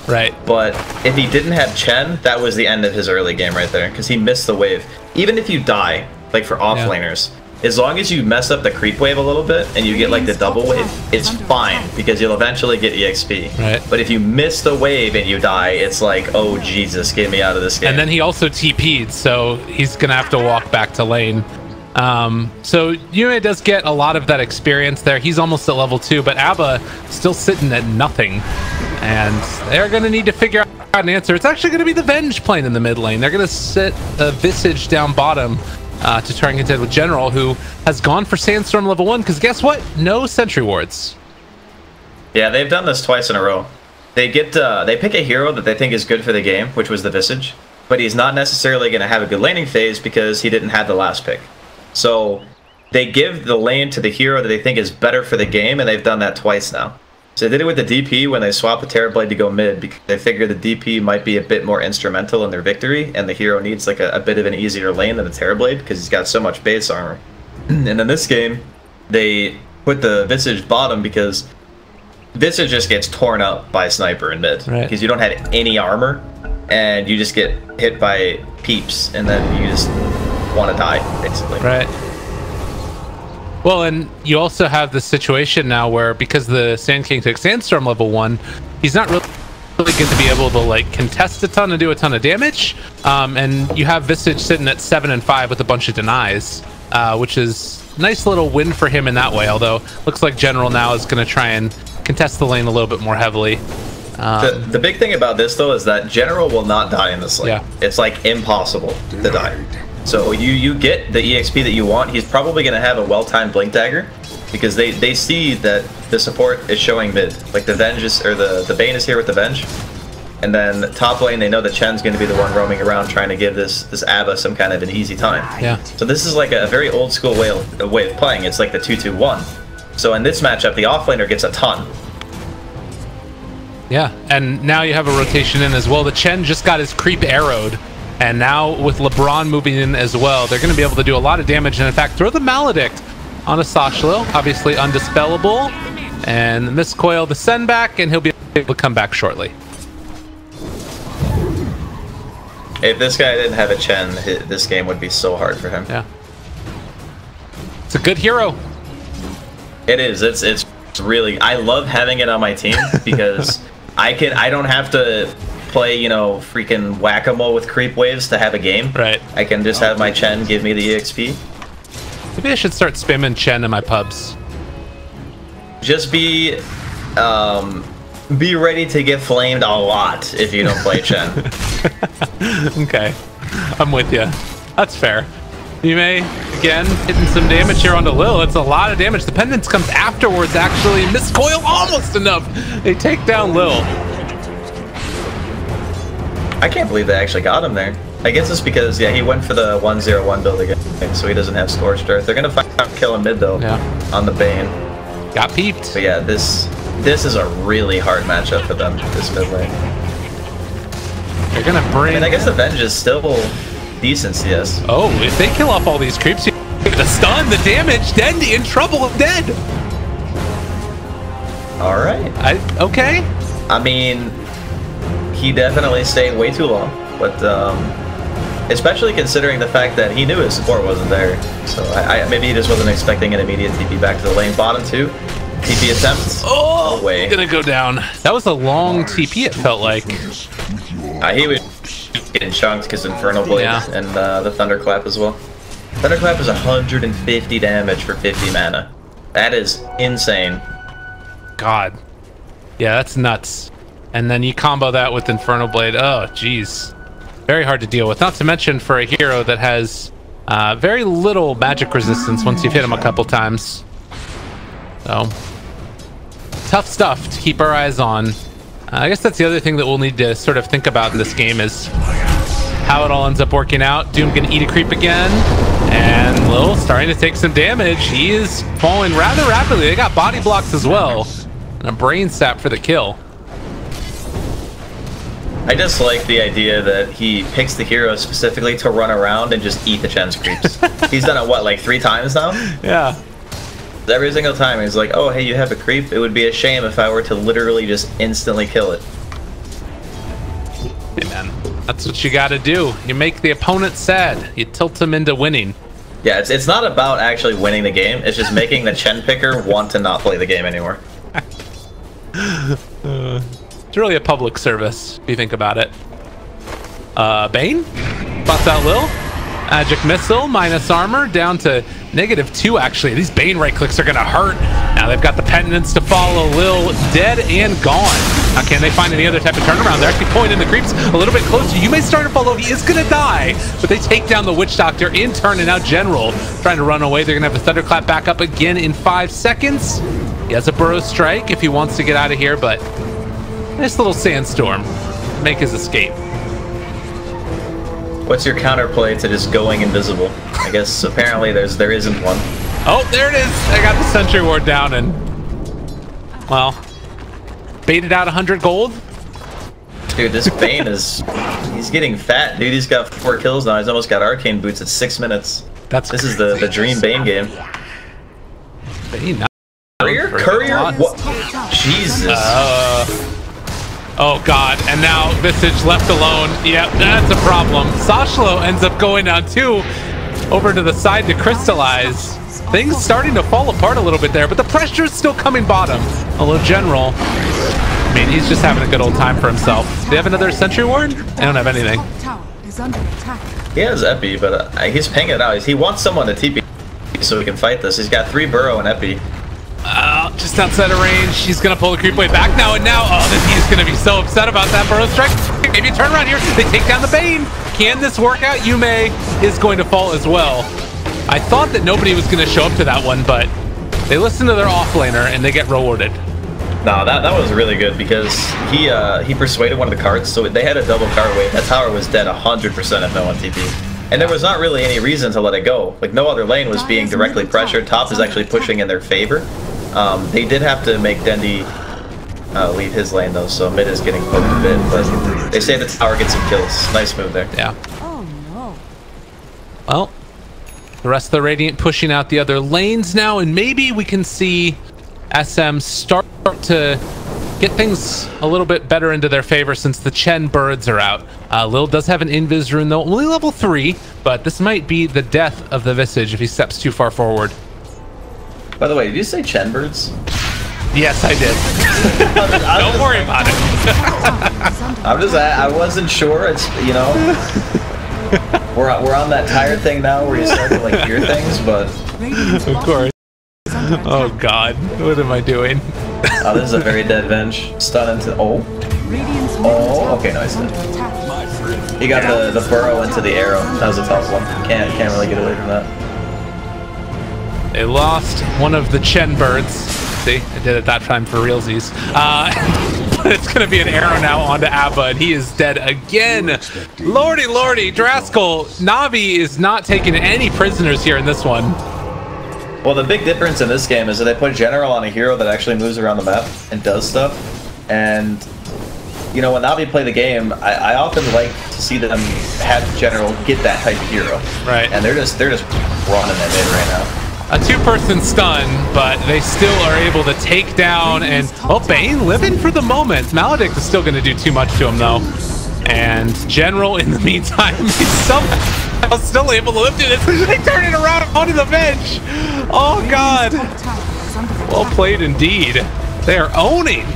Right. But if he didn't have Chen, that was the end of his early game right there, because he missed the wave. Even if you die, like for offlaners, as long as you mess up the creep wave a little bit and you get like the double wave, it's fine, because you'll eventually get EXP. Right. But if you miss the wave and you die, it's like, oh Jesus, get me out of this game. And then he also TP'd, so he's gonna have to walk back to lane. So Yume does get a lot of that experience there. He's almost at level 2, but Abba still sitting at nothing. And they're going to need to figure out an answer. It's actually going to be the Venge playing in the mid lane. They're going to sit a Visage down bottom to try and contend with General, who has gone for Sandstorm level 1, because guess what? No sentry wards. Yeah, they've done this twice in a row. They pick a hero that they think is good for the game, which was the Visage, but he's not necessarily going to have a good laning phase because he didn't have the last pick. So they give the lane to the hero that they think is better for the game, and they've done that twice now. So they did it with the DP when they swapped the Terrorblade to go mid because they figured the DP might be a bit more instrumental in their victory, and the hero needs like a bit of an easier lane than the Terrorblade because he's got so much base armor. And in this game, they put the Visage bottom because Visage just gets torn up by Sniper in mid because you don't have any armor, and you just get hit by peeps, and then you just want to die, basically. Right. Well, and you also have the situation now where because the Sand King took Sandstorm level 1, he's not really going to be able to like contest a ton and do a ton of damage. And you have Visage sitting at 7 and 5 with a bunch of denies, which is a nice little win for him in that way. Although looks like General now is going to try and contest the lane a little bit more heavily. The big thing about this though is that General will not die in this lane. Yeah. It's like impossible to die. So you get the EXP that you want. He's probably going to have a well-timed Blink Dagger because they see that the support is showing mid. Like the Venge is, or the Bane is here with the Venge. And then top lane, they know that Chen's going to be the one roaming around trying to give this Abba some kind of an easy time. Yeah. So this is like a very old school way of playing. It's like the 2-2-1. So in this matchup, the offlaner gets a ton. Yeah, and now you have a rotation in as well. The Chen just got his creep arrowed. And now with LeBron moving in as well, they're going to be able to do a lot of damage. And in fact, throw the Maledict on a Sashlil, obviously undispellable. And Miscoil the send back, and he'll be able to come back shortly. If this guy didn't have a Chen, this game would be so hard for him. Yeah. It's a good hero. It is. It's really... I love having it on my team because I don't have to play, you know, freaking whack-a-mole with creep waves to have a game. Right. I can just have my Chen give me the EXP. Maybe I should start spamming Chen in my pubs. Just be ready to get flamed a lot if you don't play Chen. Okay. I'm with you. That's fair. You may, again, hitting some damage here onto Lil. It's a lot of damage. The Pendants comes afterwards, actually. Miscoil almost enough. They take down Lil. I can't believe they actually got him there. I guess it's because, yeah, he went for the 1-0-1 build again, so he doesn't have Scorched Earth. They're going to find out kill him mid, though, on the Bane. Got peeped. But yeah, this is a really hard matchup for them, this mid lane. They're going to bring... I mean, I guess the Venge is still decent CS. Oh, if they kill off all these creeps, the stun, the damage, then in trouble, dead. All right. Okay. I mean... He definitely stayed way too long, but especially considering the fact that he knew his support wasn't there. So maybe he just wasn't expecting an immediate TP back to the lane. Bottom 2, TP attempts. Oh, no way. Gonna go down. That was a long TP, it felt like. He was getting chunked because Infernal Blade and the Thunderclap as well. Thunderclap is 150 damage for 50 mana. That is insane. God. Yeah, that's nuts. And then you combo that with Infernal Blade. Oh, jeez. Very hard to deal with. Not to mention for a hero that has very little magic resistance once you've hit him a couple times. So, tough stuff to keep our eyes on. I guess that's the other thing that we'll need to sort of think about in this game is how it all ends up working out. Doom can eat a creep again. And Lil starting to take some damage. He is falling rather rapidly. They got body blocks as well. And a brain sap for the kill. I just like the idea that he picks the hero specifically to run around and just eat the Chen's creeps. He's done it, what, like 3 times now? Yeah. Every single time he's like, oh, hey, you have a creep? It would be a shame if I were to literally just instantly kill it. Hey, man. That's what you gotta do. You make the opponent sad. You tilt them into winning. Yeah, it's not about actually winning the game. It's just making the Chen picker want to not play the game anymore. It's really a public service, if you think about it. Bane? Spots out Lil. Magic Missile, minus armor, down to -2, actually. These Bane right-clicks are going to hurt. Now they've got the Pendants to follow. Lil dead and gone. Now can they find any other type of turnaround? They're actually pointing the creeps a little bit closer. You may start to follow. He is going to die, but they take down the Witch Doctor in turn, and now General trying to run away. They're going to have the Thunderclap back up again in 5 seconds. He has a Burrow Strike if he wants to get out of here, but nice little Sandstorm. Make his escape. What's your counterplay to just going invisible? I guess apparently there isn't one. Oh, there it is. I got the Sentry Ward down, and well, baited out 100 gold. Dude, this Bane he's getting fat, dude. He's got 4 kills now. He's almost got arcane boots at 6 minutes. This is the dream Bane game. Bane, Courier? What? Jesus. Oh god, and now Visage left alone. Yep, that's a problem. Sashlo ends up going down too, over to the side to crystallize. Things starting to fall apart a little bit there, but the pressure is still coming bottom. Although General, I mean, he's just having a good old time for himself. Do they have another Sentry Ward? I don't have anything. He has Epi, but he's paying it out. He wants someone to TP so he can fight this. He's got 3 Burrow and Epi. Just outside of range. He's gonna pull the creep blade back now, and now, he's gonna be so upset about that Burrow strike. Maybe a turn around here. They take down the Bane. Can this work out? Yume is going to fall as well. I thought that nobody was gonna show up to that one, but they listen to their offlaner and they get rewarded. No, that was really good because he persuaded one of the cards, so they had a double card wave. That tower was dead 100% if no one TP. And there was not really any reason to let it go. Like, no other lane was being directly pressured. Top is actually pushing in their favor. They did have to make Dendi leave his lane though, so mid is getting poked a bit, but they say the tower gets some kills. Nice move there. Yeah. Oh no. Well, the rest of the Radiant pushing out the other lanes now, and maybe we can see SM start to get things a little bit better into their favor since the Chen birds are out. Lil does have an invis rune though, only level 3, but this might be the death of the Visage if he steps too far forward. By the way, did you say Chen birds? Yes, I did. Don't worry about it. I wasn't sure. It's, you know, we're on that tired thing now where you start to like hear things, but of course. Oh god, what am I doing? Oh, this is a very dead Venge. Stun into okay, nice. He got the burrow into the arrow. That was a tough one. Can't really get away from that. They lost one of the Chen birds. See, I did it that time for realsies. But it's gonna be an arrow now onto Abba, and he is dead again. Lordy, lordy, Draskell, Navi is not taking any prisoners here in this one. Well, the big difference in this game is that they put General on a hero that actually moves around the map and does stuff. And, you know, when Navi play the game, I often like to see them have General get that type of hero. Right. And they're just running that mid right now. A 2-person stun, but they still are able to take down, and Bane living for the moment. Maledict is still going to do too much to him though. And General, in the meantime, he's somehow still able to lift it. They turn it around onto the bench. Oh god. Well played indeed. They are owning.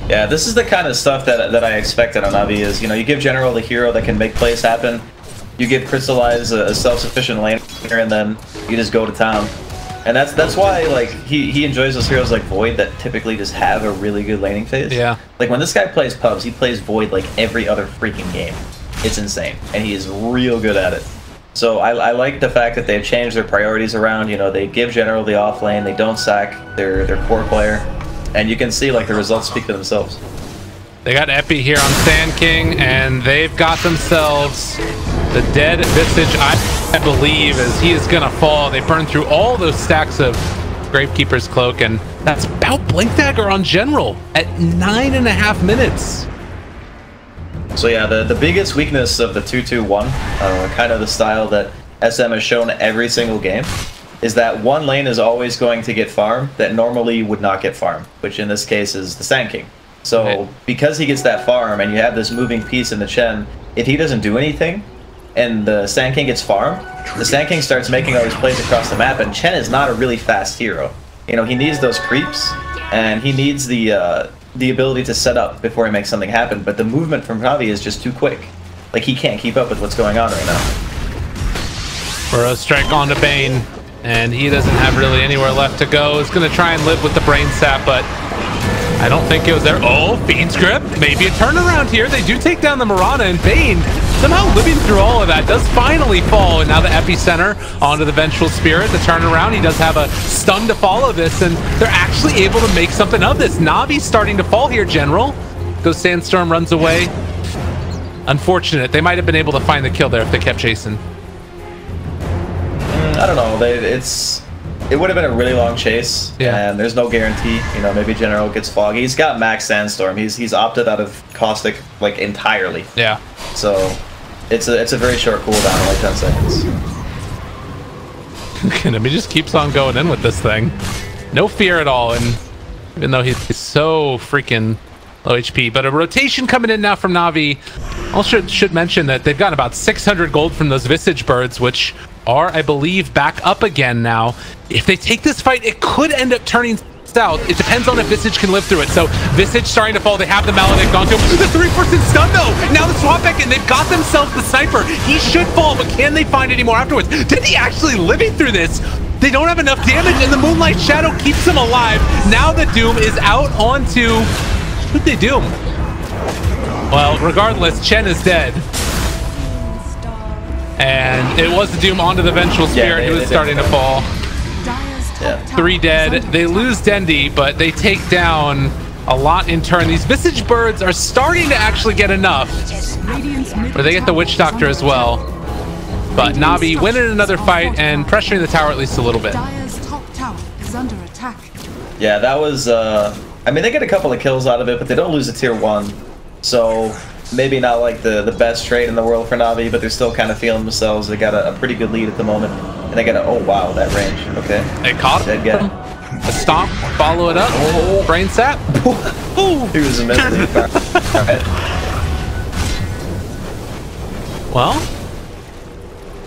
Yeah, this is the kind of stuff that I expected on Navi is, you know, you give General the hero that can make plays happen. You give Crystallize a self-sufficient laner, and then you just go to town. And that's why, like, he enjoys those heroes like Void that typically just have a really good laning phase. Yeah. Like, when this guy plays pubs, he plays Void like every other freaking game. It's insane. And he is real good at it. So I like the fact that they've changed their priorities around. You know, they give General the off lane, they don't sack their core player. And you can see, like, the results speak for themselves. They got Epi here on Sand King, and they've got themselves the dead Visage, I believe, as he is gonna fall. They burn through all those stacks of Gravekeeper's Cloak, and that's about Blink Dagger on General at 9.5 minutes. So yeah, the biggest weakness of the 2-2-1, kind of the style that SM has shown every single game, is that one lane is always going to get farm that normally would not get farm, which in this case is the Sand King. So because he gets that farm and you have this moving piece in the Chen, if he doesn't do anything and the Sand King gets farmed, the Sand King starts making all these plays across the map, and Chen is not a really fast hero. You know, he needs those creeps and he needs the ability to set up before he makes something happen, but the movement from Navi is just too quick. Like, he can't keep up with what's going on right now. Burrow strike onto Bane, and he doesn't have really anywhere left to go. He's going to try and live with the Brain Sap, but I don't think it was there. Oh, Fiend's Grip. Maybe a turnaround here. They do take down the Mirana, and Bane, somehow living through all of that, does finally fall. And now the Epicenter onto the Vengeful Spirit. The turnaround, he does have a stun to follow this, and they're actually able to make something of this. Navi's starting to fall here, General. Goes Sandstorm, runs away. Unfortunate. They might have been able to find the kill there if they kept chasing. I don't know. It's it would have been a really long chase, Yeah. and there's no guarantee. You know, maybe General gets foggy. He's got max Sandstorm. He's opted out of Caustic like entirely. Yeah. So it's a very short cooldown, like 10 seconds. Enemy just keeps on going in with this thing. No fear at all, and even though he's so freaking low HP. But a rotation coming in now from Na'Vi. Also should mention that they've got about 600 gold from those Visage birds, which are, I believe, back up again now. If they take this fight, it could end up turning south. It depends on if Visage can live through it. So Visage starting to fall. They have the Maledict onto him. The 3% stun though. Now the swap back and they've got themselves the sniper. He should fall, but can they find any more afterwards? Did he actually living through this? They don't have enough damage, and the Moonlight Shadow keeps him alive. Now the Doom is out onto... Who'd they Doom? Well, regardless, Chen is dead. And it was the Doom onto the Vengeful Spirit who was starting to fall. Yeah. 3 dead. They lose Dendi, but they take down a lot in turn. These Visage birds are starting to actually get enough. Where they get the Witch Doctor as well. But Na'Vi winning another fight and pressuring the tower at least a little bit. Yeah, that was... I mean, they get a couple of kills out of it, but they don't lose a tier 1. So maybe not like the best trade in the world for Na'Vi, but they're still kind of feeling themselves. They got a pretty good lead at the moment. And they got a... Oh, wow, that range. Okay. They caught him. A stomp, follow it up. Oh. Brain sap. He was amazing. Well,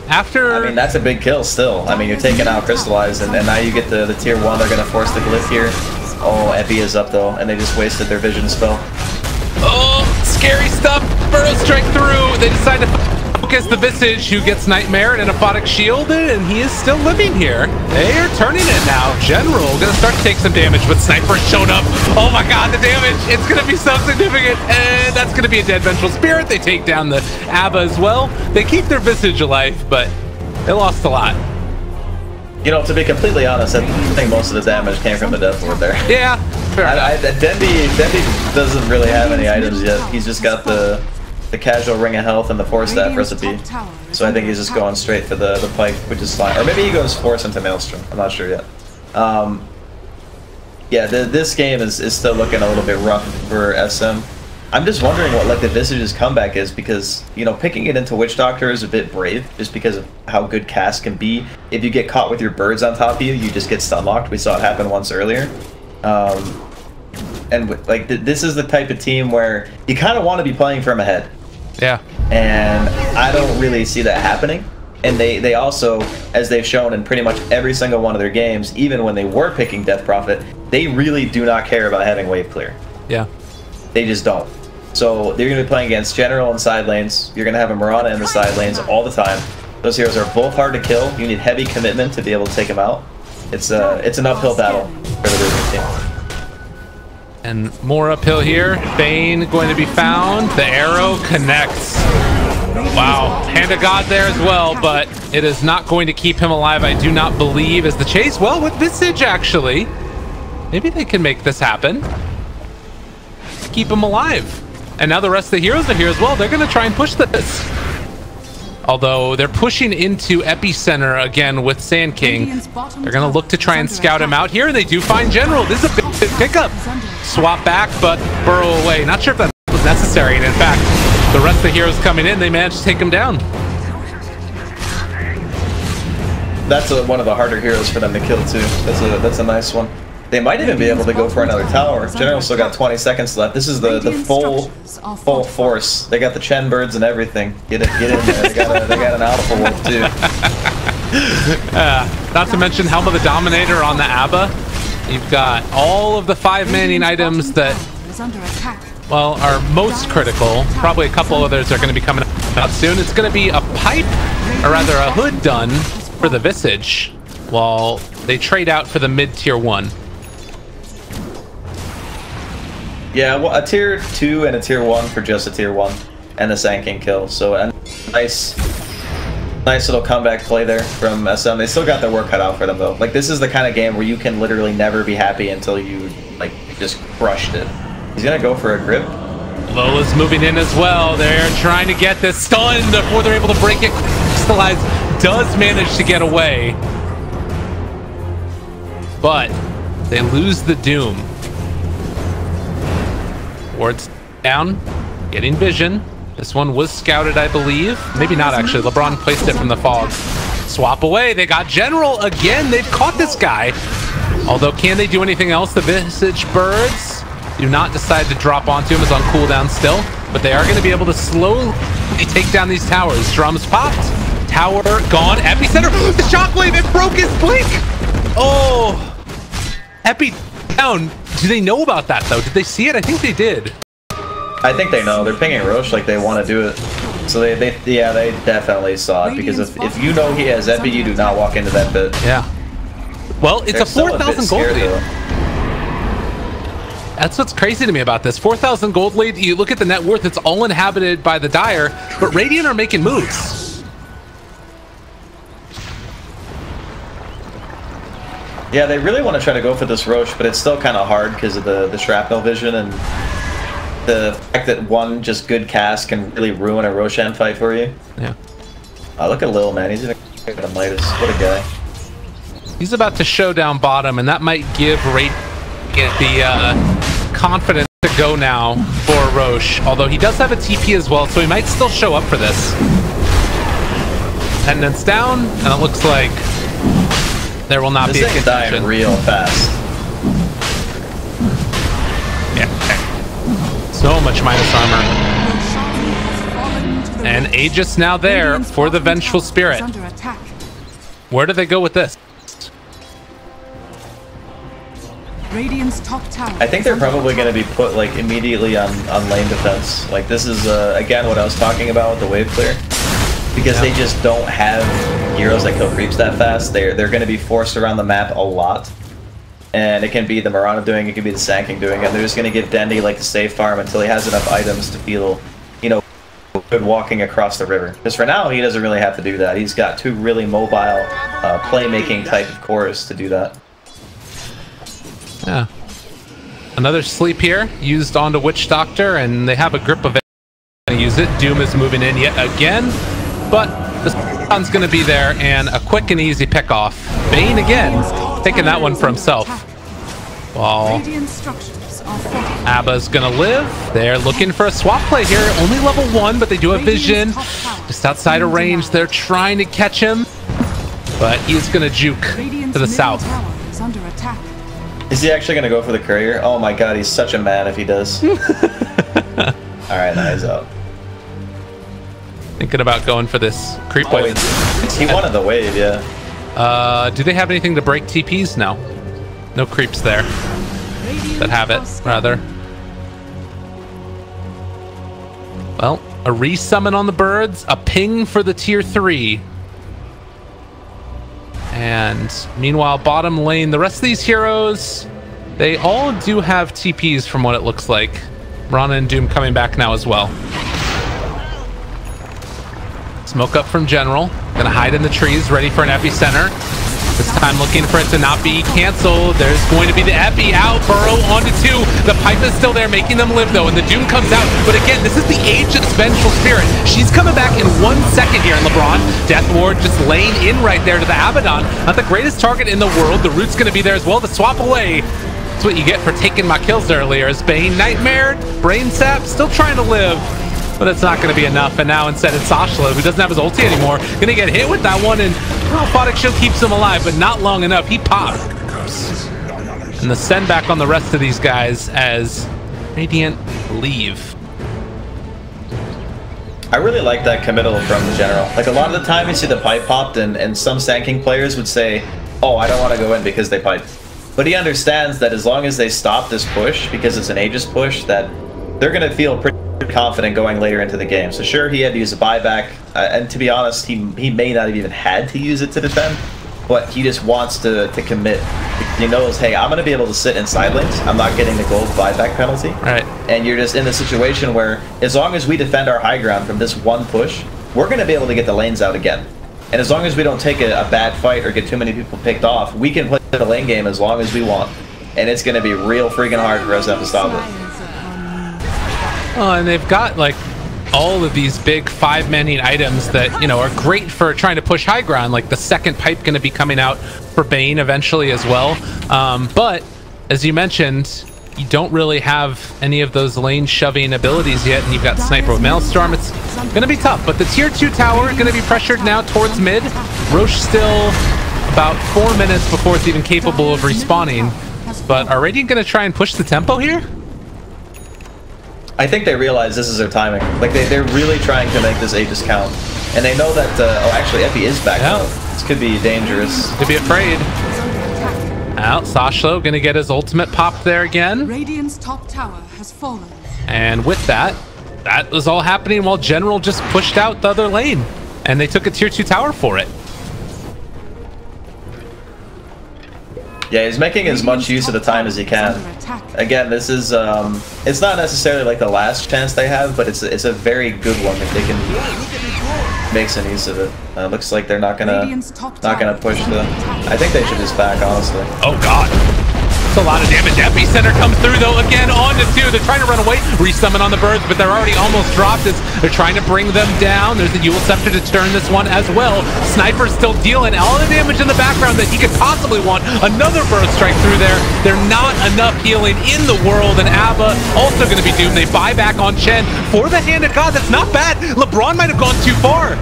after... I mean, that's a big kill still. I mean, you're taking out Crystallize, and now you get the tier 1. They're going to force the glyph here. Oh, Epi is up, though, and they just wasted their vision spell. Oh, scary stuff. Burrow strike through. They decide to focus the Visage, who gets Nightmare and an Aphotic Shield, and he is still living here. They are turning it now. General going to start to take some damage, but Sniper showed up. Oh my god, the damage. It's going to be so significant, and that's going to be a dead Vengeful Spirit. They take down the Abba as well. They keep their Visage alive, but they lost a lot. You know, to be completely honest, I think most of the damage came from the Death Lord there. Yeah, fair enough. Dendi doesn't really have any items yet. He's just got the casual Ring of Health and the Force Staff recipe. So I think he's just going straight for the Pike, which is fine. Or maybe he goes Force into Maelstrom. I'm not sure yet. Yeah, this game is still looking a little bit rough for SM. I'm just wondering what like the Visage's comeback is, because, you know, picking it into Witch Doctor is a bit brave just because of how good cast can be. If you get caught with your birds on top of you, you just get stun locked. We saw it happen once earlier. And like this is the type of team where you kind of want to be playing from ahead. Yeah. And I don't really see that happening. And they also, as they've shown in pretty much every single one of their games, even when they were picking Death Prophet, they really do not care about having wave clear. Yeah. They just don't. So they're going to be playing against General in side lanes. You're going to have a Mirana in the side lanes all the time. Those heroes are both hard to kill. You need heavy commitment to be able to take them out. It's an uphill battle for the losing team. And more uphill here. Bane going to be found. The arrow connects. Wow. Hand of God there as well, but it is not going to keep him alive, I do not believe, as the chase. Well, with Visage, actually. Maybe they can make this happen. Keep him alive. And now the rest of the heroes are here as well. They're going to try and push this. Although they're pushing into Epicenter again with Sand King. They're going to look to try and scout him out here. And they do find General. This is a big pickup. Swap back, but burrow away. Not sure if that was necessary. And in fact, the rest of the heroes coming in, they managed to take him down. That's one of the harder heroes for them to kill too. That's a nice one. They might even be able to go for another tower. General still got 20 seconds left. This is the full force. They got the Chen birds and everything. Get in there. They got an Alpha Wolf too. Not to mention Helm of the Dominator on the Abba. You've got all of the 5-manning items that, well, are most critical. Probably a couple others are going to be coming out soon. It's going to be a pipe, or rather a hood done for the Visage, while they trade out for the mid-tier 1. Yeah, well, a tier 2 and a tier 1 for just a tier 1 and the Sand King kill. So a nice little comeback play there from SM. They still got their work cut out for them though. Like, this is the kind of game where you can literally never be happy until you like just crushed it. He's gonna go for a grip. Lola's moving in as well. They're trying to get this stunned before they're able to break it. Crystallize does manage to get away. but they lose the Doom. Ward's down, getting vision. This one was scouted, I believe. Maybe not, actually. LeBron placed it from the fog. Swap away. They got General again. They've caught this guy. Although, can they do anything else? The Visage Birds do not decide to drop onto him. Is on cooldown still. But they are going to be able to slowly take down these towers. Drums popped. Tower gone. Epicenter. The shockwave. It broke his blink. Oh. Epi down. Do they know about that, though? Did they see it? I think they did. I think they know. They're pinging Roche like they want to do it. So they definitely saw it, because if you know he has Epi, you do not walk into that pit. Yeah. Well, it's a 4,000 gold lead. That's what's crazy to me about this. 4,000 gold lead. You look at the net worth, it's all inhabited by the Dire, but Radiant are making moves. Yeah, they really want to try to go for this Roche, but it's still kind of hard because of the shrapnel vision and the fact that one just good cast can really ruin a Roshan fight for you. Yeah. Look at Lil, man. He's in a Midas. What a guy. He's about to show down bottom, and that might give Radiant the confidence to go now for Roche. Although he does have a TP as well, so he might still show up for this. Attendance down, and it looks like there will not be a contention. This thing dying real fast. Yeah. So much minus armor. And Aegis now there for the Vengeful Spirit. Where do they go with this? I think they're probably going to be put like immediately on lane defense. Like this is again what I was talking about with the wave clear. Because they just don't have heroes that kill creeps that fast. They're going to be forced around the map a lot. And it can be the Mirana doing it, can be the Sanking doing it. They're just going to give Dendi like a safe farm until he has enough items to feel, you know, good walking across the river. Because for now, he doesn't really have to do that. He's got two really mobile playmaking type of cores to do that. Yeah. Another sleep here, used onto Witch Doctor, and they have a grip of it. Use it. Doom is moving in yet again, but the sun's going to be there, and a quick and easy pick off. Bane again, taking that one for himself. While Abba's going to live. They're looking for a swap play here. Only level 1, but they do have vision. Just outside of range. They're trying to catch him, but he's going to juke to the south. Is he actually going to go for the courier? Oh my god, he's such a man if he does. Alright, now he's out. Thinking about going for this creep wave. He wanted the wave, yeah. Do they have anything to break TPs? No. No creeps there. That have it, rather. Well, a resummon on the birds, a ping for the tier 3. And meanwhile, bottom lane, the rest of these heroes, they all do have TPs from what it looks like. Rana and Doom coming back now as well. Smoke up from General. Gonna hide in the trees, ready for an epicenter. This time looking for it to not be canceled. There's going to be the epi out. Burrow onto 2. The pipe is still there, making them live though, and the Doom comes out. But again, this is the Aegis Vengeful Spirit. She's coming back in 1 second here, and LeBron. Death Ward just laying in right there to the Abaddon. Not the greatest target in the world. The Root's gonna be there as well to swap away. That's what you get for taking my kills earlier. As Bane nightmared, Brain Sap still trying to live, but it's not going to be enough. And now instead it's Sashla, who doesn't have his ulti anymore. Gonna get hit with that one, and Photic Shield keeps him alive, but not long enough. He pops. And the send back on the rest of these guys as Radiant leave. I really like that committal from the General. Like a lot of the time you see the pipe popped, and some Sanking players would say, oh, I don't want to go in because they piped. But he understands that as long as they stop this push, because it's an Aegis push, that they're going to feel pretty confident going later into the game. So sure, he had to use a buyback, and to be honest, he may not have even had to use it to defend, but he just wants to commit. He knows, hey, I'm going to be able to sit in side lanes. I'm not getting the gold buyback penalty. Right. And you're just in the situation where as long as we defend our high ground from this one push, we're going to be able to get the lanes out again. And as long as we don't take a bad fight or get too many people picked off, we can play the lane game as long as we want. And it's going to be real freaking hard for us to have to stop it. Oh, and they've got, like, all of these big 5-manning items that, you know, are great for trying to push high ground, like the second pipe going to be coming out for Bane eventually as well. But as you mentioned, you don't really have any of those lane shoving abilities yet, and you've got Sniper with Maelstrom. It's going to be tough, but the tier 2 tower going to be pressured now towards mid. Roche still about 4 minutes before it's even capable of respawning, but are Radiant going to try and push the tempo here? I think they realize this is their timing. Like, they're really trying to make this Aegis count. And they know that, oh, actually, Epi is back now. This could be dangerous. Could be afraid. Now, Sashlo gonna get his ultimate pop there again. Radiant's top tower has fallen. And with that, that was all happening while General just pushed out the other lane. And they took a tier 2 tower for it. Yeah, he's making as much use of the time as he can. Again, this is, it's not necessarily like the last chance they have, but it's a very good one if they can make some use of it. Looks like they're not gonna push the. I think they should just back, honestly. Oh God. It's a lot of damage. Epicenter comes through though, again on to 2. They're trying to run away, resummon on the birds, but they're already almost dropped as they're trying to bring them down. There's the Eul Scepter to turn this one as well. Sniper's still dealing all the damage in the background that he could possibly want. Another burst strike through there. They're not enough healing in the world, and Abba also going to be doomed. They buy back on Chen for the hand of God. That's not bad. LeBron might have gone too far.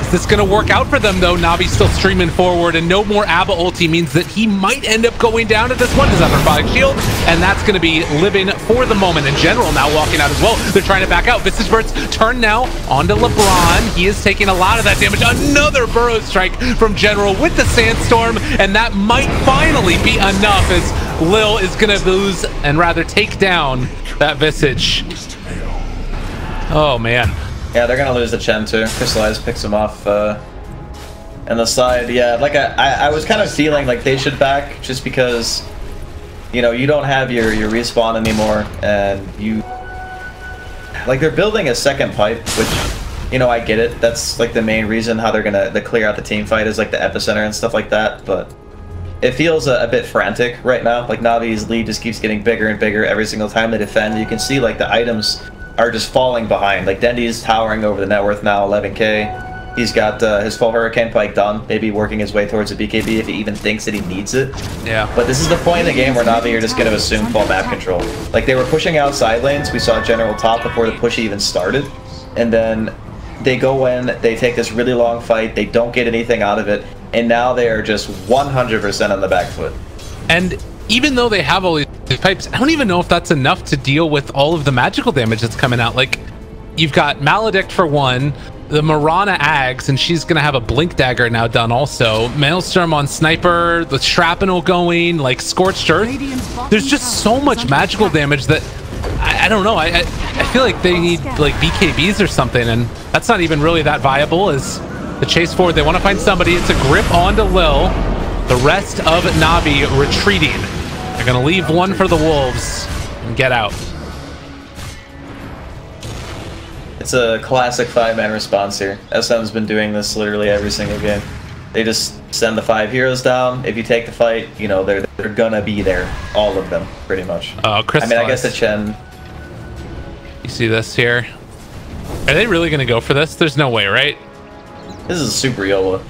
Is this going to work out for them, though? Navi's still streaming forward, and no more Abba ulti means that he might end up going down to this one. Does have a robotic shield, and that's going to be living for the moment. In general, now walking out as well. They're trying to back out. Visage Bursts turn now onto LeBron. He is taking a lot of that damage. Another burrow strike from General with the Sandstorm, and that might finally be enough as Lil is going to lose and rather take down that Visage. Oh, man. Yeah, they're gonna lose the Chen too. Crystallize picks him off and the side. Yeah, like I was kind of feeling like they should back just because, you know, you don't have your respawn anymore, and you like they're building a second pipe, which, you know, I get it. That's like the main reason how they're gonna clear out the team fight is like the epicenter and stuff like that, but it feels a bit frantic right now. Like Navi's lead just keeps getting bigger and bigger every single time they defend. You can see like the items are just falling behind. Like Dendy's towering over the net worth now, 11k. He's got his full Hurricane Pike done, maybe working his way towards a BKB if he even thinks that he needs it. Yeah. But this is the point in the game where Navi are just going to assume full map control. Like they were pushing out side lanes, we saw General top before the push even started, and then they go in, they take this really long fight, they don't get anything out of it, and now they are just 100% on the back foot. And even though they have all these pipes, I don't even know if that's enough to deal with all of the magical damage that's coming out. Like, you've got Maledict for one, the Mirana Ags, and she's gonna have a Blink Dagger now done also. Maelstrom on Sniper, the Shrapnel going, like Scorched Earth. There's just so much magical damage that I don't know. I feel like they need like BKBs or something, and that's not even really that viable as the chase forward. They want to find somebody. It's a grip onto Lil. The rest of Navi retreating. They're going to leave one for the Wolves and get out. It's a classic 5-man response here. SM's been doing this literally every single game. They just send the 5 heroes down. If you take the fight, you know, they're gonna be there. All of them, pretty much. I mean, I guess the Chen. You see this here? Are they really going to go for this? There's no way, right? This is super YOLO.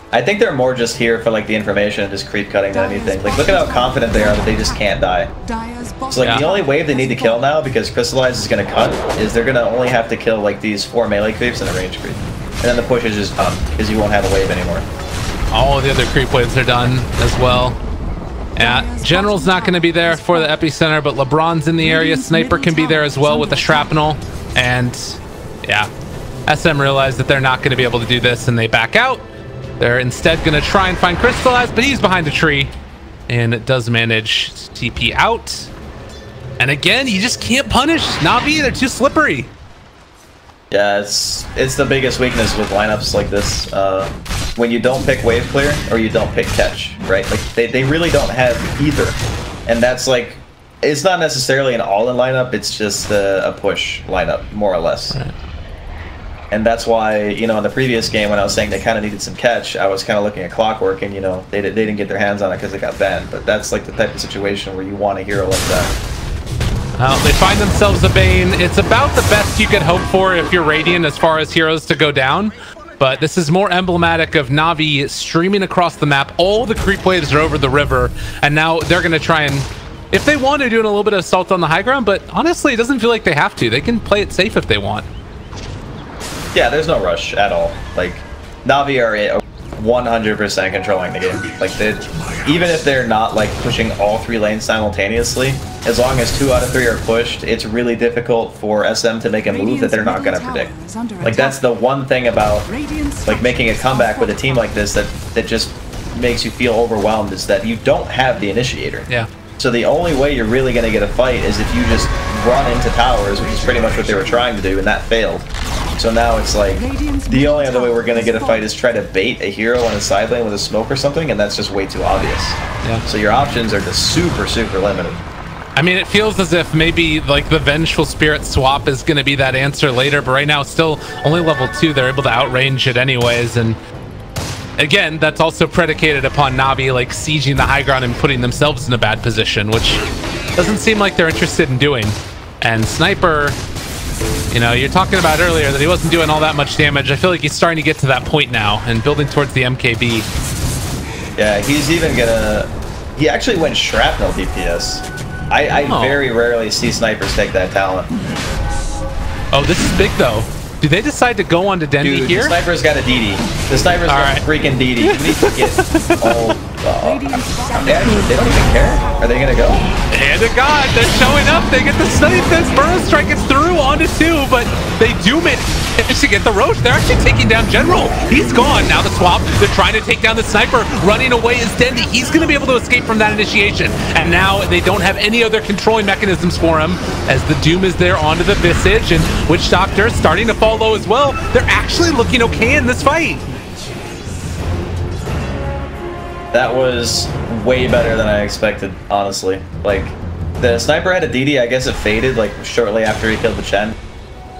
I think they're more just here for like the information and just creep cutting than anything. Like, look at how confident they are that they just can't die. So like the only wave they need to kill now, because Crystallize is going to cut, is they're going to only have to kill like these 4 melee creeps and a range creep. And then the push is just done, because you won't have a wave anymore. All the other creep waves are done as well. Yeah, General's not going to be there for the epicenter, but LeBron's in the area. Sniper can be there as well with the Shrapnel. And yeah, SM realized that they're not going to be able to do this, and they back out. They're instead going to try and find Crystallize, but he's behind a tree, and it does manage to TP out. And again, you just can't punish Navi. They're too slippery. Yeah, it's the biggest weakness with lineups like this. When you don't pick wave clear or you don't pick catch, right? Like they really don't have either. And that's like, it's not necessarily an all-in lineup, it's just a push lineup, more or less. Right. And that's why, you know, in the previous game when I was saying they kind of needed some catch, I was kind of looking at Clockwork, and, you know, they didn't get their hands on it because they got banned. But that's like the type of situation where you want a hero like that. They find themselves a Bane. It's about the best you could hope for if you're Radiant as far as heroes to go down. But this is more emblematic of Na'Vi streaming across the map. All the creep waves are over the river. And now they're going to try and, if they want to, do a little bit of assault on the high ground. But honestly, it doesn't feel like they have to. They can play it safe if they want. Yeah, there's no rush at all. Like, Na'Vi are 100% controlling the game. Like, even if they're not like pushing all 3 lanes simultaneously, as long as 2 out of 3 are pushed, it's really difficult for SM to make a move that they're not going to predict. Like, that's the one thing about like making a comeback with a team like this that just makes you feel overwhelmed, is that you don't have the initiator. Yeah. So the only way you're really going to get a fight is if you just run into towers, which is pretty much what they were trying to do, and that failed. So now it's like, the only other way we're going to get a fight is try to bait a hero on a side lane with a smoke or something, and that's just way too obvious. Yeah. So your options are just super, super limited. I mean, it feels as if maybe like the Vengeful Spirit swap is going to be that answer later, but right now it's still only level 2. They're able to outrange it anyways, and again, that's also predicated upon Na'Vi like sieging the high ground and putting themselves in a bad position, which doesn't seem like they're interested in doing. And Sniper, you know, you're talking about earlier that he wasn't doing all that much damage. I feel like he's starting to get to that point now and building towards the MKB. Yeah, he's even gonna... He actually went Shrapnel DPS. I very rarely see snipers take that talent. Oh, this is big though. Do they decide to go on to Dendi here? The sniper's got a DD. The sniper's got a freaking DD. You need to get all... they don't even care. Are they gonna go? Hand of God, they're showing up. They get the snipe. This Burrow Strike is through onto 2, but they do manage to get the Roach. They're actually taking down General. He's gone. Now the swap. They're trying to take down the sniper. Running away is Dendi. He's going to be able to escape from that initiation. And now they don't have any other controlling mechanisms for him, as the Doom is there onto the Visage, and Witch Doctor starting to fall low as well. They're actually looking okay in this fight. That was way better than I expected, honestly. Like, the sniper had a DD, I guess it faded like shortly after he killed the Chen.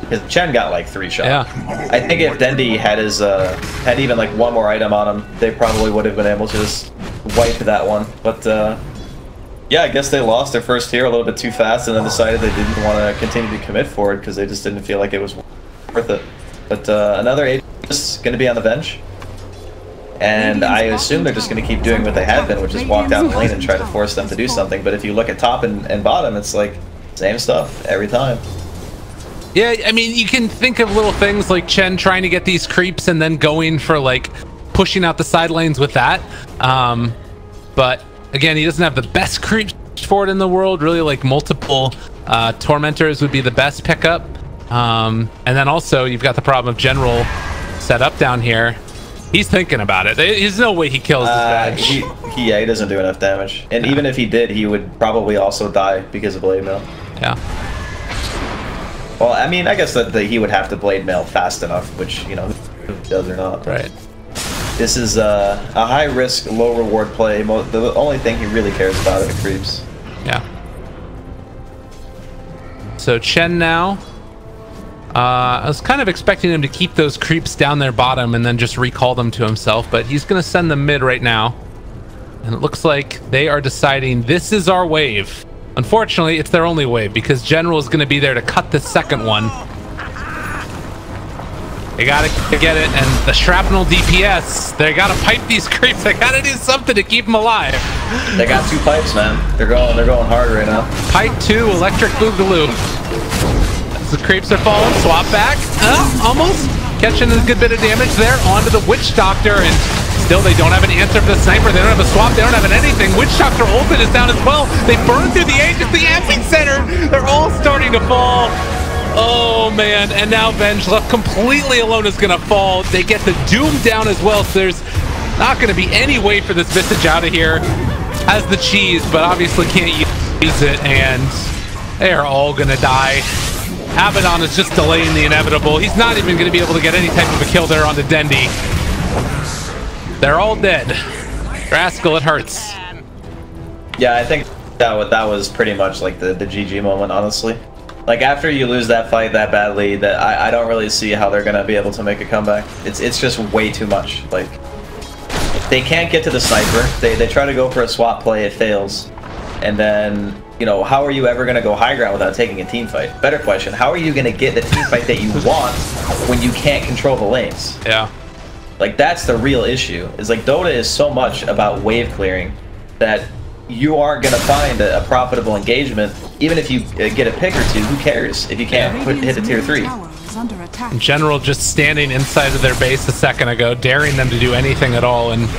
Because Chen got like 3 shots. Yeah. I think if Dendi had his had even like 1 more item on him, they probably would have been able to just wipe that one. But yeah, I guess they lost their first tier a little bit too fast and then decided they didn't want to continue to commit forward because they just didn't feel like it was worth it. But another agent is going to be on the bench. And I assume they're just going to keep doing what they have been, which is walk down the lane and try to force them to do something. But if you look at top and bottom, it's like same stuff every time. Yeah, I mean, you can think of little things like Chen trying to get these creeps and then going for like pushing out the side lanes with that. But again, he doesn't have the best creeps for it in the world. Really, like multiple Tormentors would be the best pickup. And then also you've got the problem of General set up down here. He's thinking about it. There's no way he kills this badge. He doesn't do enough damage. And even if he did, he would probably also die because of Blade Mail. Yeah. Well, I mean, I guess that he would have to Blade Mail fast enough, which, you know, who does or not. Right. This is a high-risk, low-reward play. The only thing he really cares about are the creeps. Yeah. So Chen now. I was kind of expecting him to keep those creeps down their bottom and then just recall them to himself, but he's going to send them mid right now. And it looks like they are deciding this is our wave. Unfortunately, it's their only wave because General is going to be there to cut the second one. They got to get it, and the Shrapnel DPS, they got to pipe these creeps. They got to do something to keep them alive. They got 2 pipes, man. They're going hard right now. Pipe 2, Electric Boogaloo. The creeps are falling, swap back, almost catching a good bit of damage there onto the Witch Doctor, and still they don't have an answer for the sniper. They don't have a swap, they don't have anything. Witch Doctor ultimate is down as well. They burn through the edge of the epicenter. They're all starting to fall. Oh man, and now Venge left completely alone is gonna fall. They get the Doom down as well, so there's not gonna be any way for this Visage out of here. Has the cheese, but obviously can't use it, and they are all gonna die. Abaddon is just delaying the inevitable. He's not even going to be able to get any type of a kill there on the Dendi. They're all dead. Rascal, it hurts. Yeah, I think that was pretty much like the GG moment, honestly. Like, after you lose that fight that badly, that I don't really see how they're going to be able to make a comeback. It's just way too much. Like, they can't get to the sniper. They try to go for a swap play, it fails. And then you know, how are you ever going to go high ground without taking a team fight? Better question, how are you going to get the team fight that you want when you can't control the lanes? Yeah. Like, that's the real issue. Is like, Dota is so much about wave clearing that you aren't going to find a profitable engagement. Even if you get a pick or two, who cares if you can't hit the tier 3? General just standing inside of their base a second ago, daring them to do anything at all. And,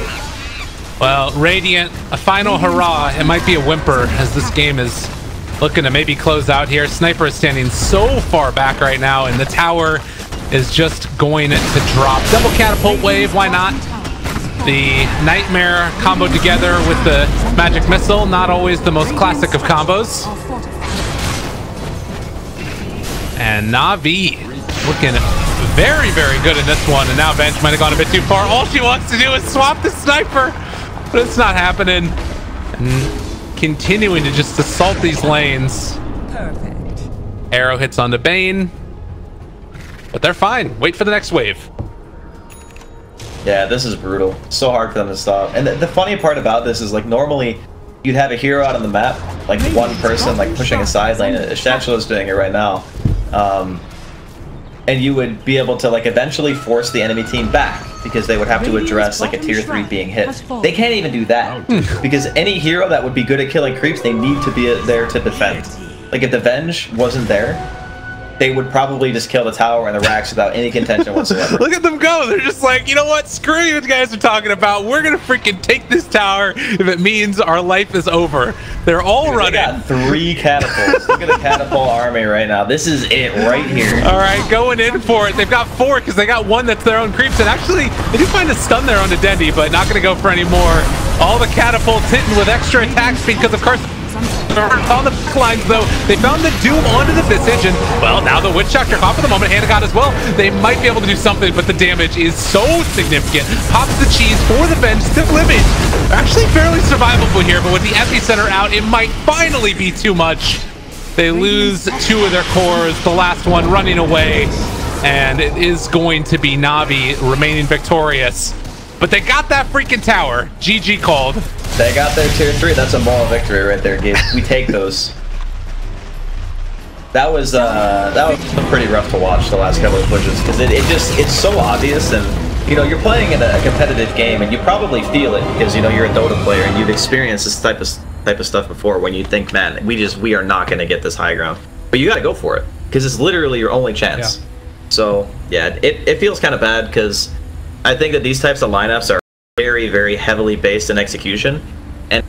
well, Radiant, a final hurrah. It might be a whimper as this game is looking to maybe close out here. Sniper is standing so far back right now, and the tower is just going to drop. Double catapult wave, why not? The Nightmare combo together with the Magic Missile, not always the most classic of combos. And Na'Vi looking very, very good in this one. And now Bench might have gone a bit too far. All she wants to do is swap the Sniper, but it's not happening. And continuing to just assault these lanes. Perfect. Arrow hits onto Bane, but they're fine. Wait for the next wave. Yeah, this is brutal. So hard for them to stop. And the funny part about this is, like, normally you'd have a hero out on the map, like one person like pushing a side lane. Shachula's doing it right now. And you would be able to like eventually force the enemy team back because they would have to address like a tier 3 being hit. They can't even do that because any hero that would be good at killing creeps, they need to be there to defend. Like if the Venge wasn't there, they would probably just kill the tower and the racks without any contention whatsoever. Look at them go. They're just like, you know what? Screw you guys are talking about. We're going to freaking take this tower if it means our life is over. They're all running. They got 3 catapults. Look at the catapult army right now. This is it right here. All right, going in for it. They've got 4 because they got 1 that's their own creeps. And actually, they do find a stun there on the Dendi, but not going to go for any more. All the catapults hitting with extra attack speed because, of course, on the lines though, they found the Doom onto the Visage, and well, now the Witch Doctor off for the moment, Hannah got as well. They might be able to do something, but the damage is so significant. Pops the cheese for the Venge, still living. Actually fairly survivable here, but with the epicenter out, it might finally be too much. They lose 2 of their cores, the last one running away, and it is going to be Na'Vi remaining victorious. But they got that freaking tower. GG called. They got their tier 3. That's a moral victory right there, Gabe. We take those. That was pretty rough to watch the last couple of pushes because it's so obvious, and you know you're playing in a competitive game and you probably feel it because you know you're a Dota player and you've experienced this type of stuff before when you think, man, we are not going to get this high ground, but you got to go for it because it's literally your only chance. Yeah. So yeah, it feels kind of bad because I think that these types of lineups are very, very heavily based in execution, and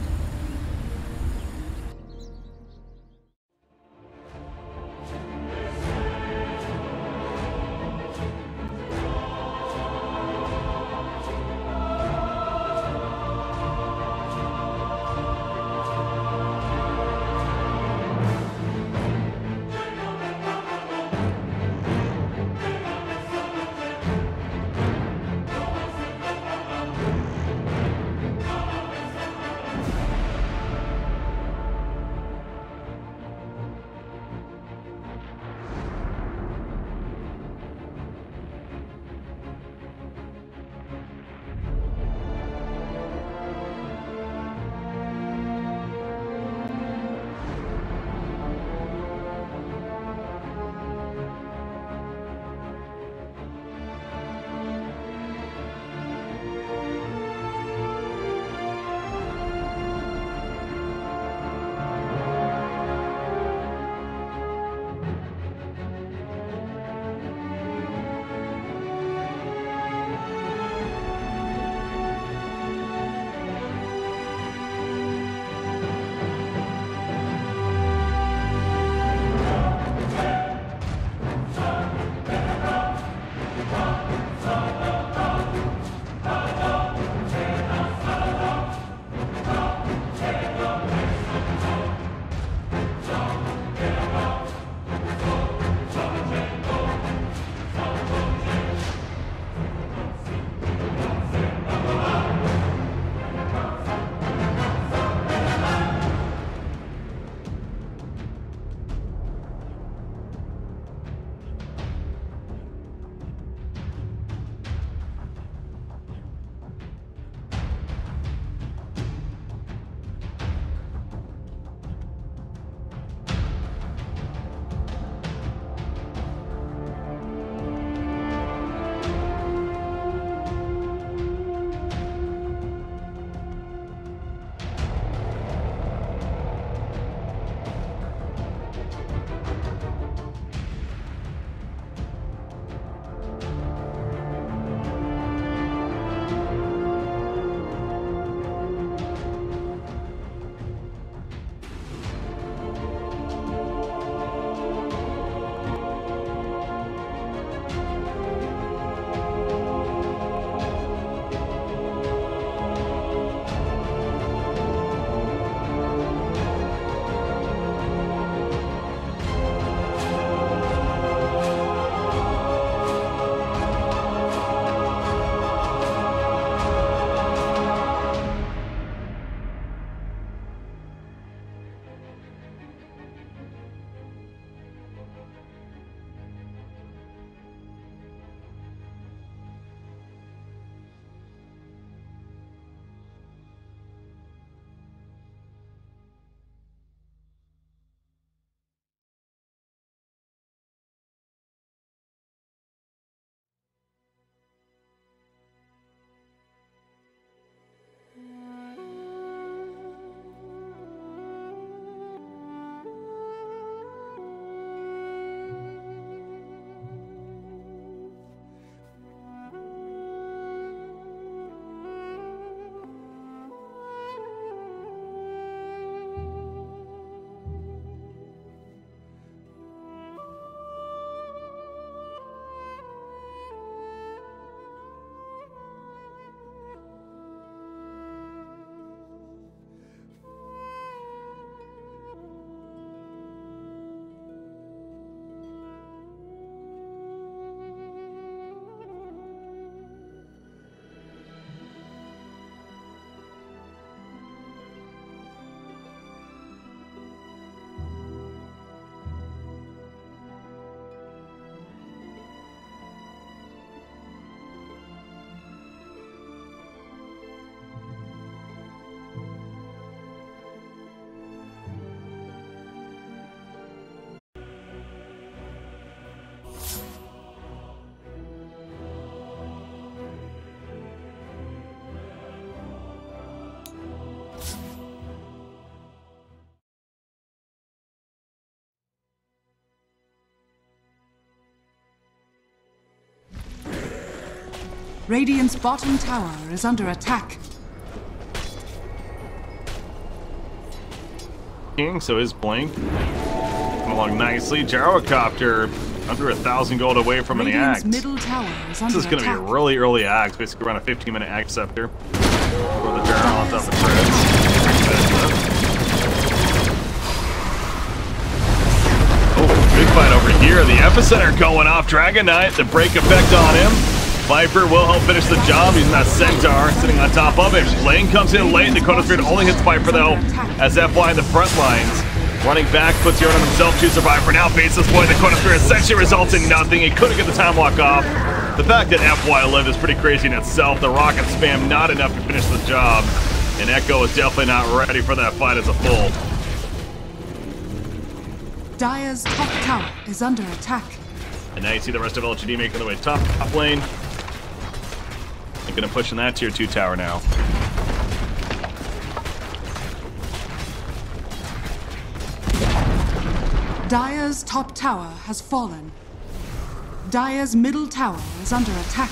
Radiant's bottom tower is under attack. King, so his blink coming along nicely. Gyrocopter under 1,000 gold away from an axe. Middle tower is under This is going to be a really early axe, basically around a 15-minute axe scepter. For the Gyro on top of Treads. Oh, big fight over here. The epicenter going off. Dragon Knight, the break effect on him. Viper will help finish the job. He's that Centaur sitting on top of him. Lane comes in late. The Chronosphere only hits Viper though, as FY in the front lines. Running back, puts Yorn on himself to survive for now. Faceless Boy, the Chronosphere essentially results in nothing. He couldn't get the time walk off. The fact that FY lived is pretty crazy in itself. The rocket spam not enough to finish the job. And Echo is definitely not ready for that fight as a full. Dire's top tower is under attack. And now you see the rest of LGD making their way top lane. They're gonna push in that tier 2 tower now. Dire's top tower has fallen. Dire's middle tower is under attack.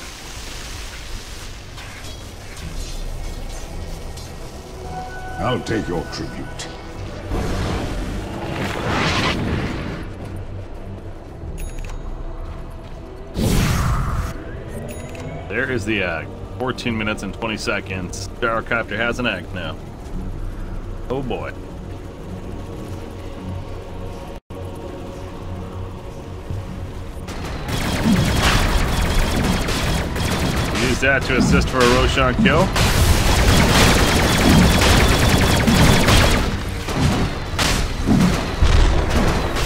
I'll take your tribute. There is the egg. 14 minutes and 20 seconds. Gyrocopter has an egg now. Oh boy. Use that to assist for a Roshan kill.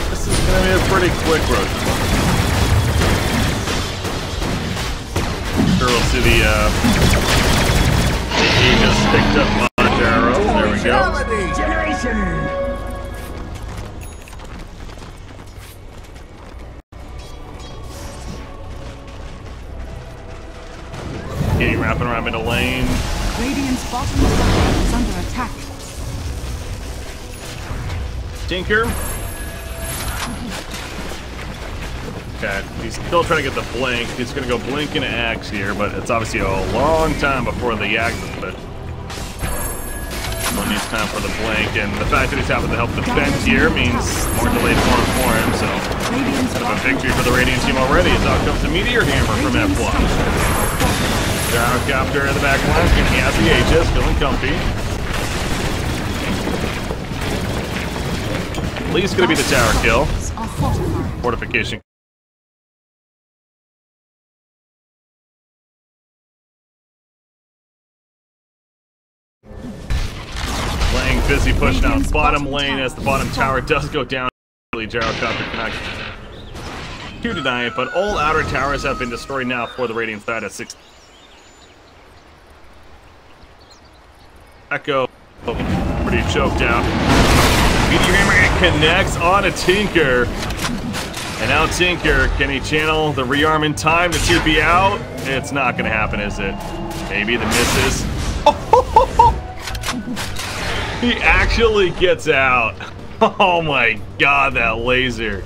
This is going to be a pretty quick Roshan. Sure we'll see the Aegis picked up by Gyro. There we go. Okay, wrapping around middle lane. Radiant's bottom tower is under attack. Tinker. Okay, he's still trying to get the blink. He's going to go blink into Axe here, but it's obviously a long time before the Axe is put. Still needs time for the blink, and the fact that he's having to help defend here means more delayed form for him, so kind of a victory for the Radiant team already. As out comes the Meteor Hammer from F1. Gyrocopter in the back line, he has the Aegis, feeling comfy. At least going to be the tower kill. Fortification. Playing busy push now bottom lane as the bottom tower does go down. Gyrocopter cannot to deny it, but all outer towers have been destroyed now for the Radiant side at 6. Echo pretty choked out. Meteor Hammer connects on a Tinker. And now Tinker, can he channel the rearm in time to TP out? It's not going to happen, is it? Maybe the misses. He actually gets out. Oh my god, that laser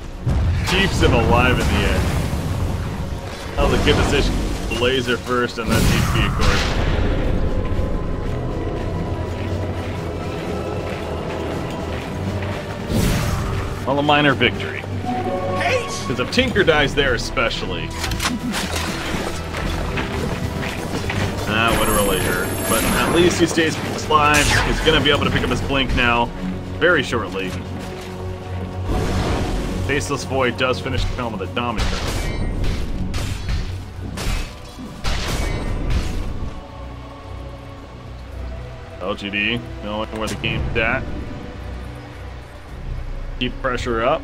keeps him alive in the end. That was a good decision. Laser first and then TP, of course. Well, a minor victory. Because if Tinker dies there especially, that would really hurt. But at least he stays alive. He's going to be able to pick up his blink now very shortly. Faceless Void does finish the film with a Dominator. LGD knowing where the game's at. Keep pressure up.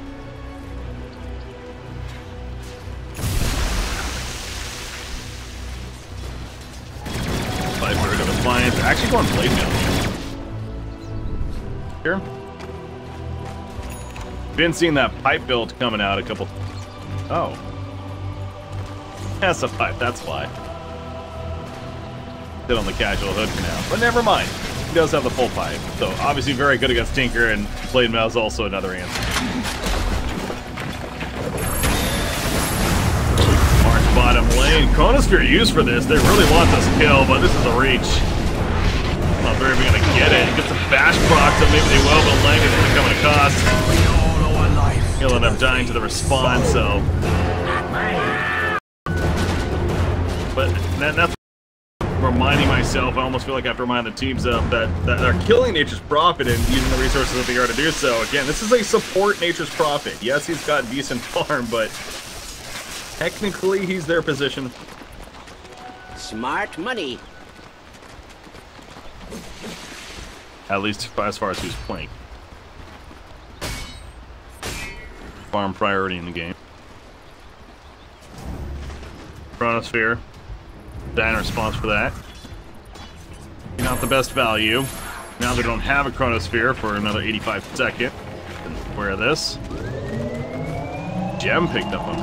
Viper to Defiance. They're actually going blade mail here. Been seeing that pipe build coming out a couple. Oh. That's a pipe, that's why. Sit on the casual hood for now. But never mind. He does have the full pipe. So obviously very good against Tinker, and blade mail is also another answer. bottom lane. Chronosphere used for this. They really want this kill, but this is a reach. I don't know if they're even going to get it. Get some bash procs, so maybe they will, but Lang is going to come at a cost. He'll end up dying to the respawn, so... But that's reminding myself, I almost feel like I have to remind the teams up that they're killing Nature's Prophet and using the resources that they are to do so. Again, this is a support Nature's Prophet. Yes, he's got decent farm, but technically he's their position. Smart money. At least as far as who's playing. Farm priority in the game. Chronosphere. Dying response for that. Not the best value. Now they don't have a Chronosphere for another 85 seconds. Where this? Gem picked up him.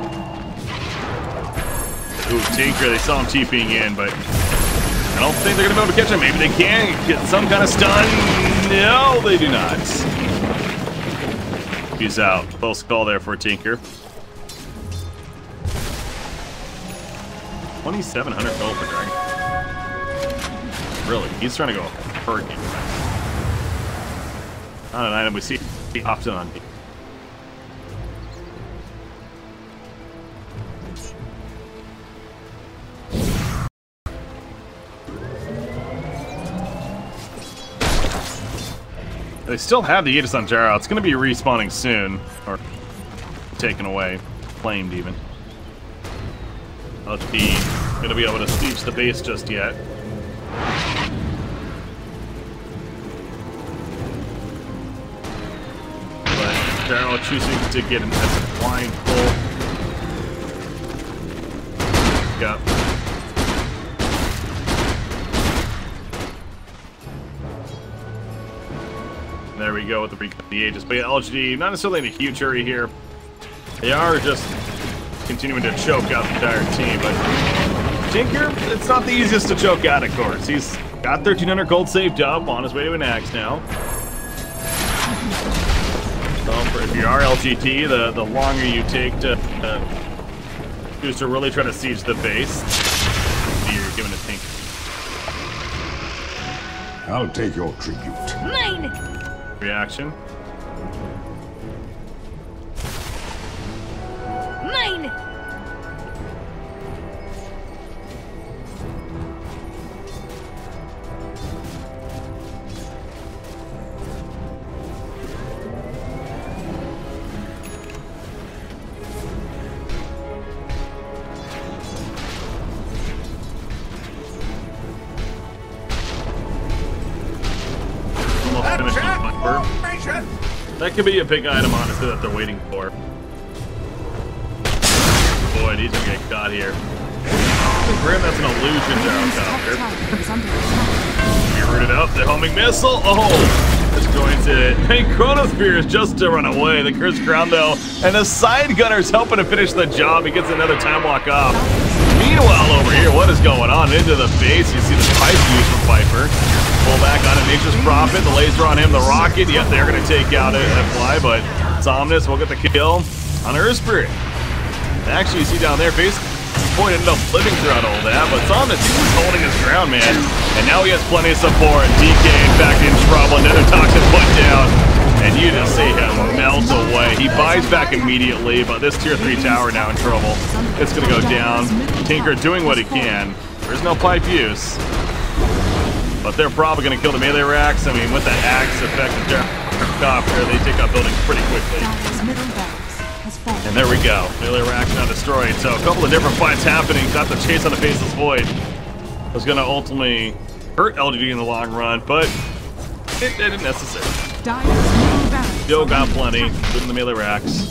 Ooh, Tinker, they saw him TPing in, but I don't think they're gonna be able to catch him. Maybe they can get some kind of stun. No, they do not. He's out. Close call there for Tinker. 2,700 gold for Dragon. Really, he's trying to go Hurricane. Not an item we see often on me. They still have the Aegis on Gyro. It's going to be respawning soon, or taken away, flamed even. Not going to be able to siege the base just yet. But Gyro choosing to get him as a flying pull. Yep. There we go with the Aegis. But yeah, LGD, not necessarily in a huge hurry here. They are just continuing to choke out the entire team, but Tinker, it's not the easiest to choke out, of course. He's got 1,300 gold saved up, on his way to an axe now. So if you are LGT, the longer you take to really try to siege the base, you're giving it Tinker. I'll take your tribute. Mine! Reaction. Mine! That could be a big item, honestly, that they're waiting for. Boy, these are getting caught here. Grim, that's an illusion, Gyrocopter. You rooted up the homing missile. Oh, destroys it. And Chronosphere is just to run away. The Curse Crown, though, and the side gunner's helping to finish the job. He gets another time walk off. Meanwhile, over here, what is going on? Into the base, you see the pipe used from Viper. Pull back on Nature's Prophet, the laser on him, the rocket. Yep, they're going to take out a fly, but Somnus will get the kill on Earth Spirit. Actually, you see down there, face point ended up living throughout all that, but Somnus, he was holding his ground, man. And now he has plenty of support. DK back in trouble, another toxic put down, and you just see him melt away. He buys back immediately, but this tier 3 tower now in trouble. It's going to go down. Tinker doing what he can. There's no pipe use. But they're probably going to kill the melee racks. I mean, with that axe effect of Gyrocopter, they take out buildings pretty quickly. And there we go. Melee racks now destroyed. So a couple of different fights happening. Got the chase on the Faceless Void. Was going to ultimately hurt LGD in the long run, but it isn't necessary. Still got plenty, including the melee racks.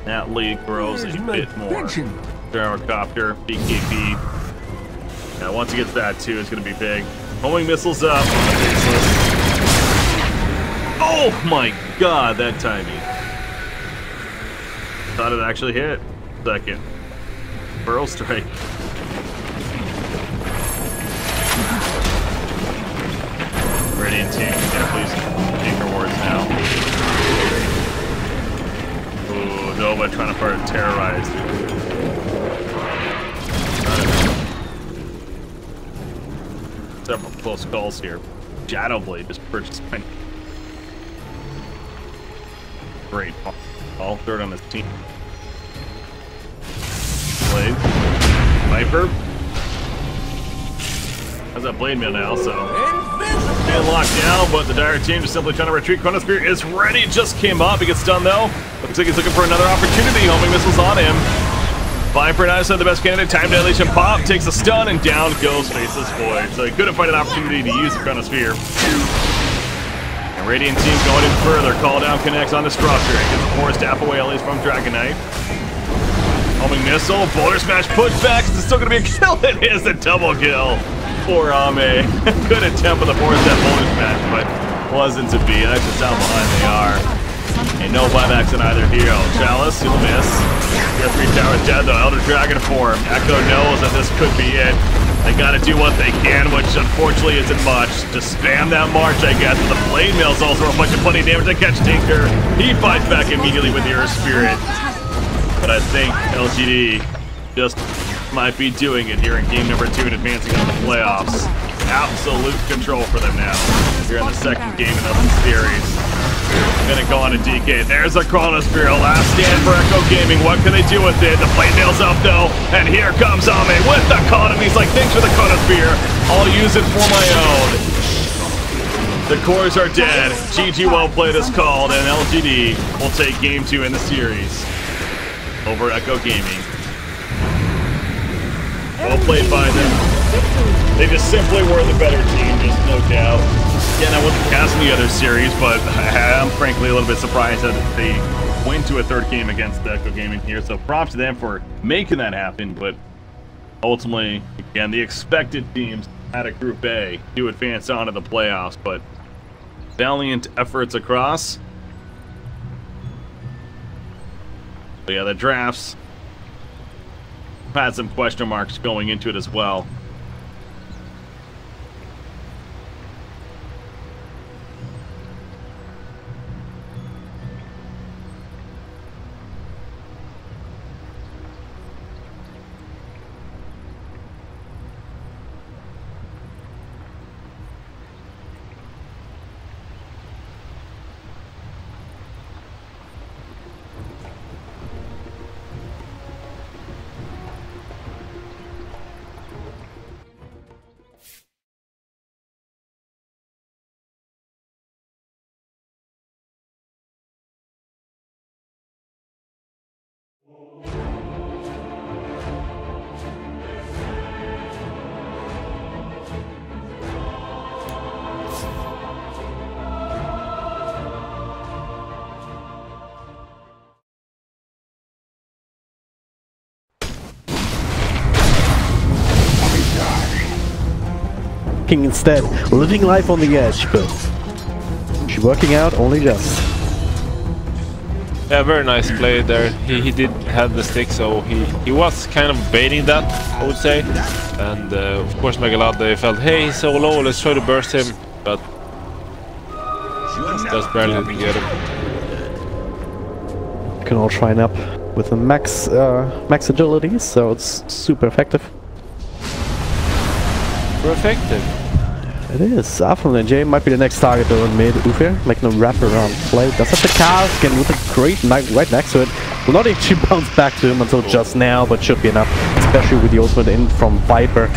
That lead grows a bit more. Gyrocopter, BKB. Now, once he gets that too, it's going to be big. Homing missiles up. Oh my god, that timing. Thought it actually hit. Second. Burrow strike. Radiant team, yeah, please take rewards now. Ooh, Nova trying to fire terrorize. Several close calls here. Shadowblade just purchased. Great. All third on his team. Blade. Viper. Has that blade mail now, so. Being locked down, but the Dire team just simply trying to retreat. Chronosphere is ready. Just came up. He gets stunned though. Looks like he's looking for another opportunity. Homing missiles on him. Viper now said the best candidate. Time dilation pop. Takes a stun and down goes Faceless Void. So he couldn't find an opportunity to use the Chronosphere. And Radiant team going in further. Call down connects on the structure. It gets the force staff away at least from Dragon Knight. Homing missile. Boulder smash pushbacks. It's still going to be a kill. It is a double kill. Poor Ame. Good attempt with the force staff boulder smash, but wasn't to be. That's just how behind they are. And no buybacks in either hero. Chalice, he'll miss. Your 3 towers dead though. Elder Dragon form. Echo knows that this could be it. They gotta do what they can, which unfortunately isn't much. Just spam that march, I guess. But the blade mail's also reflecting plenty of damage to catch Tinker. He fights back immediately with the Earth Spirit. But I think LGD just might be doing it here in game number 2 and advancing on the playoffs. Absolute control for them now. Here in the second game of the series. Gonna go on to DK. There's a Chronosphere. Last stand for Echo Gaming. What can they do with it? The blade nails up though. And here comes Ame with the Condom. He's like, thanks for the Chronosphere. I'll use it for my own. The cores are dead. GG well played is called. And LGD will take game 2 in the series over Echo Gaming. Well played by them. They just simply were the better team, just no doubt. Again, I wasn't casting the other series, but I'm frankly a little bit surprised that they went to a third game against Echo Gaming here. So props to them for making that happen. But ultimately, again, the expected teams out of Group A to advance on to the playoffs. But valiant efforts across. But yeah, the drafts had some question marks going into it as well. Instead, living life on the edge, but she's working out only just. Yeah, very nice play there. He did have the stick, so he was kind of baiting that, I would say. And of course Megalad, they felt, hey, he's so low, let's try to burst him, but just barely didn't get him. You can all try and up with the max agility, so it's super effective. Super effective. It is. Afron and Jay might be the next target though in mid. Ufir making a wraparound play. Does have the cask and with a great knight right next to it. Will not actually bounce back to him until just now, but should be enough. Especially with the ultimate in from Viper.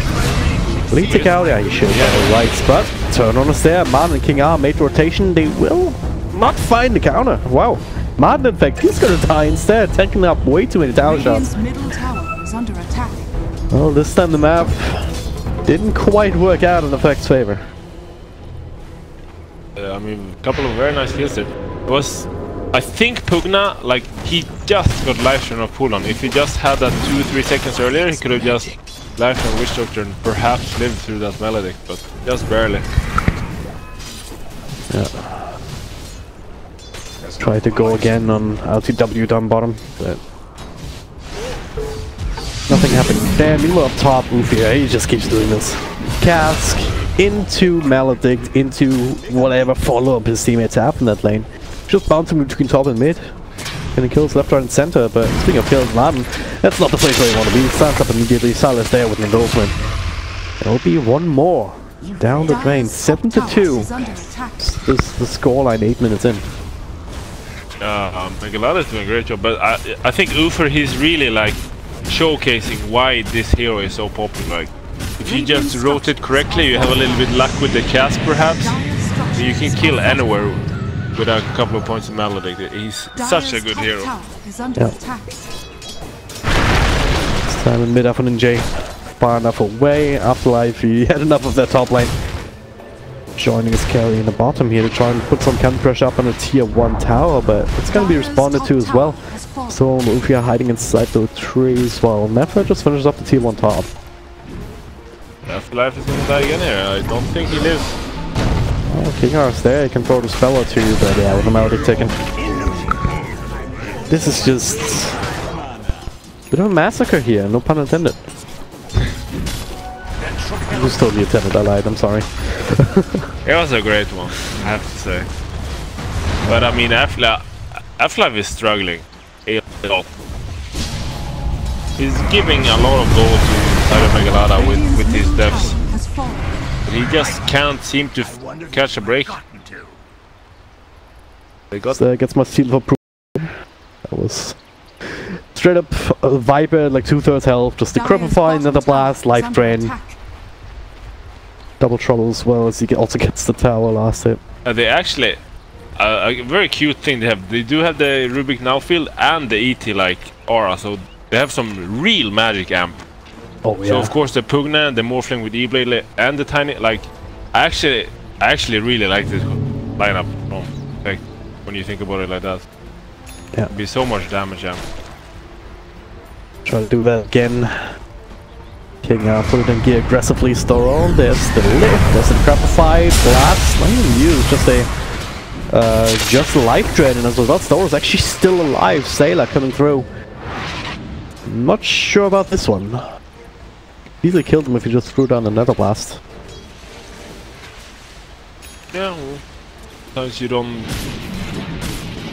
Will he take out? Yeah, he should have the rights, but turn on us there. Martin and King R made rotation. They will not find the counter. Wow. Martin, in fact, he's gonna die instead, taking up way too many tower shots. Middle tower is under attack. Well, this time the map didn't quite work out in Effect's favor. I mean, a couple of very nice kills there. It was, I think Pugna, like, he just got lifestream of cooldown. If he just had that 2-3 seconds earlier, he could have just lifestream Witch Doctor and perhaps lived through that Melodic, but just barely. Yeah. Try to go again on LTW down bottom, but nothing happened. Damn, you up top, Ufir, he just keeps doing this. Cask into Maledict, into whatever follow-up his teammates have in that lane. Just bouncing between top and mid. Getting kills left, right, and center, but speaking of kills, Laden, that's not the place where you want to be. Stands up immediately, Silas there with an endorsement. There'll be one more down the drain, 7-2. This the scoreline 8 minutes in. Megalada is doing a great job, but I think Ufer, he's really like showcasing why this hero is so popular. Like, if you just rotate correctly, you have a little bit luck with the cast perhaps, you can kill anywhere with a couple of points of melody. He's such a good hero. Yeah. This time in mid up on J, far enough away. Afterlife, he had enough of that top lane. Joining his carry in the bottom here to try and put some counter pressure up on a tier 1 tower, but it's going to be responded to as well. So Ufia hiding inside the trees while Matha just finishes up the tier 1 top. Afterlife is going to die again here. I don't think he lives. Oh, Kingar's there, he can throw the spell or two, but yeah, with the melody taken. This is just a bit of a massacre here, no pun intended. It was totally intended, I lied, I'm sorry. It was a great one, I have to say. But I mean, Afterlife is struggling a lot. He's giving a lot of gold to Tyler Megalada with his deaths. But he just can't seem to catch a break. They got gets my seal for proof. That was straight up Viper, like 2/3 health, just the Cripify, another blast, life drain. Double trouble as well as he also gets the tower last hit. They actually, a very cute thing they have. They do have the Rubik Now field and the ET like aura, so they have some real magic amp. Oh yeah. So of course the Pugna, the Morphling with E-Blade, and the tiny I actually really like this lineup. Like when you think about it like that, yeah, it'd be so much damage amp. Try to do that again. King put it in gear aggressively, store on. There's the lift, there's the Crapify, blast, not even used, just a life drain, and as a result, Store is actually still alive. Sailor coming through. Not sure about this one. Easily killed him if you just threw down the Nether Blast. Yeah, well, sometimes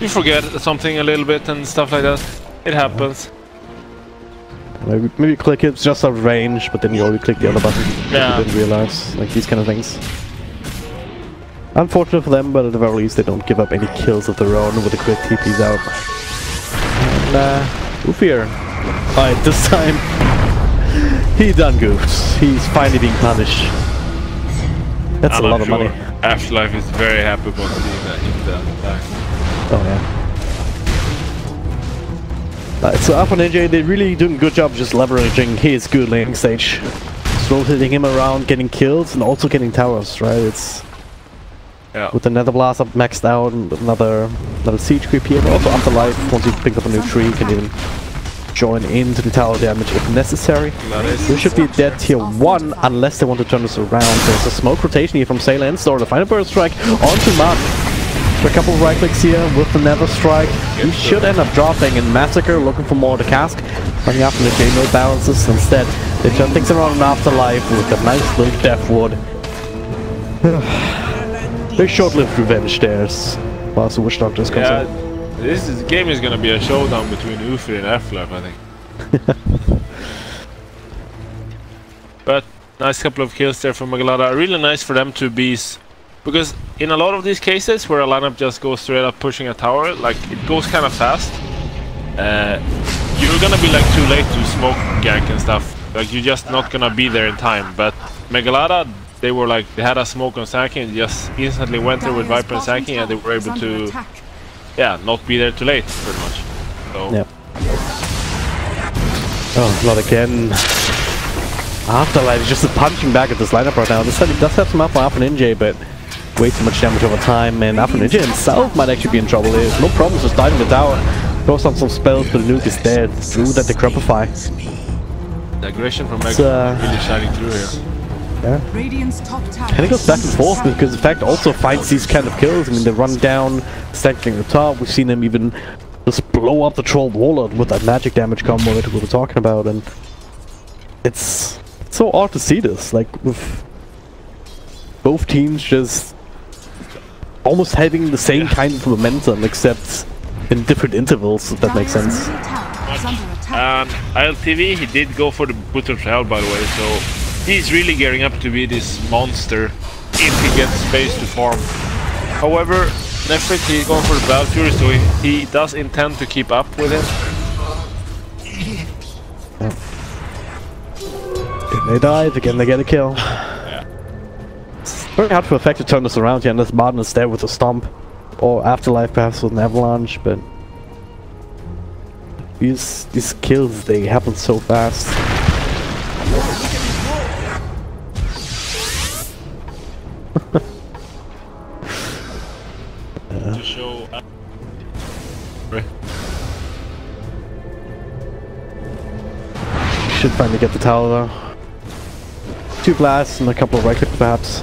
you forget something a little bit and stuff like that. It happens. Maybe click it's just out of range, but then you already click the other button. Yeah. You didn't realize, like these kind of things. Unfortunate for them, but at the very least they don't give up any kills of their own with the quick TPs out. And Ufir. Alright, this time he done goofed. He's finally being punished. That's a lot of money. Afterlife is very happy about seeing that hit attack. Oh yeah. So up on AJ, they're really doing a good job just leveraging his good laning stage. Just rotating him around, getting kills, and also getting towers, right? It's with the Nether Blast up maxed out, and another siege creep here, but also Afterlife, once you pick up a new tree, can even join into the tower damage if necessary. This should be dead tier 1 unless they want to turn this around. There's a smoke rotation here from Sailor and Store. The final burst strike onto Mark. A couple of right clicks here with the Nether Strike. He should end up dropping in Massacre, looking for more of the cask. Running after the J-Mill balances. Instead, they turn things around in Afterlife with a nice little Deathwood. Very short-lived revenge there as far as the Witch Doctor is concerned. This game is gonna be a showdown between Ufi and Afterlife, I think. But nice couple of kills there from Megalada. Really nice for them to be. Because in a lot of these cases where a lineup just goes straight up pushing a tower, like it goes kind of fast, you're gonna be like too late to smoke gank and stuff. Like you're just not gonna be there in time. But Megalada, they were like, they had a smoke on Saki and just instantly went there with Viper and Saki, and they were able to, yeah, not be there too late, pretty much. So. Yep. Oh, not again. Afterlife is just punching back at this lineup right now. This time he does have some up on Ninja, but way too much damage over time, and Ninja himself might actually be in trouble here. No problems just diving the tower. Throws on some spells, but the nuke is dead. Through that the Crepify. The aggression from Meg really shining through here. Yeah. And it goes back and forth because the fact also finds these kind of kills. I mean, they run down, stacking the top. We've seen them even just blow up the Troll Warlord with that magic damage combo that we were talking about, and it's so odd to see this, like with both teams just almost having the same kind of momentum, except in different intervals, if that makes sense. ILTV, he did go for the Butcher Hell, by the way, so he's really gearing up to be this monster if he gets space to farm. However, Netflix, he's going for the Valkyrie, so he does intend to keep up with him. Again they dive, again they get a kill. Yeah. It's very hard for Effect to turn this around here, unless Martin is there with a stomp. Or Afterlife perhaps with an avalanche, but these kills, they happen so fast. To show Should finally get the tower though. 2 blasts and a couple of right clicks perhaps.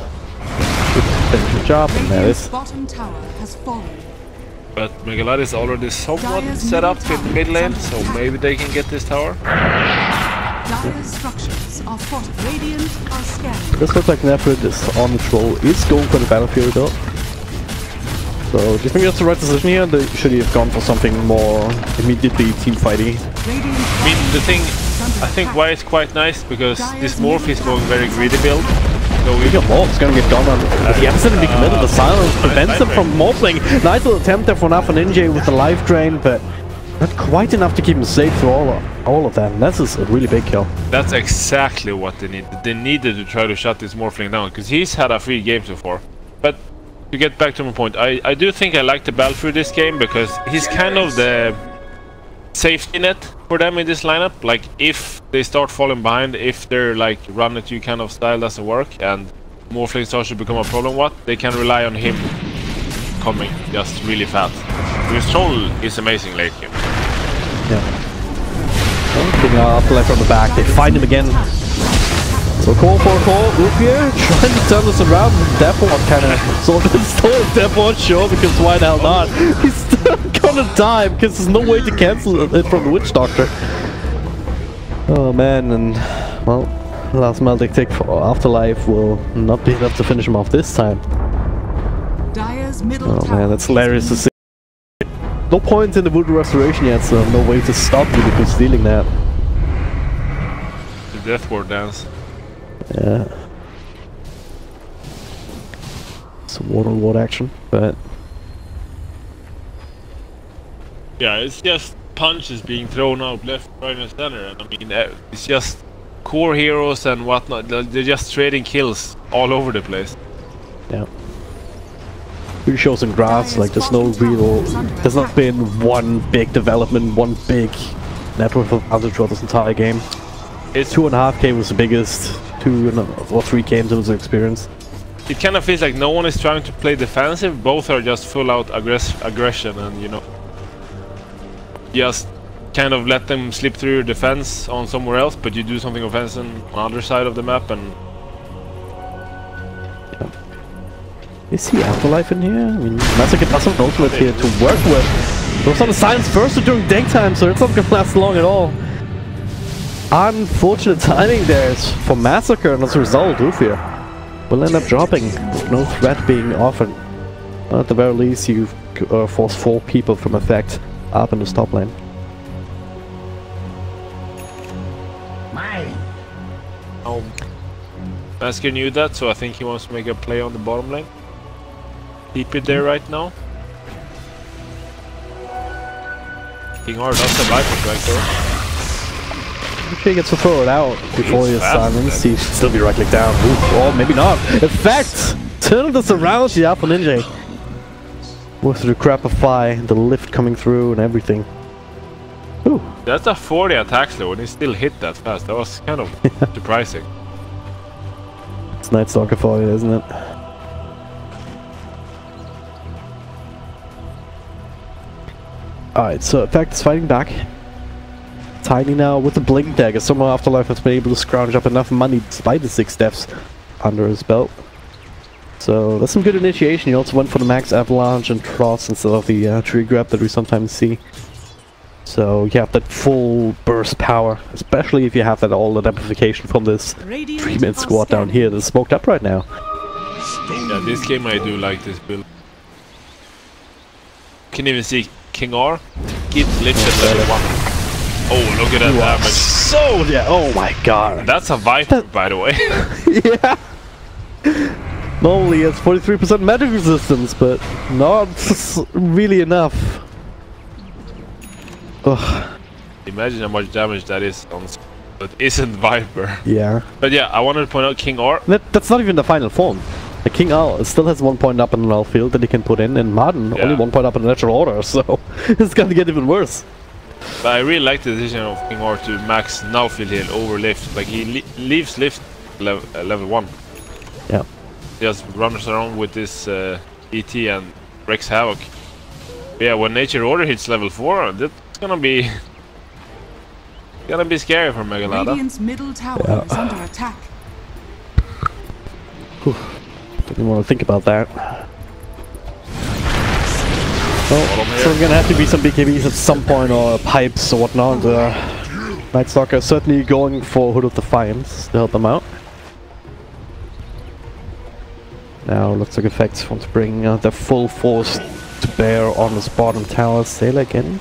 Finish the job, and there it is. Bottom tower has fallen. But Megalad is already somewhat set up in the mid lane, so maybe they can get this tower. Dire's structures are fortified. Radiant are scanning. This looks like Nefrid is on the troll, is going for the battlefield though. So, do you think that's the right decision here? They should have gone for something more immediately team fighty? I mean, the thing, I think why it's quite nice, because this Morph is going very greedy build. So we got Morph's gonna get gone on. He absolutely committed. The silence prevents him from morphing. Nice little attempt there for Matha Ninja with the life drain, but not quite enough to keep him safe through all of that. And this is a really big kill. That's exactly what they needed. They needed to try to shut this Morphling down, because he's had a free game so far. But to get back to my point, I do think I like the Balfour this game, because he's kind of the safety net for them in this lineup. Like, if they start falling behind, if their like run at you kind of style doesn't work and Morphling starts to become a problem, they can rely on him coming just really fast. His troll is amazing late game. Yeah. Getting Afterlife from the back, they find him again. So call for a call, Ufier trying to turn this around. Deathwatch kind of sort of stole Deathwatch, sure, because why the hell not? He's still gonna die because there's no way to cancel it from the Witch Doctor. Oh man, and well, last Meldic tick for Afterlife will not be enough to finish him off this time. Oh man, that's hilarious to see. No point in the Voodoo Restoration yet, so no way to stop you because stealing that. The Death Ward dance. Yeah. Some water action, but yeah, it's just punches being thrown out left, right, and center. And I mean, it's just core heroes and whatnot. They're just trading kills all over the place. Yeah. We show some graphs, like there's no real, there's not been one big development, one big network of other throughout this entire game. It's 2.5k was the biggest, 2 or 3 games of the experience. It kind of feels like no one is trying to play defensive, both are just full out aggression, and you know, just kind of let them slip through your defense on somewhere else, but you do something offensive on the other side of the map. And is he Afterlife in here? I mean, Massacre doesn't have an ultimate here to work with. Those are the silence first during daytime, so it's not gonna last long at all. Unfortunate timing there for Massacre, and as a result, Ufier will end up dropping with no threat being offered. At the very least, you force 4 people from Effect up in the top lane. Massacre knew that, so I think he wants to make a play on the bottom lane. Keep it there right now. King R does have life effect though. I'm sure he gets to throw it out before he is silenced. He should still be right click down. Ooh, or maybe not. Effect! Turn this around, the Alpha Ninja. With the Crapify, the lift coming through and everything. Ooh. That's a 40 attack slow and he still hit that fast. That was kind of surprising. It's Night Stalker for you, isn't it? Alright, so Effect is fighting back. Tiny now with the Blink Dagger. Somehow Afterlife has been able to scrounge up enough money despite the 6 deaths under his belt. So that's some good initiation. He also went for the max Avalanche and Frost instead of the tree grab that we sometimes see. So you have that full burst power, especially if you have that all that amplification from this 3-minute squad down here that's smoked up right now. Yeah, this game I do like this build. You can even see King R, keeps lifted level 1. Oh, look at that damage. So, yeah, oh my god. That's a Viper, by the way. Yeah. Normally it's 43% magic resistance, but not really enough. Ugh. Imagine how much damage that is on but isn't Viper. Yeah. But yeah, I wanted to point out King R. That's not even the final form. The King R still has 1 point up in the null field that he can put in, and Martin only 1 point up in the natural order, so it's gonna get even worse. But I really like the decision of King R to max null field heal over lift. Like he leaves lift level 1. Yeah. Just runs around with this ET and wreaks havoc. But yeah, when Nature Order hits level 4, that's gonna be scary for Megalada. Radiant's middle tower is under attack. Didn't want to think about that. Oh, so gonna have to be some BKBs at some point, or pipes or whatnot. Night Stalker is certainly going for Hood of Defiance to help them out. Now looks like Effects want to bring their full force to bear on this bottom tower. Sail again.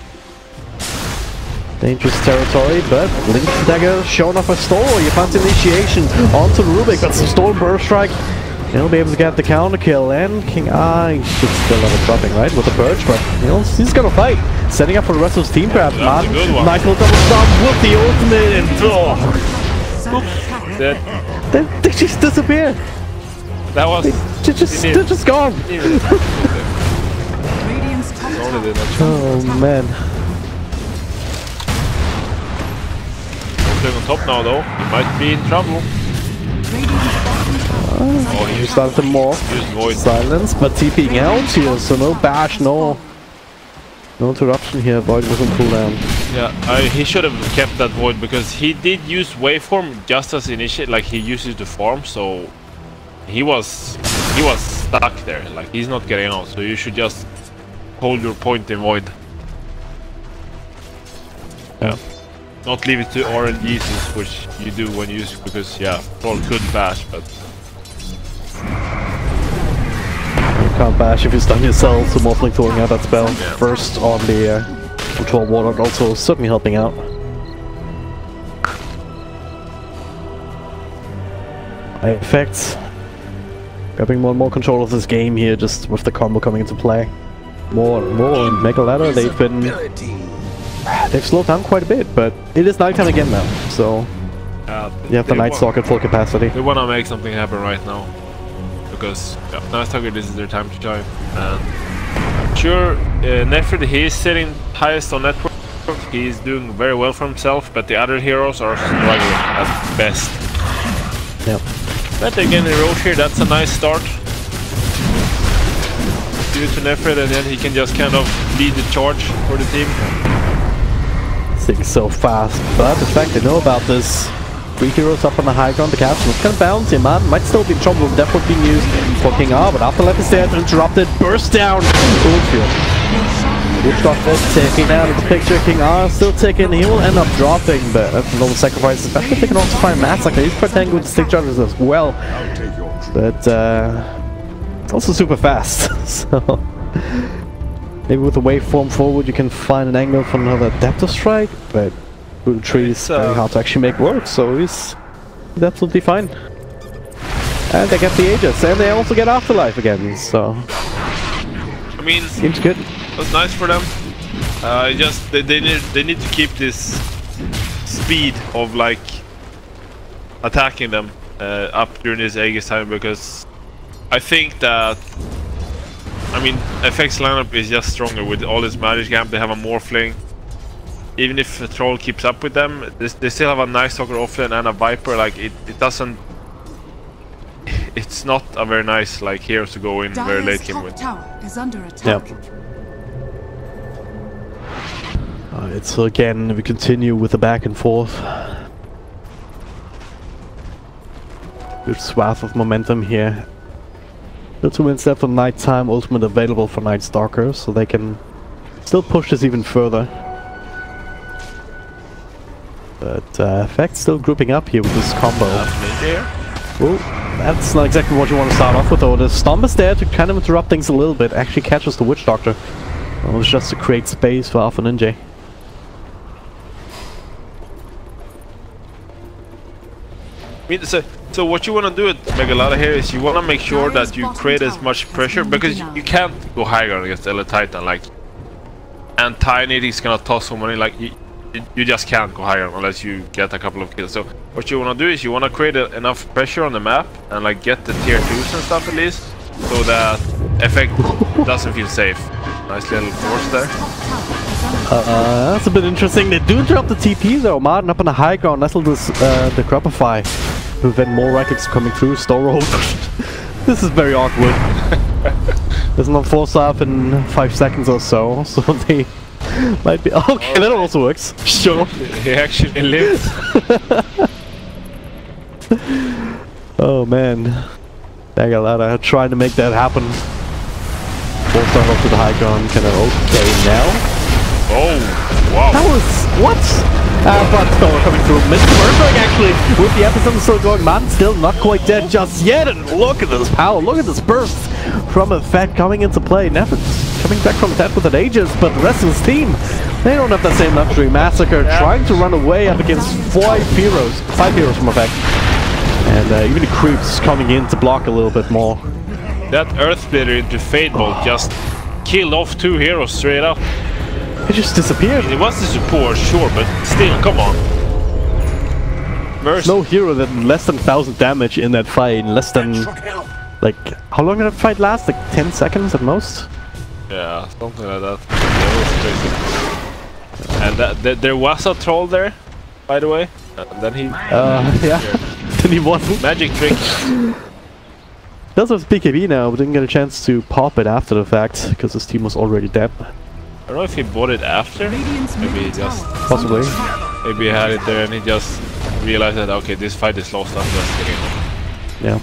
Dangerous territory, but Link Dagger shown off a Store. You find initiation onto Rubik, but some Storm Burst Strike. He'll be able to get the counter kill, and King I should still have it dropping, right, with the Purge, but you know, he's gonna fight. Setting up for the rest of his team, perhaps. Nice little double stomp with the ultimate, and they just disappear. That was... They're just gone. Oh man. On top now though, he might be in trouble. Oh, he started to morph. Silence, but TPing out here, so no bash, no interruption here. Void wasn't cooldown. Yeah, he should have kept that Void because he did use waveform just as initiate, like he uses the farm, so he was stuck there. Like he's not getting out, so you should just hold your point in Void. Yeah. Not leave it to RNGs, which you do when you use, because yeah, Troll could bash, but you can't bash if you stun yourself, so Morphling throwing out that spell first on the control water, also certainly helping out. Effects. Grabbing more and more control of this game here, just with the combo coming into play. More and more, and Megalada, they've slowed down quite a bit, but it is nighttime again now, so you have the Night Stalker at full capacity. They want to make something happen right now, because Night Stalker, this is their time to shine. And sure, Nefrid, he is sitting highest on network, he's doing very well for himself, but the other heroes are struggling at best. Yep. But again, in Roche here, that's a nice start. Give it to Nefrid, and then he can just kind of lead the charge for the team. Things so fast, but in fact they know about this. 3 heroes up on the high ground, the captain is kind of bouncy, man. Might still be in trouble with Death being used for King R, but Afterlife is there to interrupt it, burst down. Witch Doctor taking out of the picture, King R still ticking, he will end up dropping, but that's a normal sacrifice, especially if they can also find Matha. He's pretending with stick charges as well, but also super fast, so maybe with the waveform forward you can find an angle for another Depth of Strike, but through the trees very hard to actually make work, so he's absolutely fine. And they get the Aegis, and they also get Afterlife again, so I mean, seems good. That's nice for them. Just they need to keep this speed of like attacking them up during this Aegis time, because I think that, I mean, FX lineup is just stronger with all this magic camp. They have a Morphling. Even if a Troll keeps up with them, they still have a Night Stalker offlane and a Viper. Like it doesn't. It's not a very nice like heroes to go in very late game with. Tower is under attack. Yep. Alright, so again we continue with the back and forth. Good swath of momentum here. The 2 minutes left on nighttime, ultimate available for Night Stalker, so they can still push this even further. But Effect still grouping up here with this combo. Oh, that's not exactly what you want to start off with though. The Stomp is there to kind of interrupt things a little bit, actually catches the Witch Doctor. It was just to create space for Alpha Ninja. So what you want to do at Megalada here is you want to make sure that you create as much pressure, because you can't go high ground against Ele Titan, like, and Tiny is gonna toss so many, like, you just can't go high ground unless you get a couple of kills. So what you want to do is you want to create enough pressure on the map and like get the tier 2s and stuff at least, so that effect doesn't feel safe. Nice little force there. That's a bit interesting. They do drop the TP though. Martin up on the high ground. Nestle this the Grubify. Prevent more rackets coming through. Storo. This is very awkward. There's no force up in 5 seconds or so, so they might be. Okay, that also works. Sure. He actually lived. Oh man. Megalada trying to make that happen. Force down up to the high ground. Kind of okay now. Oh, wow. That was what? But Storo coming through. Mr. Berberg actually with the episode still going. Man, still not quite dead just yet. And look at this power. Look at this burst from Effect coming into play. Nevitz coming back from death with an Aegis, but the rest of his team, they don't have the same luxury. Massacre trying to run away up against 5 heroes from Effect. And even the creeps coming in to block a little bit more. That Earth Splitter into Fadebolt just killed off 2 heroes straight up. It just disappeared. It was the support, sure, but still, come on. There's no hero that less than 1,000 damage in that fight. Less than, like, how long did that fight last? Like 10 seconds at most? Yeah, something like that. That was crazy. And there was a troll there, by the way. And then he... yeah. Then he wasn't. Magic trick. Does have BKB now, but didn't get a chance to pop it after the fact, because his team was already dead. I don't know if he bought it after. Maybe he just... Possibly. Maybe he had it there and he just realized that, okay, this fight is lost, I'm just getting it. Yeah.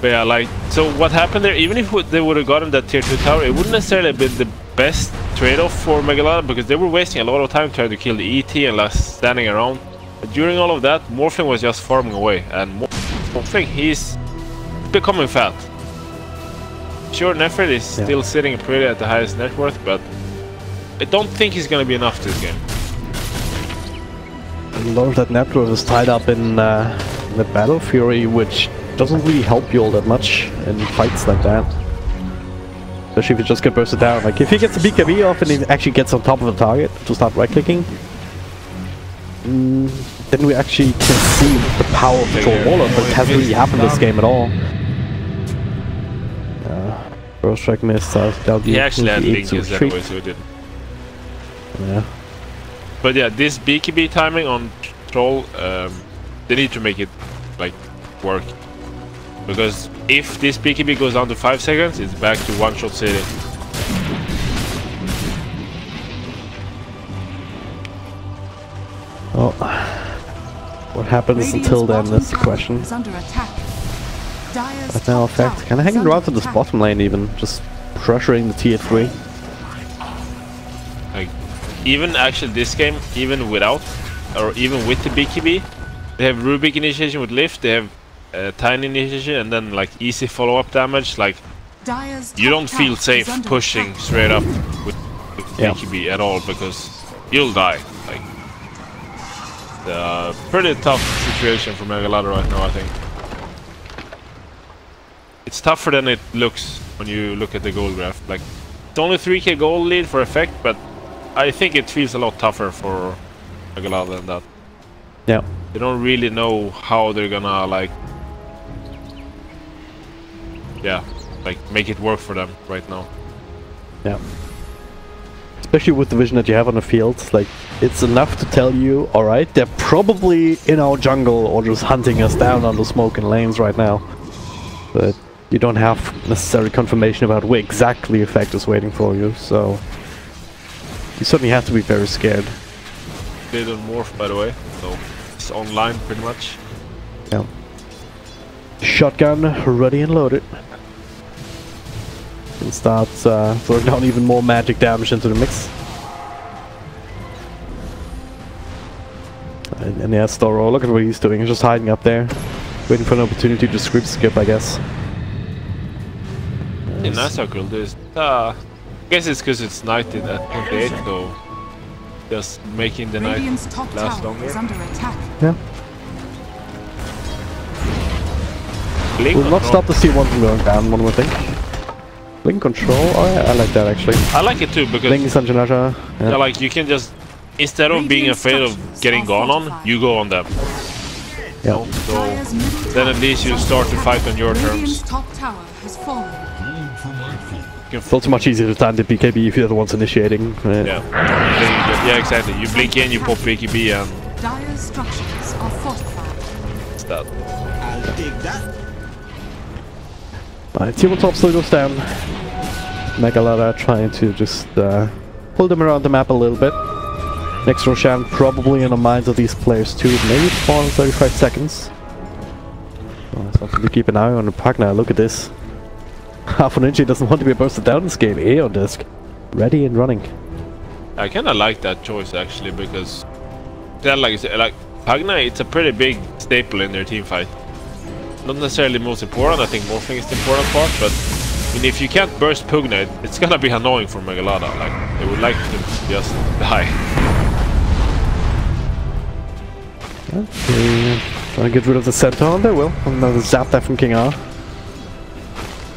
But yeah, like, so what happened there, even if they would have gotten that tier 2 tower, it wouldn't necessarily have been the best trade-off for Megalada, because they were wasting a lot of time trying to kill the ET and less standing around. But during all of that, Morphling was just farming away, and Morphling, he's becoming fat. Sure, Nefrit is still sitting pretty at the highest net worth, but I don't think he's gonna be enough this game. A lot of that net worth is tied up in the Battle Fury, which doesn't really help you all that much in fights like that. Especially if you just get bursted down. Like, if he gets a BKB off and he actually gets on top of the target to start right-clicking, then we actually can see the power of the Troll Waller, but it hasn't really happened this game at all. First strike missed, he actually had Linkus anyway, so he didn't. Yeah. But yeah, this BKB timing on Troll, they need to make it, like, work. Because if this BKB goes down to 5 seconds, it's back to one-shot city. Well, what happens until then, that's the question. But now Effect kind of hanging around to this bottom lane even, just pressuring the tier 3. Like, even actually this game, even without, or even with the BKB, they have Rubik initiation with Lift, they have Tiny initiation, and then like easy follow-up damage. Like, you don't feel safe pushing straight up with BKB at all, because you'll die. Like, pretty tough situation for Megalada right now, I think. It's tougher than it looks when you look at the gold graph. Like, it's only 3k gold lead for Effect, but I think it feels a lot tougher for Megalada than that. Yeah. They don't really know how they're gonna, like, yeah, like, make it work for them right now. Yeah. Especially with the vision that you have on the field, like, it's enough to tell you, alright, they're probably in our jungle or just hunting us down on the smoking lanes right now. But you don't have necessary confirmation about where exactly Effect is waiting for you, so you certainly have to be very scared. They don't morph, by the way, so it's online pretty much. Yeah. Shotgun ready and loaded. Can start throwing down even more magic damage into the mix. And yeah, Storo, look at what he's doing. He's just hiding up there, waiting for an opportunity to script skip, I guess. In that circle, there's I guess it's because it's knighted at 28, so just making the knight last longer. Yeah. Blink Will not control. stop the C1 from going down, one would think. Blink control, oh yeah, I like that actually. I like it too because Blink is yeah. yeah, like you can just, instead of being afraid of getting gone on, you go on them. Yeah. No? So then at least you start to fight on your terms. Top tower has fallen. It's also much easier to time the BKB if you're the ones initiating. Yeah, exactly. You blink in, you pop BKB, and Dire's structures are fortified. it's that. I'll dig that. Team on top still goes down. Megalada trying to just pull them around the map a little bit. Next Roshan probably in the minds of these players too. Maybe spawn in 35 seconds. Something to keep an eye on. The Pugna, look at this. Half-Ninja doesn't want to be bursted down this game. A on disc. Ready and running. I kinda like that choice actually because yeah, like Pugna, it's a pretty big staple in their team fight. Not necessarily most important, I think morphing is the important part, but I mean, if you can't burst Pugna, it's gonna be annoying for Megalada. Like, they would like to just die. Okay, trying to get rid of the center on there, will. Another zap there from King R.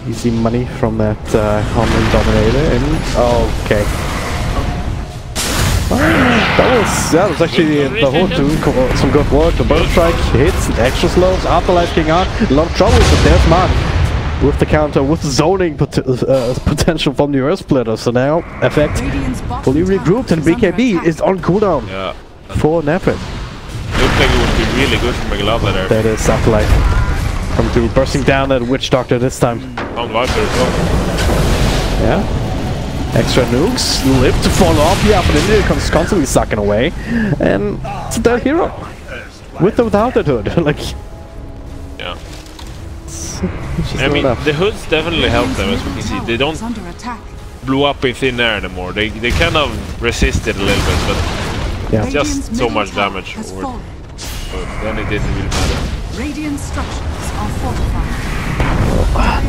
Easy money from that Homing Dominator, and okay. That was actually the whole doing some good work. The burst strike hits, extra slows, afterlife King R. A lot of trouble, but there's Mark with the counter, with zoning potential from the Earth Splitter. So now, effect fully regrouped, and BKB is on cooldown for an effort. Looks like it would be really good for Megalada there. That is afterlife from through, bursting down that Witch Doctor this time. On Viper as well. Yeah. Extra nukes, live to fall off, yeah, but then it comes constantly sucking away. And it's a dead hero. With or without that hood. Like, yeah. I mean, the hoods definitely help them, as we can see. They don't blow up in thin air anymore. They kind of resist it a little bit, but it's just so much damage. So then it didn't really matter. Radiant structures are fortified.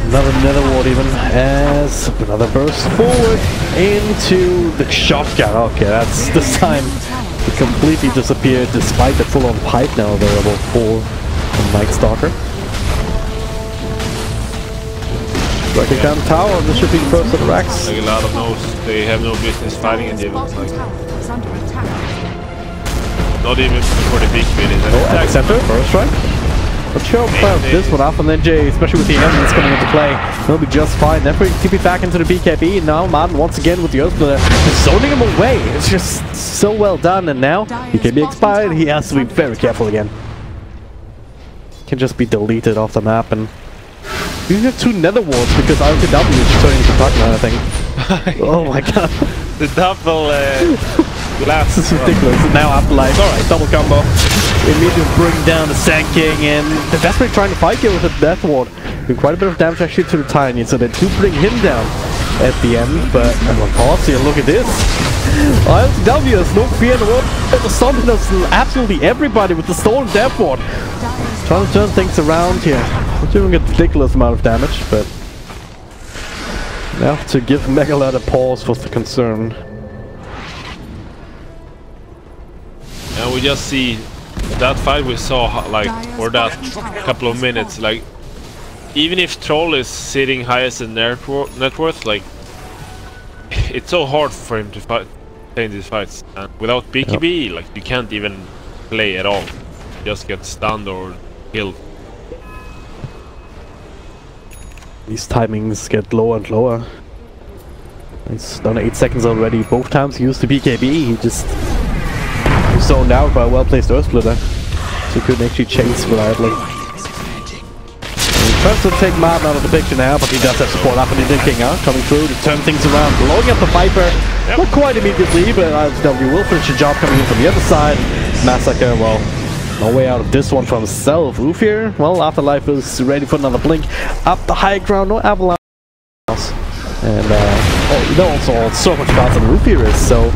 Another nether ward even, as another burst forward into the shotgun. Okay, that's this time it completely disappeared despite the full-on pipe now available for the Night Stalker. Breaking down the tower, this should be the first of the racks. Like a lot of knows they have no business fighting at the event. Like, not even before the big bit is at the center, first strike. Not sure about this one up, and then Jay, especially with the elements coming into play, he'll be just fine. Then TP back into the BKB, and now Martin once again with the Earth Splitter, zoning him away. It's just so well done, and now BKB expired, he has to be very careful again. Can just be deleted off the map, and you have two nether wards because RTW is turning into Pugna, I think. Oh my god. The double glass. This is ridiculous. Now afterlife. Alright, double combo. Immediately bring down the Sand King, and they're desperately trying to fight here with a Death Ward. Doing quite a bit of damage actually to the Tiny, so they do bring him down at the end, but I'm on pause here, look at this. RTW has no fear in the world. The Stomping us absolutely everybody with the Stolen Death Ward. Trying to turn things around here. We're doing a ridiculous amount of damage, but now to give Megalad a pause was the concern. And we just see that fight we saw, like, or that couple of minutes, like, even if Troll is sitting highest in net worth, like, it's so hard for him to fight in these fights. And without BKB, like, you can't even play at all. You just get stunned or killed. These timings get lower and lower. It's done 8 seconds already. Both times he used the BKB, he just zoned out by a well-placed Earth Splitter, so he couldn't actually chase reliably. He tries to take Martin out of the picture now, but he does have support up, and he did King out, coming through to turn things around, blowing up the Viper. Not quite immediately, but RTW will finish the job coming in from the other side. Massacre, well, no way out of this one for himself. Ufir, well, Afterlife is ready for another blink. Up the high ground, no avalanche. And also so much faster than Ufir is, so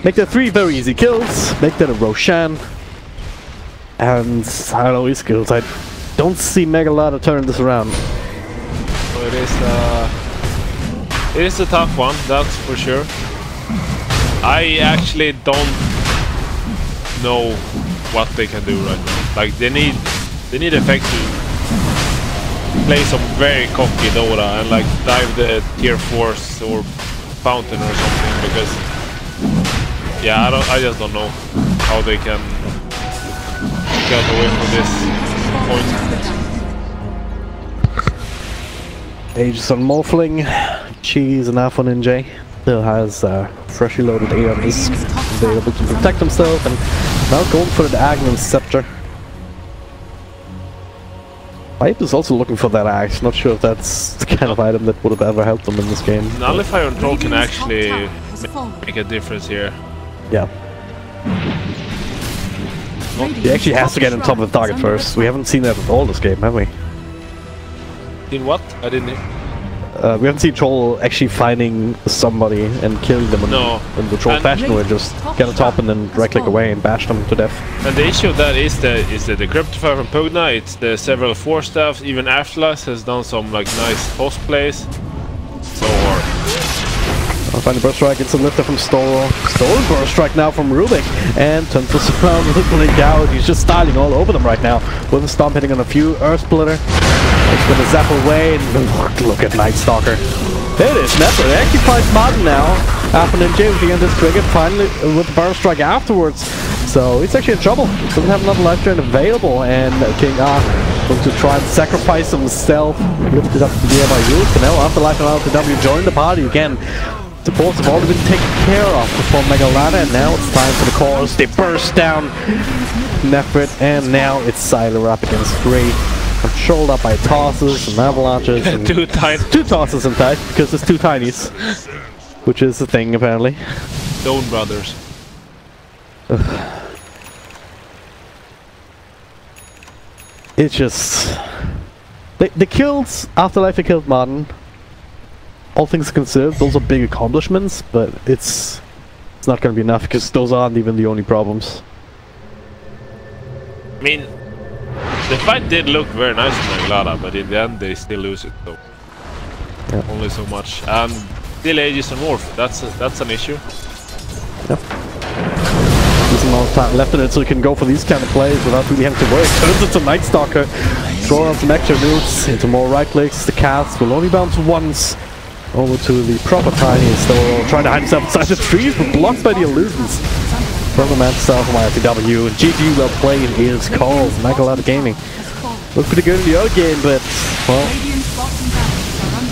make that 3 very easy kills, make that a Roshan. And I don't know his skills. I don't see Megalada turning this around. Well, It is a tough one, that's for sure. I actually don't know what they can do right now. Like they need Effect to play some very cocky Dota and like dive the tier 4s or fountain or something, because yeah, I just don't know how they can get away from this point. Aegis on Morphling, Cheese and Alpha Ninja. Still has freshly loaded ARs available to protect himself, and now going for the Aghanim Scepter. Pipe is also looking for that axe. Not sure if that's the kind of item that would have ever helped them in this game. Nullify on Troll can actually make a difference here. Yeah. He actually has to get on top of the target first. We haven't seen that at all this game, have we? In what? I didn't. We haven't seen Troll actually finding somebody and killing them in the Troll fashion, where just get on top and then right-click away and bash them to death. And the issue of that is the Decryptify from Pugna, it's the several 4-staffs, even Afterlife has done some like nice post plays. So I'll find the Burst Strike, it's a lifter from Storo. Stolen Burst Strike now from Rubik, and turns this around with Blink out. He's just styling all over them right now, with a stomp hitting on a few Earth Splitter. It's gonna zap away, and look at Night Stalker. There it is, Matha. They actually fight Martin now. Alpha Ninja with the end of this trigger, finally with the Burst Strike afterwards. So he's actually in trouble. He doesn't have another life drain available, and King R going to try and sacrifice himself. Lifted up to the nearby use. Canelo Afterlife and LTW join the party again. The boards have already been taken care of before Mega Ladder, and now it's time for the cores. They burst down Nefrit, and now it's Siler up against 3. Controlled up by tosses and avalanches. And two tosses in fact, because it's 2 tinies. Which is the thing apparently. Stone Brothers. It's just... They killed Afterlife, they killed Martin. All things considered, those are big accomplishments, but it's not going to be enough, because those aren't even the only problems. I mean, the fight did look very nice in Maglada, but in the end they still lose it, so yeah. Only so much. And still Aegis and Morph, that's an issue. Yep. There's a lot of time left in it, so you can go for these kind of plays without really having to worry. Turns into Night Stalker, throw out some extra moves into more right clicks. The cast will only bounce once over to the proper tiny, still trying to hide himself inside the trees, but blocked by the illusions. Program himself from IFTW, and GPU well played is called. Magalada Gaming. Looked pretty good in the early game, but, well,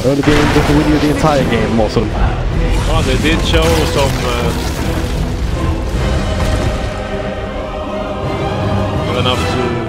early game doesn't win you the entire game, most of them. Well, they did show some enough to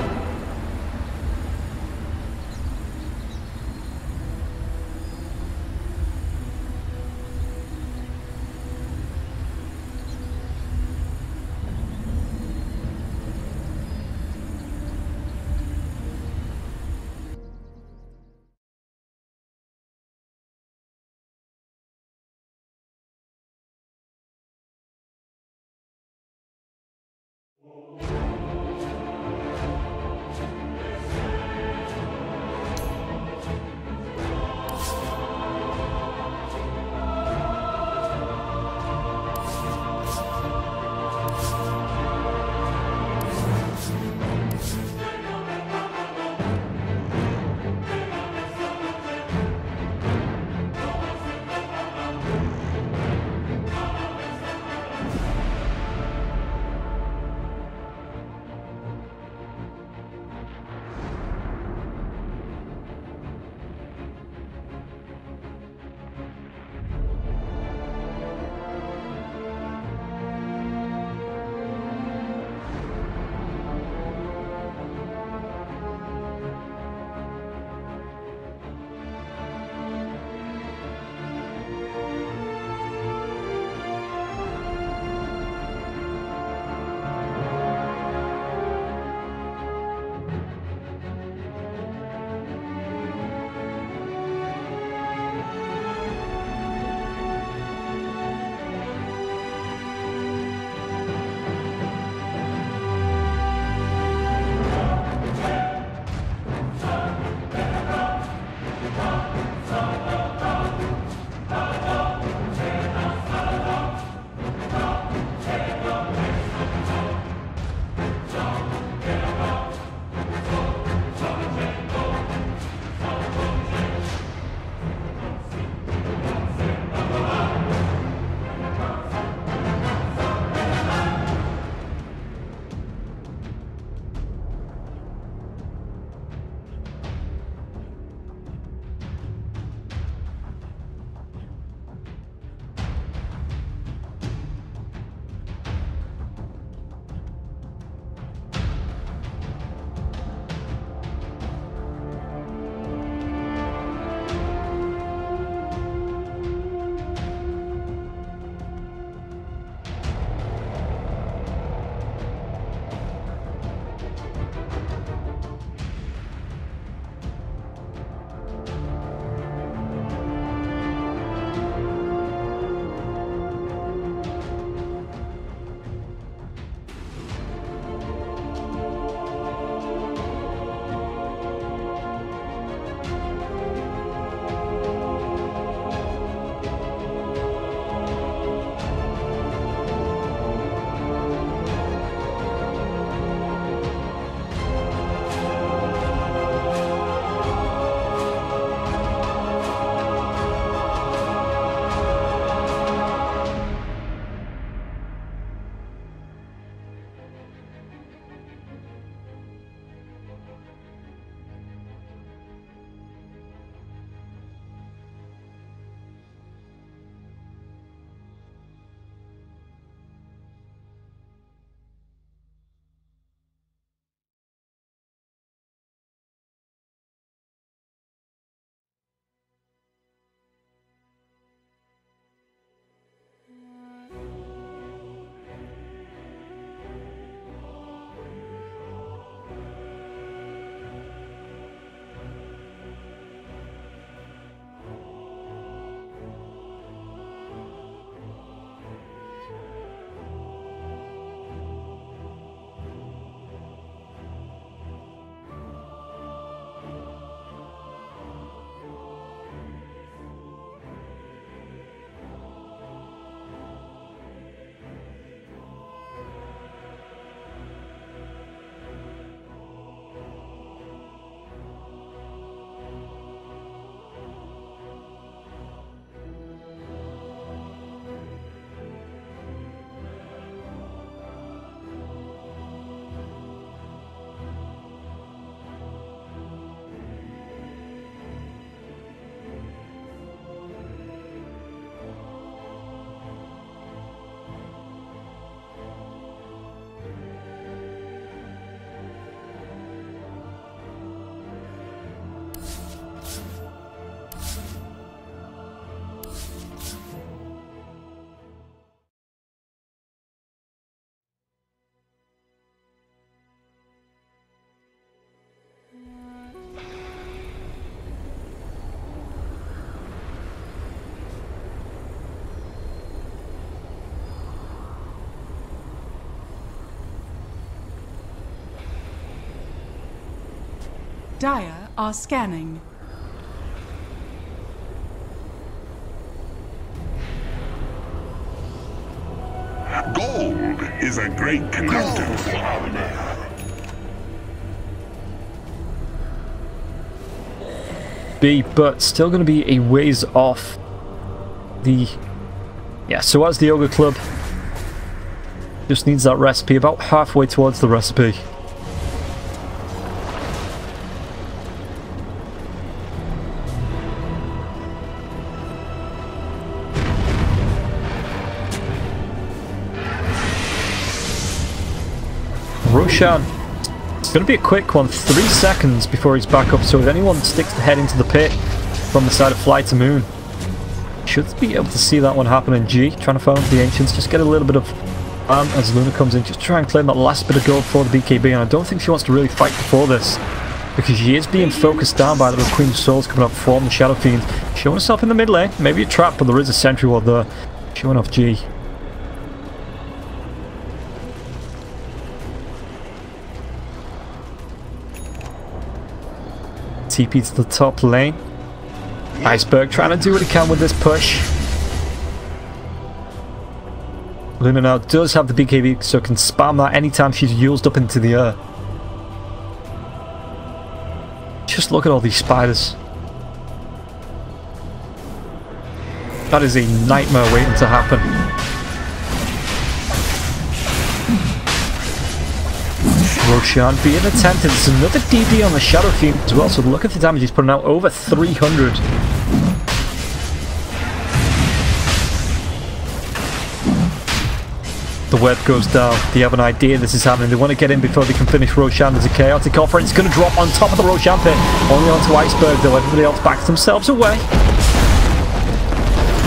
Dire are scanning. Gold is a great conductor. B, but still going to be a ways off the... Yeah, so as the Ogre Club just needs that recipe, about halfway towards the recipe. Roshan, it's going to be a quick one, 3 seconds before he's back up, so if anyone sticks the head into the pit from the side of Fly to Moon, should be able to see that one happen in G, trying to find the Ancients, just get a little bit of as Luna comes in, just try and claim that last bit of gold for the BKB, and I don't think she wants to really fight before this, because she is being focused down by the Queen of Souls coming up from the Shadow Fiend, showing herself in the mid lane, maybe a trap, but there is a sentry ward there, showing off G. TP to the top lane. Iceberg trying to do what he can with this push. Luna now does have the BKB, so can spam that anytime she's used up into the air. Just look at all these spiders. That is a nightmare waiting to happen. Roshan being attempted. There's another DD on the Shadow Fiend as well, so look at the damage he's putting out, over 300. The web goes down. They have an idea this is happening. They want to get in before they can finish Roshan. There's a chaotic offer, and it's going to drop on top of the Roshan pit. Only onto Iceberg, though. Everybody else backs themselves away.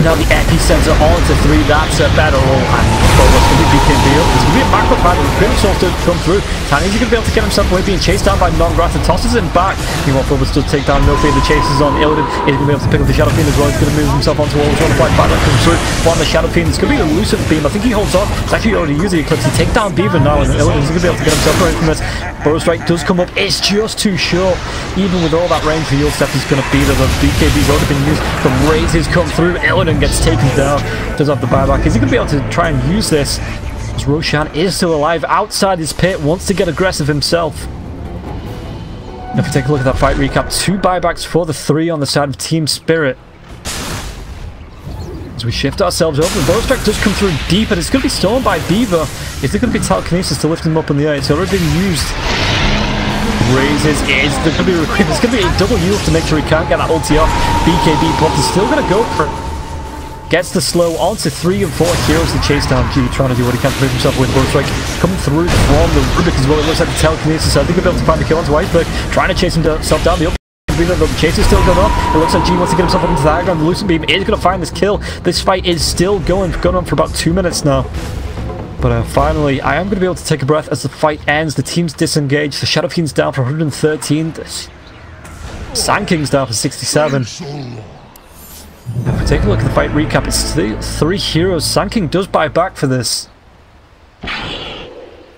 Now the epicenter onto 3, that's a better roll, and Phobos going to be BKB up. There's going to be a macro pad, and the Queen of Souls to come through. Tiny's going to be able to get himself away, being chased down by Non-Grass, and tosses him back. Meanwhile, Phobos does take down Nofi, the chasers on Illidan. He's going to be able to pick up the Shadow Fiend as well. He's going to move himself onto all the trying to fight back, that comes through on the Shadow Fiend. It's going to be an elusive beam. I think he holds on. He's actually already using the Eclipse to take down Beaver now, and Illidan's going to be able to get himself away from this. Burrow Strike does come up. It's just too short. Even with all that range for Yulstep, he's going to beat it. The BKB's already been used. The raises come through. Illidan gets taken down. Does have the buyback. Is he going to be able to try and use this? As Roshan is still alive outside his pit, wants to get aggressive himself. If we take a look at that fight recap, 2 buybacks for the 3 on the side of Team Spirit. As we shift ourselves over, the Burrow Strike does come through deep, and it's going to be stolen by Beaver. Is there going to be telekinesis to lift him up in the air? It's already been used. Raises is going to be It's going to be a double use to make sure he can't get that ulti off. BKB Pop is still going to go for it. Gets the slow onto 3 and 4 heroes to chase down G, trying to do what he can to move himself with Burrow Strike. Coming through from the Rubik as well. It looks like the telekinesis, so I think we'll be able to find the kill onto Iceberg. Trying to chase himself down. The chase is still going on. It looks like G wants to get himself up into the high ground. The Lucent Beam is going to find this kill. This fight is still going on for about 2 minutes now. But finally, I am going to be able to take a breath as the fight ends. The team's disengaged. The Shadow Fiend's down for 113. The Sand King's down for 67. If we take a look at the fight recap, it's 3 heroes. Sand King does buy back for this.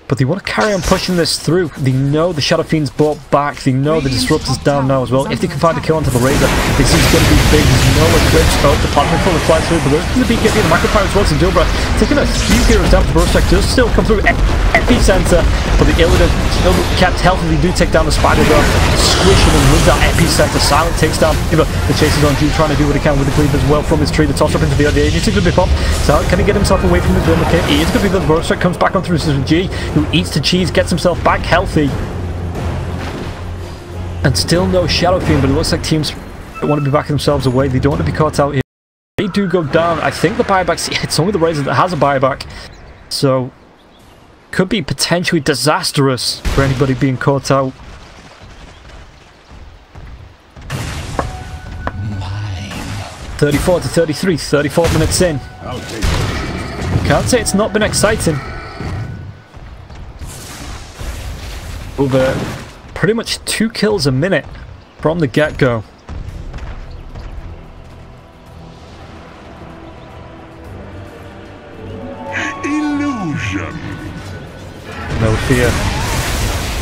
But they want to carry on pushing this through. They know the Shadow Fiend's brought back. They know the Disruptor's down now as well. If they can find a kill onto the Razor, this is going to be big. There's no Eclipse. Oh, the Plasma Full flies through, but there's the BKB and the Macro Power as well. So Dilbra taking a few heroes down. The Burrow Strike does still come through Epicenter, but the Illidan still kept healthy. They do take down the Spider though. Squishing them with that Epicenter. Silent takes down the Chasers on G, trying to do what he can with the cleave as well from his tree. The toss up into the other agent. He's going to be popped. Silent, can he get himself away from the Glimmer Kit? He is going to be the Burrow Strike. Comes back on through G, who eats the cheese, gets himself back healthy. And still no Shadow Fiend, but it looks like teams want to be backing themselves away. They don't want to be caught out here. They do go down. I think the buybacks, it's only the Razor that has a buyback. So, could be potentially disastrous for anybody being caught out. 34 to 33, 34 minutes in. You can't say it's not been exciting. Over pretty much 2 kills a minute from the get-go. Illusion. No fear.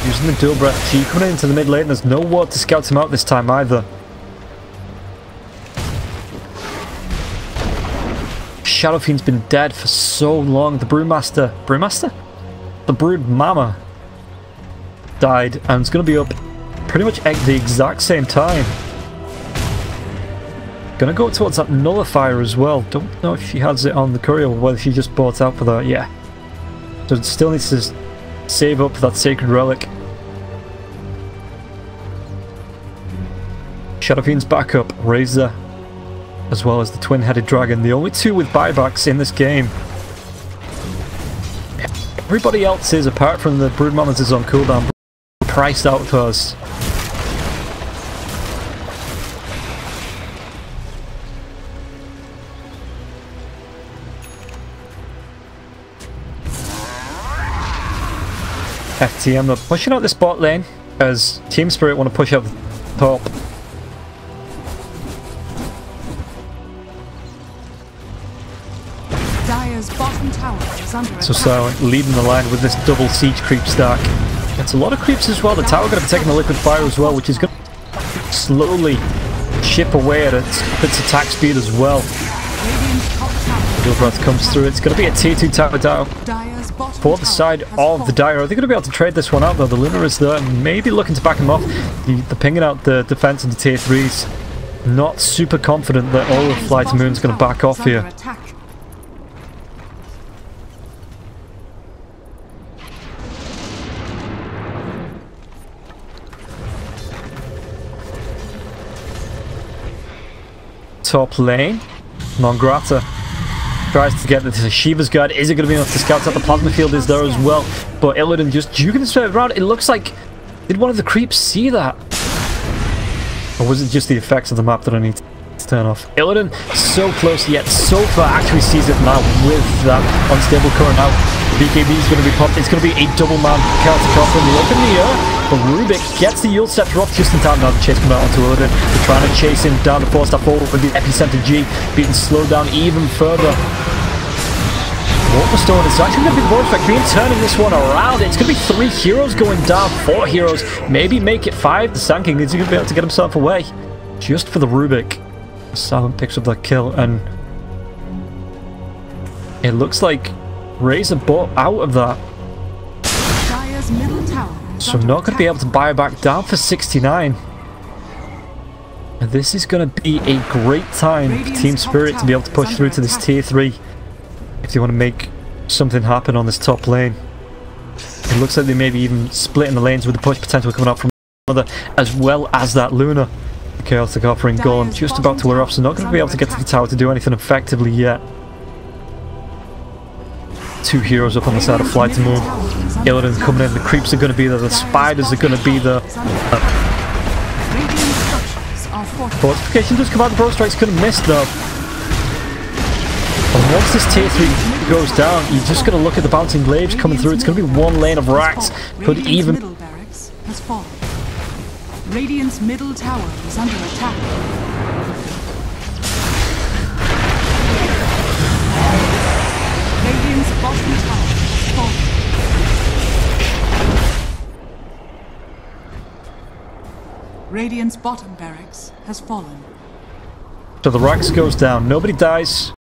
using the dual breath. G coming into the mid lane. There's no ward to scout him out this time either. Shadow Fiend's been dead for so long. The Brewmaster, the Brood Mama died, and it's going to be up pretty much at the exact same time. Gonna go towards that Nullifier as well. Don't know if she has it on the courier or whether she just bought out for that. Yeah. So it still needs to save up for that Sacred Relic. Shadow Fiend's back up. Razor, as well as the Twin-Headed Dragon. The only two with buybacks in this game. Everybody else is, apart from the Brood Mamas, is on cooldown. Priced out first. FTM are pushing out this bot lane as Team Spirit want to push out the top. Dire's bottom tower is under So attack. Silent leading the line with this double siege creep stack. It's a lot of creeps as well. The tower going to be taking the liquid fire as well, which is going to slowly chip away at its attack speed as well. Dual breath comes through. It's going to be a tier 2 tower down for the side of the Dire. Are they going to be able to trade this one out though? The Luna is there, maybe looking to back him off. The pinging out the defense into tier 3s. Not super confident that all of Fly to Moon is going to back off here. Top lane, Non-Grata tries to get the Shiva's Guard. Is it going to be enough to scout out? The Plasma Field is there as well, but Illidan just juking his way around. It looks like, did one of the creeps see that? Or was it just the effects of the map that I need to turn off? Illidan so close yet so far, actually sees it now with that unstable current out. BKB is going to be popped. It's going to be a double man counter copper in the up in the air. But Rubik gets the Yule Scepter off just in time. Now the chase coming out onto Illidan. They're trying to chase him down the 4-star forward with the Epicenter G, being slowed down even further. Waterstone is actually going to be the void effect, being turning this one around. It's going to be 3 heroes going down, 4 heroes, maybe make it 5. The Sand King is going to be able to get himself away just for the Rubik. Silent picks up that kill, and it looks like Razor bought out of that. Dire's middle tower. So not going to be able to buy back down for 69. And this is going to be a great time for Team Spirit to be able to push through to this tier 3 if they want to make something happen on this top lane. It looks like they may be even splitting the lanes with the push potential coming out from another, as well as that Luna. The Chaotic Offering Golem just about to wear off, so not going to be able to get to the tower to do anything effectively yet. 2 heroes up on the side of Fly to Moon. Illidan coming in, the creeps are going to be there, the spiders are going to be there. Fortification does come out, the Bro Strike's going to miss though. And once this tier 3 goes down, you're just going to look at the bouncing glaives coming through. It's going to be 1 lane of racks. Could even... Middle barracks has fallen. Radiant's middle tower is under attack. Radiant's bottom tower has fallen. Radiant's bottom barracks has fallen. So the racks goes down. Nobody dies.